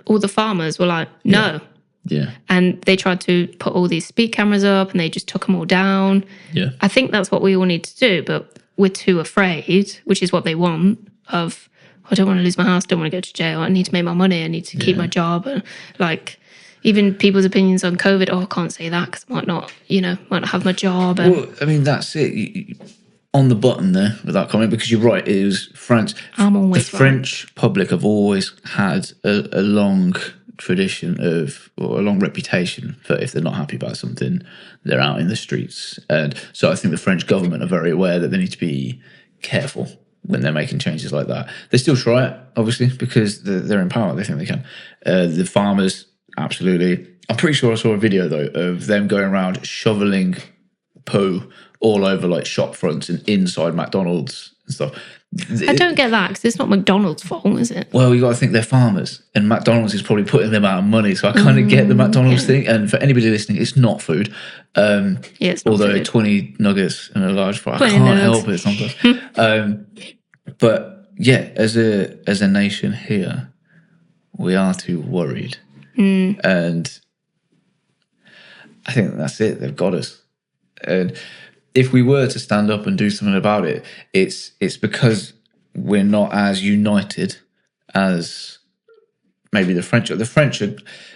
All the farmers were like, no. Yeah. And they tried to put all these speed cameras up and they just took them all down. Yeah. I think that's what we all need to do, but we're too afraid, which is what they want, of, I don't want to lose my house, don't want to go to jail, I need to make my money, I need to keep my job. And like, even people's opinions on COVID, I can't say that because I might not have my job. And well, I mean, that's it. On the button there with that comment, because you're right, it was France. I'm always the French public have always had a long tradition or a long reputation for if they're not happy about something, they're out in the streets. And so I think the French government are very aware that they need to be careful when they're making changes like that. They still try it, obviously, because they're in power. They think they can. The farmers, absolutely. I'm pretty sure I saw a video, though, of them going around shoveling poo all over like shop fronts and inside McDonald's and stuff. I don't get that because it's not McDonald's fault, is it? Well, you got to think they're farmers, and McDonald's is probably putting them out of money. So I kind of get the McDonald's thing. And for anybody listening, it's not food. It's not although food. 20 nuggets and a large fry, I can't help it sometimes. But yeah, as a nation here, we are too worried, and I think that's it. They've got us, and if we were to stand up and do something about it, it's because we're not as united as maybe the French are. The French are,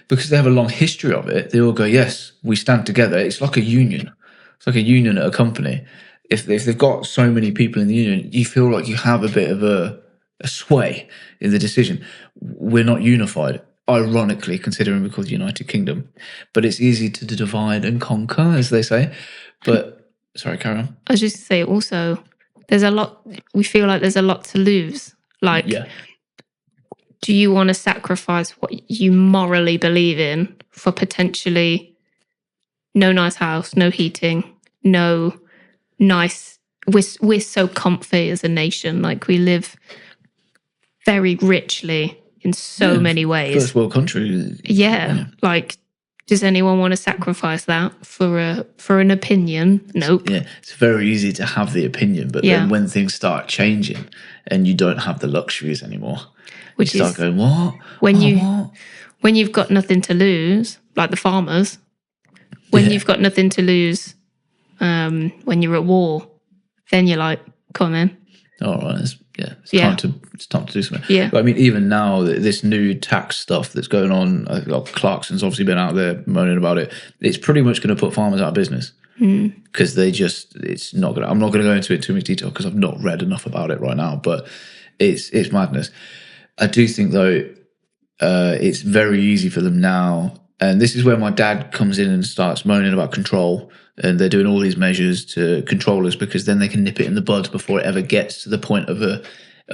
because they have a long history of it, they all go, yes, we stand together. It's like a union. It's like a union at a company. If they've got so many people in the union, you feel like you have a bit of a sway in the decision. We're not unified, ironically, considering we're called the United Kingdom. But it's easy to divide and conquer, as they say. But sorry, carry on. I was just going to say also, we feel like there's a lot to lose. Like, do you want to sacrifice what you morally believe in for potentially no nice house, no heating, no nice... We're so comfy as a nation. Like, we live very richly in so many ways. First world country. Yeah. Like, does anyone want to sacrifice that for an opinion? Nope. Yeah, it's very easy to have the opinion, but then when things start changing and you don't have the luxuries anymore, Which you start going, what? When you've got nothing to lose, like the farmers, when you've got nothing to lose, when you're at war, then you're like, come on, all right, it's time to do something. Yeah. But I mean, even now, this new tax stuff that's going on, Clarkson's obviously been out there moaning about it. It's pretty much going to put farmers out of business because it's not going to. I'm not going to go into it too much detail because I've not read enough about it right now. But it's madness. I do think though, it's very easy for them now, and this is where my dad comes in and starts moaning about control. And they're doing all these measures to control us because then they can nip it in the bud before it ever gets to the point of a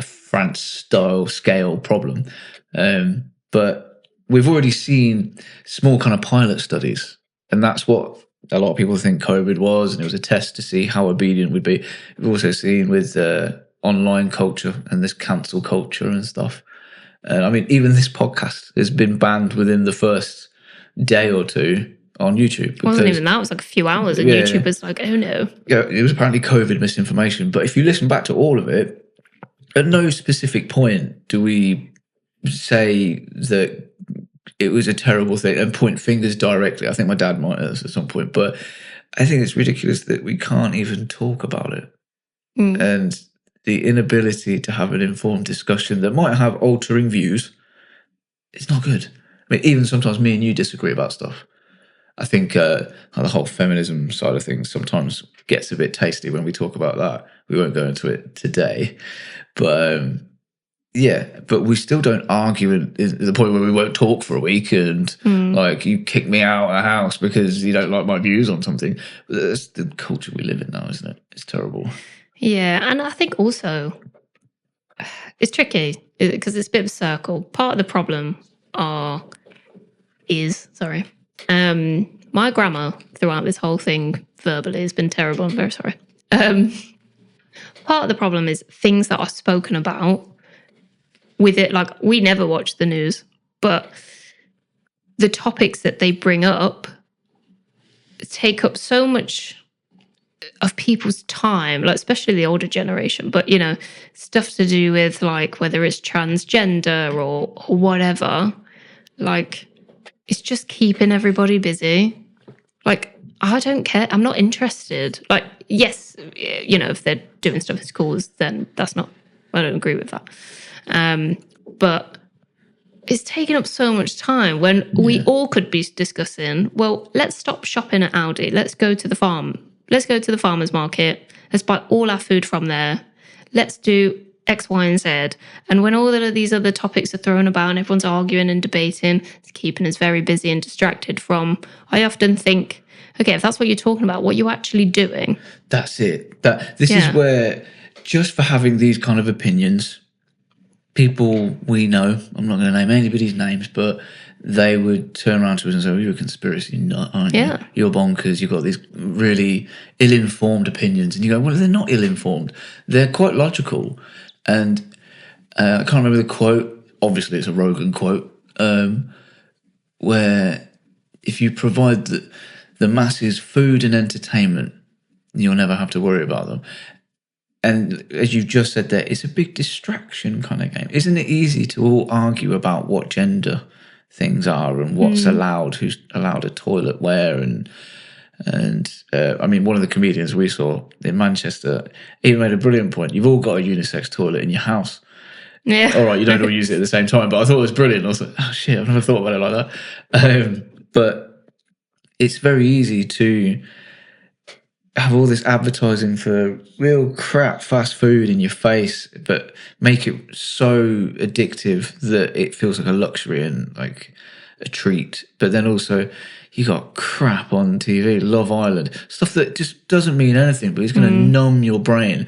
France-style scale problem. But we've already seen small kind of pilot studies, and that's what a lot of people think COVID was, and it was a test to see how obedient we'd be. We've also seen with online culture and this cancel culture and stuff. I mean, even this podcast has been banned within the first day or two on YouTube. It wasn't even that. It was like a few hours, and YouTube was like, oh no. Yeah, it was apparently COVID misinformation. But if you listen back to all of it, at no specific point do we say that it was a terrible thing and point fingers directly. I think my dad might have at some point, but I think it's ridiculous that we can't even talk about it. And the inability to have an informed discussion that might have altering views, it's not good. I mean, even sometimes me and you disagree about stuff. I think the whole feminism side of things sometimes gets a bit tasty when we talk about that. We won't go into it today. But but we still don't argue at the point where we won't talk for a week and like you kick me out of the house because you don't like my views on something. But that's the culture we live in now, isn't it? It's terrible. Yeah, and I think also it's tricky because it's a bit of a circle. Part of the problem is my grammar throughout this whole thing verbally has been terrible. I'm very sorry. Part of the problem is things that are spoken about with it. Like, we never watch the news, but the topics that they bring up take up so much of people's time, like especially the older generation, but you know, stuff to do with like whether it's transgender or whatever, like it's just keeping everybody busy. Like, I don't care. I'm not interested. Like, yes, you know, if they're doing stuff in schools, then I don't agree with that. But it's taking up so much time when we all could be discussing, well, let's stop shopping at Aldi. Let's go to the farm. Let's go to the farmer's market. Let's buy all our food from there. Let's do X, Y, and Z. And when all of these other topics are thrown about and everyone's arguing and debating, it's keeping us very busy and distracted from, I often think, okay, if that's what you're talking about, what are you actually doing? That's it. This is where, just for having these kind of opinions, people we know, I'm not going to name anybody's names, but they would turn around to us and say, well, you're a conspiracy nut, aren't you? Yeah. You're bonkers. You've got these really ill-informed opinions. And you go, well, they're not ill-informed. They're quite logical. And I can't remember the quote. Obviously, it's a Rogan quote, where if you provide the masses food and entertainment, you'll never have to worry about them. And as you've just said there, it's a big distraction kind of game. Isn't it easy to all argue about what gender things are and what's allowed, who's allowed a toilet where, and I mean, one of the comedians we saw in Manchester, he made a brilliant point. You've all got a unisex toilet in your house. Yeah. All right, you don't all use it at the same time, but I thought it was brilliant. I was like, oh shit, I've never thought about it like that. But it's very easy to have all this advertising for real crap fast food in your face, but make it so addictive that it feels like a luxury and like a treat. But then also you got crap on TV, Love Island, stuff that just doesn't mean anything, but it's going to numb your brain,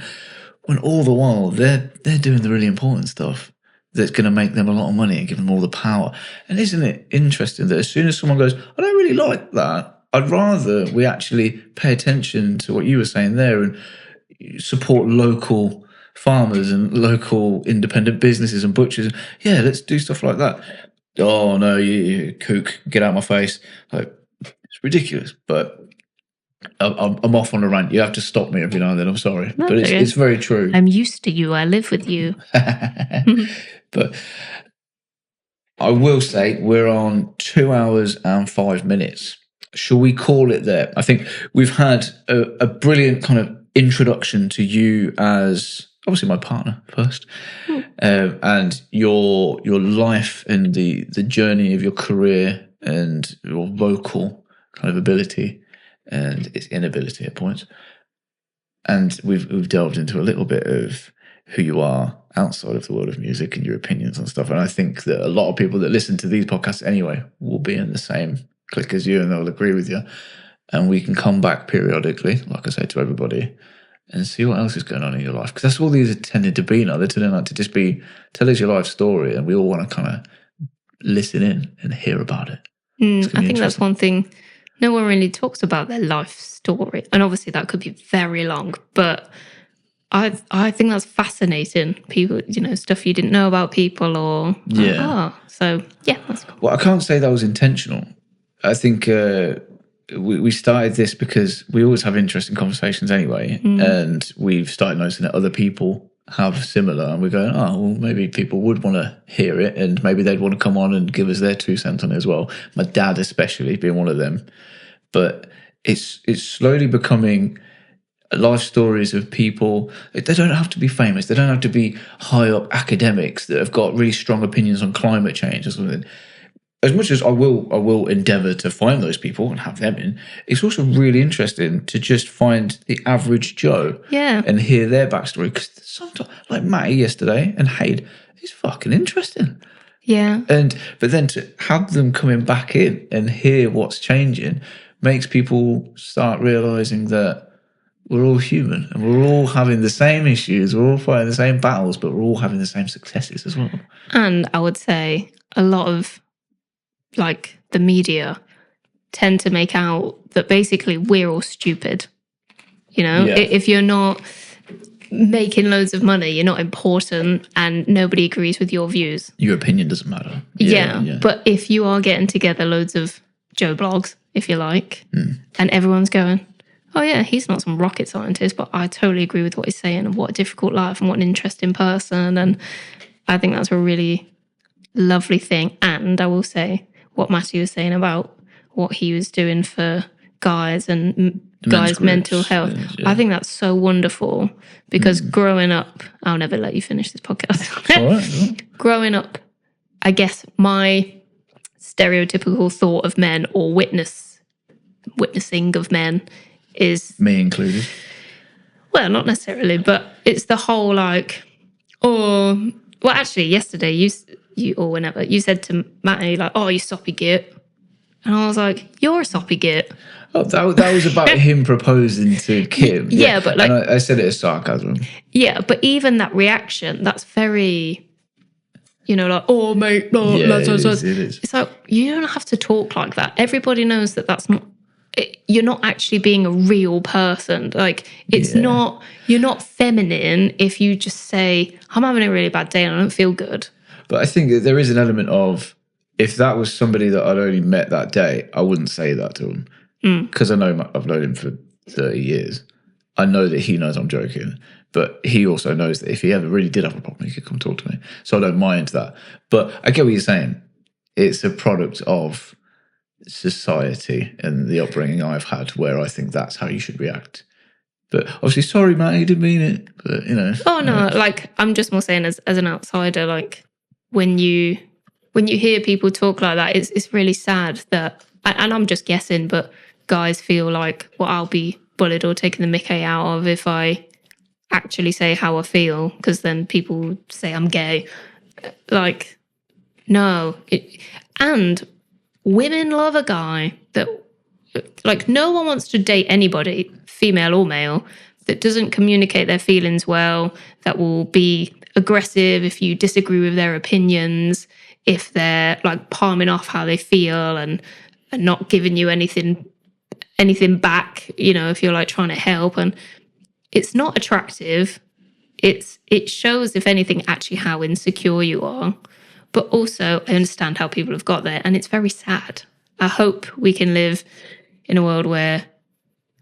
when all the while they're doing the really important stuff. that's going to make them a lot of money and give them all the power. And isn't it interesting that as soon as someone goes, I don't really like that, I'd rather we actually pay attention to what you were saying there and support local farmers and local independent businesses and butchers. Yeah, let's do stuff like that. Oh, no, you kook, get out of my face. Like, it's ridiculous, but I'm off on a rant. You have to stop me every now and then. I'm sorry. No, but it's very true. I'm used to you. I live with you. But I will say we're on 2 hours and 5 minutes. Shall we call it there? I think we've had a brilliant kind of introduction to you as obviously my partner first, and your life and the journey of your career and your vocal kind of ability and its inability at points. And we've delved into a little bit of who you are outside of the world of music and your opinions on stuff. And I think that a lot of people that listen to these podcasts anyway will be in the same clique as you and they'll agree with you. And we can come back periodically, like I say to everybody, and see what else is going on in your life. Because that's all these are tending to be now. They're turning out to just be, tell us your life story, and we all want to kind of listen in and hear about it. I think that's one thing. No one really talks about their life story. And obviously that could be very long, but I think that's fascinating. People, stuff you didn't know about people or... So, yeah, that's cool. Well, I can't say that was intentional. I think we started this because we always have interesting conversations anyway, and we've started noticing that other people have similar, and we're going, oh, well, maybe people would want to hear it, and maybe they'd want to come on and give us their 2 cents on it as well. My dad especially being one of them. But it's slowly becoming life stories of people. They don't have to be famous. They don't have to be high up academics that have got really strong opinions on climate change or something. As much as I will endeavour to find those people and have them in, it's also really interesting to just find the average Joe and hear their backstory. Because sometimes, like Matty yesterday and Haid, it's fucking interesting. Yeah. But then to have them coming back in and hear what's changing makes people start realising that we're all human and we're all having the same issues, we're all fighting the same battles, but we're all having the same successes as well. And I would say a lot of the media tend to make out that basically we're all stupid. If you're not making loads of money, you're not important and nobody agrees with your views. Your opinion doesn't matter. Yeah. But if you are getting together loads of Joe blogs, if you like, and everyone's going, oh yeah, he's not some rocket scientist, but I totally agree with what he's saying and what a difficult life and what an interesting person. And I think that's a really lovely thing. And I will say what Matthew was saying about what he was doing for guys and guys' mental health. I think that's so wonderful because growing up, I'll never let you finish this podcast. All right. Growing up, I guess my stereotypical thought of men or witnessing of men is... Me included. Well, not necessarily, but it's the whole actually yesterday you or whenever you said to Matty oh, you soppy git. And I was like, you're a soppy git. Oh, that was about him proposing to Kim. Yeah, but and I said it as sarcasm. Yeah, but even that reaction, that's very... oh, mate, no. It is. It's like, you don't have to talk like that. Everybody knows that that's not... You're not actually being a real person. Not... You're not feminine if you just say, I'm having a really bad day and I don't feel good. But I think that there is an element of, if that was somebody that I'd only met that day, I wouldn't say that to him. Because I know I've known him for 30 years. I know that he knows I'm joking. But he also knows that if he ever really did have a problem, he could come talk to me. So I don't mind that. But I get what you're saying. It's a product of society and the upbringing I've had where I think that's how you should react. But obviously, sorry, Matt, you didn't mean it. But, Oh, no, I'm just more saying as an outsider, when you hear people talk like that, it's really sad that, and I'm just guessing, but guys feel like, well, I'll be bullied or taken the mickey out of if I actually say how I feel, because then people say I'm gay. No. And women love a guy that, no one wants to date anybody, female or male, that doesn't communicate their feelings well, that will be aggressive, if you disagree with their opinions, if they're like palming off how they feel and not giving you anything back, you know, if you're like trying to help. And it's not attractive. It shows, if anything, actually how insecure you are. But also, I understand how people have got there, and it's very sad. I hope we can live in a world where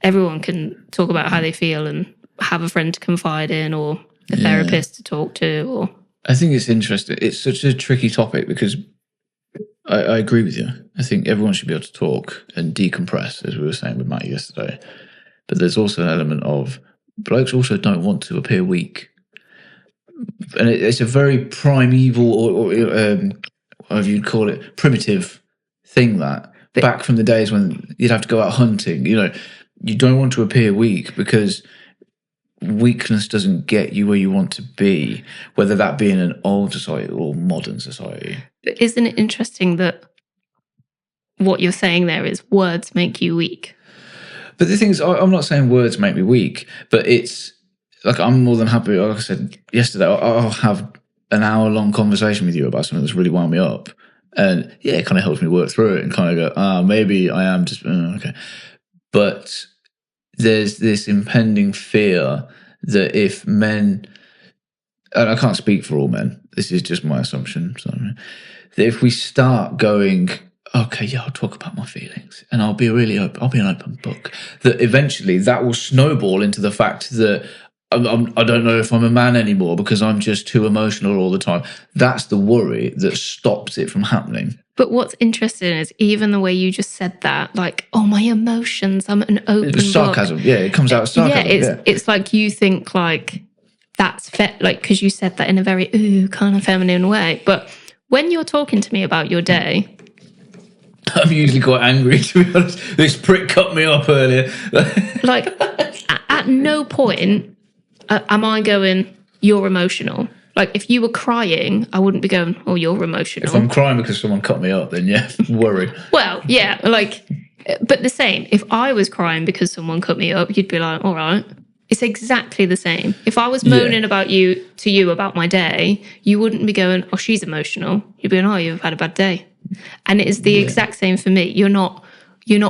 everyone can talk about how they feel and have a friend to confide in, or a therapist to talk to. Or I think it's interesting. It's such a tricky topic because I agree with you. I think everyone should be able to talk and decompress, as we were saying with Matt yesterday. But there's also an element of blokes also don't want to appear weak. And it's a very primeval, or whatever you'd call it, primitive thing that back from the days when you'd have to go out hunting. You know, you don't want to appear weak because weakness doesn't get you where you want to be, whether that be in an old society or modern society. But isn't it interesting that what you're saying there is words make you weak? But the thing is, I'm not saying words make me weak, but it's like I'm more than happy. Like I said yesterday, I'll have an hour-long conversation with you about something that's really wound me up. And yeah, it kind of helps me work through it and kind of go, maybe I am just, okay. But there's this impending fear that if men, and I can't speak for all men, this is just my assumption, so, that if we start going, okay, yeah, I'll talk about my feelings and I'll be really open, I'll be an open book, that eventually that will snowball into the fact that I don't know if I'm a man anymore because I'm just too emotional all the time. That's the worry that stops it from happening. But what's interesting is even the way you just said that, like, oh, my emotions, I'm an open book. Sarcasm, yeah, it comes out of sarcasm. It's like you think like that's like, because you said that in a very kind of feminine way. But when you're talking to me about your day, I'm usually quite angry, to be honest. This prick cut me up earlier. Like, at no point am I going, you're emotional. Like, if you were crying, I wouldn't be going, oh, you're emotional. If I'm crying because someone cut me up, then yeah, worried. Well, yeah, like, but the same. If I was crying because someone cut me up, you'd be like, all right. It's exactly the same. If I was moaning about you about my day, you wouldn't be going, oh, she's emotional. You'd be going, oh, you've had a bad day. And it is the exact same for me. You're not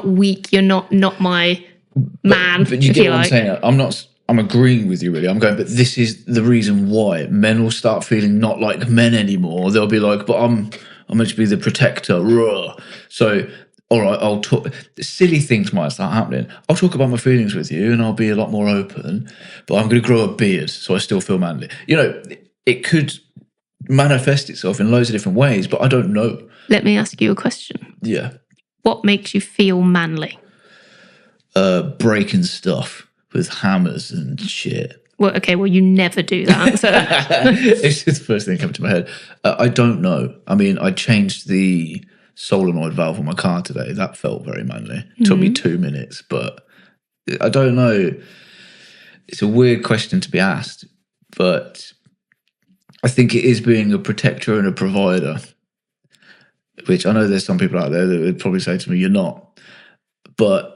weak. You're not my man. But you get what I'm saying. I'm agreeing with you, really. I'm going, but this is the reason why men will start feeling not like men anymore. They'll be like, but I'm meant to be the protector. Rah. So, all right, I'll talk. Silly things might start happening. I'll talk about my feelings with you and I'll be a lot more open, but I'm going to grow a beard so I still feel manly. You know, it could manifest itself in loads of different ways, but I don't know. Let me ask you a question. Yeah. What makes you feel manly? Breaking stuff with hammers and shit. Well, okay, well, you never do that. So. It's just the first thing that came to my head. I don't know. I mean, I changed the solenoid valve on my car today. That felt very manly. Took me 2 minutes, but I don't know. It's a weird question to be asked, but I think it is being a protector and a provider, which I know there's some people out there that would probably say to me, you're not. But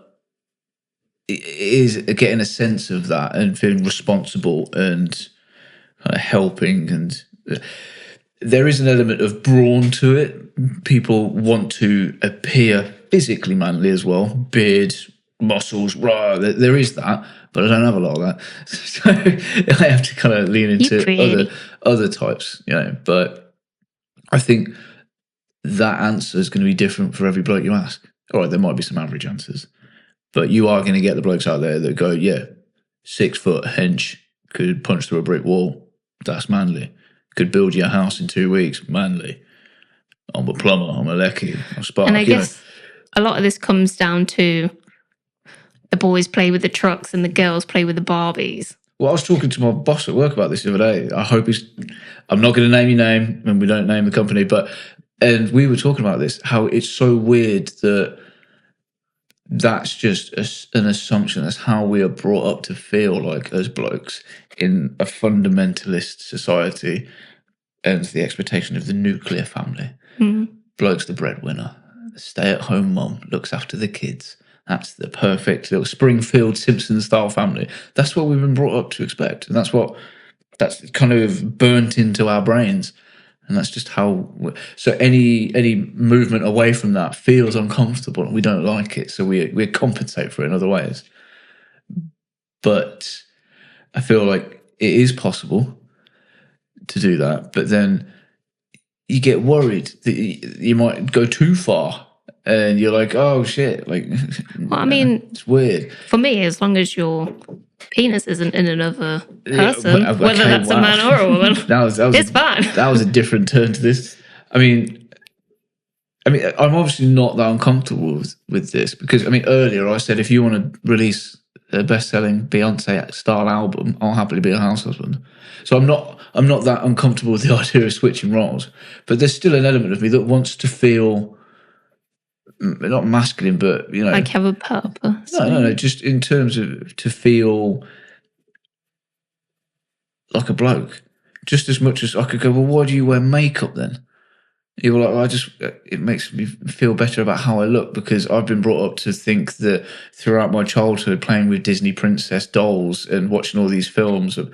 it is getting a sense of that and feeling responsible and kind of helping. And there is an element of brawn to it. People want to appear physically manly as well. Beard, muscles, rah, there is that. But I don't have a lot of that. So I have to kind of lean into other types, you know. But I think that answer is going to be different for every bloke you ask. All right, there might be some average answers. But you are going to get the blokes out there that go, yeah, 6 foot hench, could punch through a brick wall. That's manly. Could build you a house in 2 weeks. Manly. I'm a plumber. I'm a lecky. I'm a spark. And I guess a lot of this comes down to the boys play with the trucks and the girls play with the Barbies. Well, I was talking to my boss at work about this the other day. I hope I'm not going to name your name, and we don't name the company, and we were talking about this, how it's so weird that that's just an assumption. That's how we are brought up to feel like as blokes in a fundamentalist society, and the expectation of the nuclear family. Bloke's the breadwinner. The stay-at-home mum looks after the kids. That's the perfect little Springfield Simpson-style family. That's what we've been brought up to expect, and that's what that's kind of burnt into our brains. And that's just how. So any movement away from that feels uncomfortable, and we don't like it. So we compensate for it in other ways. But I feel like it is possible to do that. But then you get worried that you might go too far, and you're like, oh shit! Like, Well, I mean, it's weird. For me, as long as your penis isn't in another Yeah, person, okay, whether that's wow. a man or a woman, it's fine. That was a different turn to this. I mean, I'm obviously not that uncomfortable with this because, earlier I said if you want to release a best-selling Beyonce-style album, I'll happily be a house husband. So I'm not that uncomfortable with the idea of switching roles. But there's still an element of me that wants to feel not masculine, but like have a purpose. No. Just in terms of to feel like a bloke, just as much as I could go. Well, why do you wear makeup then? You were like, it makes me feel better about how I look because I've been brought up to think that throughout my childhood, playing with Disney princess dolls and watching all these films of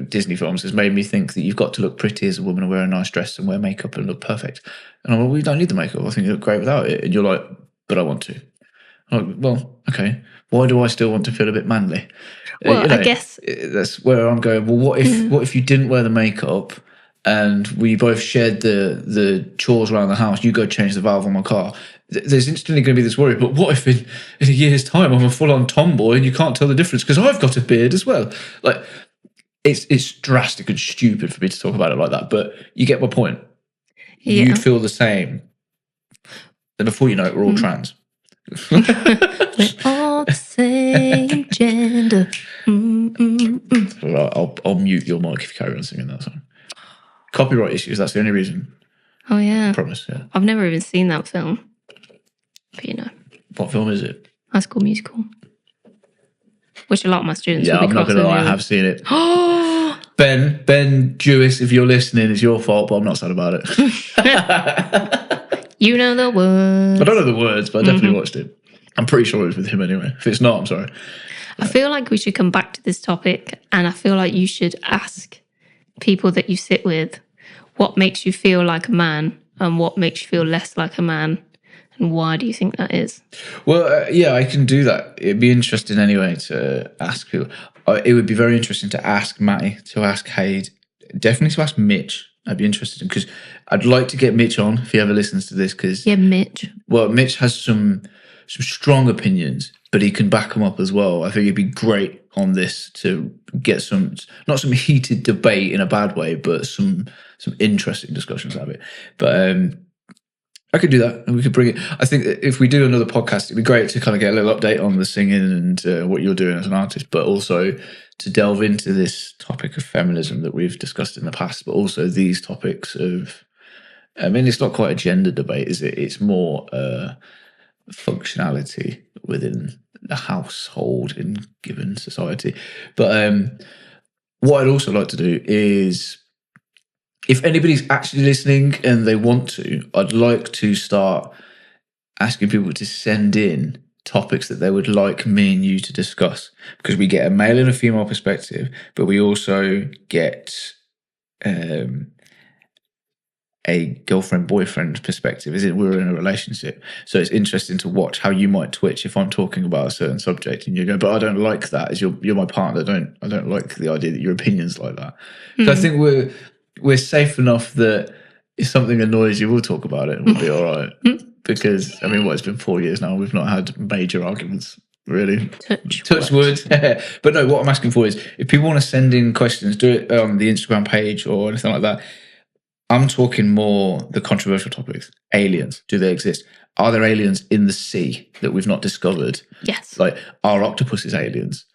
Disney films has made me think that you've got to look pretty as a woman and wear a nice dress and wear makeup and look perfect. And I'm like, well, you don't need the makeup. I think you look great without it. And you're like, but I want to. I'm like, well, okay. Why do I still want to feel a bit manly? Well, I guess that's where I'm going. Well, what if you didn't wear the makeup? And we both shared the chores around the house. You go change the valve on my car. There's instantly going to be this worry. But what if in a year's time I'm a full-on tomboy and you can't tell the difference because I've got a beard as well? Like, it's drastic and stupid for me to talk about it like that. But you get my point. Yeah. You'd feel the same. Then before you know it, we're all trans. We're all the same gender. I'll mute your mic if you carry on singing that song. Copyright issues, that's the only reason. Oh, yeah. I promise, yeah. I've never even seen that film. But What film is it? High School Musical. Which a lot of my students will be. Yeah, I'm not going to lie, I have seen it. Ben Jewis, if you're listening, it's your fault, but I'm not sad about it. You know the words. I don't know the words, but I definitely watched it. I'm pretty sure it was with him anyway. If it's not, I'm sorry. I feel like we should come back to this topic, and I feel like you should ask people that you sit with what makes you feel like a man and what makes you feel less like a man, and why do you think that is? Well, yeah, I can do that. It'd be interesting anyway to ask people. It would be very interesting to ask Matty, to ask Haid, definitely to ask Mitch. I'd be interested in, because I'd like to get Mitch on if he ever listens to this. Because Mitch. Well, Mitch has some strong opinions, but he can back them up as well. I think it'd be great on this to get not some heated debate in a bad way, but some interesting discussions out of it. But I could do that, and we could bring it. I think that if we do another podcast, it'd be great to kind of get a little update on the singing and what you're doing as an artist, but also to delve into this topic of feminism that we've discussed in the past, but also these topics of, it's not quite a gender debate, is it? It's more functionality within the household in given society. But what I'd also like to do is, if anybody's actually listening and they want to, I'd like to start asking people to send in topics that they would like me and you to discuss, because we get a male and a female perspective, but we also get a girlfriend-boyfriend perspective, as in we're in a relationship. So it's interesting to watch how you might twitch if I'm talking about a certain subject and you go, but I don't like that, as you're my partner. I don't like the idea that your opinion's like that. So I think we're safe enough that if something annoys you, we'll talk about it and we'll be all right. Because, it's been 4 years now. We've not had major arguments, really. Touch wood. But no, what I'm asking for is, if people want to send in questions, do it on the Instagram page or anything like that. I'm talking more the controversial topics. Aliens, do they exist? Are there aliens in the sea that we've not discovered? Yes. Like, are octopuses aliens?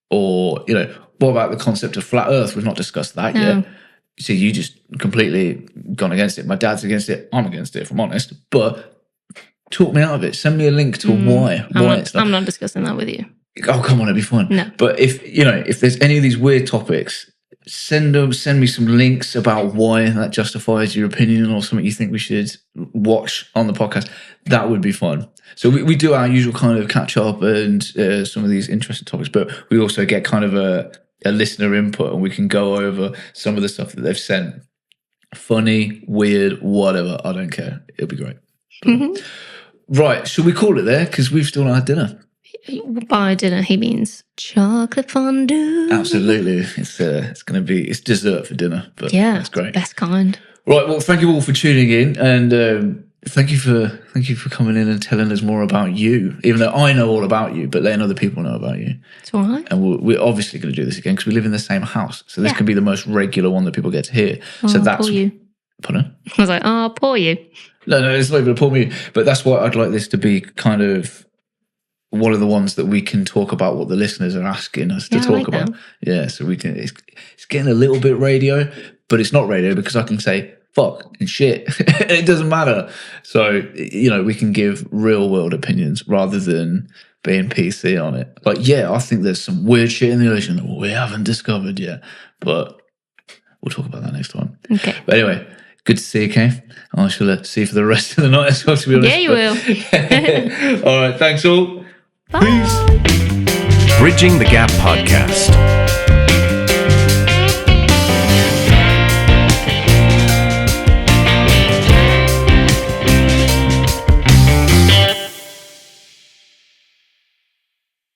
Or, what about the concept of flat Earth? We've not discussed that yet. So you just completely gone against it. My dad's against it. I'm against it, if I'm honest. But talk me out of it. Send me a link to why. I'm not discussing that with you. Oh, come on, it'd be fun. No. But if there's any of these weird topics, send me some links about why that justifies your opinion or something you think we should watch on the podcast. That would be fun. So we do our usual kind of catch up and some of these interesting topics, but we also get kind of a listener input, and we can go over some of the stuff that they've sent. Funny, weird, whatever. I don't care. It'll be great. Right, should we call it there? Because we've still not had dinner. By dinner, he means chocolate fondue. Absolutely. It's going to be, it's dessert for dinner, but that's great. Best kind. Right, well, thank you all for tuning in, and thank you for coming in and telling us more about you, even though I know all about you, but letting other people know about you. It's all right. And we're obviously going to do this again because we live in the same house, so this can be the most regular one that people get to hear. So that's... Poor you. Pardon? I was like, poor you. No, it's not even a poor me. But that's why I'd like this to be kind of one of the ones that we can talk about what the listeners are asking us to talk about. That. Yeah, so we can. It's getting a little bit radio, but it's not radio because I can say fuck and shit. It doesn't matter. So we can give real world opinions rather than being PC on it. Like, I think there's some weird shit in the ocean that we haven't discovered yet, but we'll talk about that next time. Okay. But anyway. Good to see you, Kay. I shall see you for the rest of the night as well, to be honest. Yeah, you will. All right, thanks all. Bye. Peace. Bridging the Gap Podcast.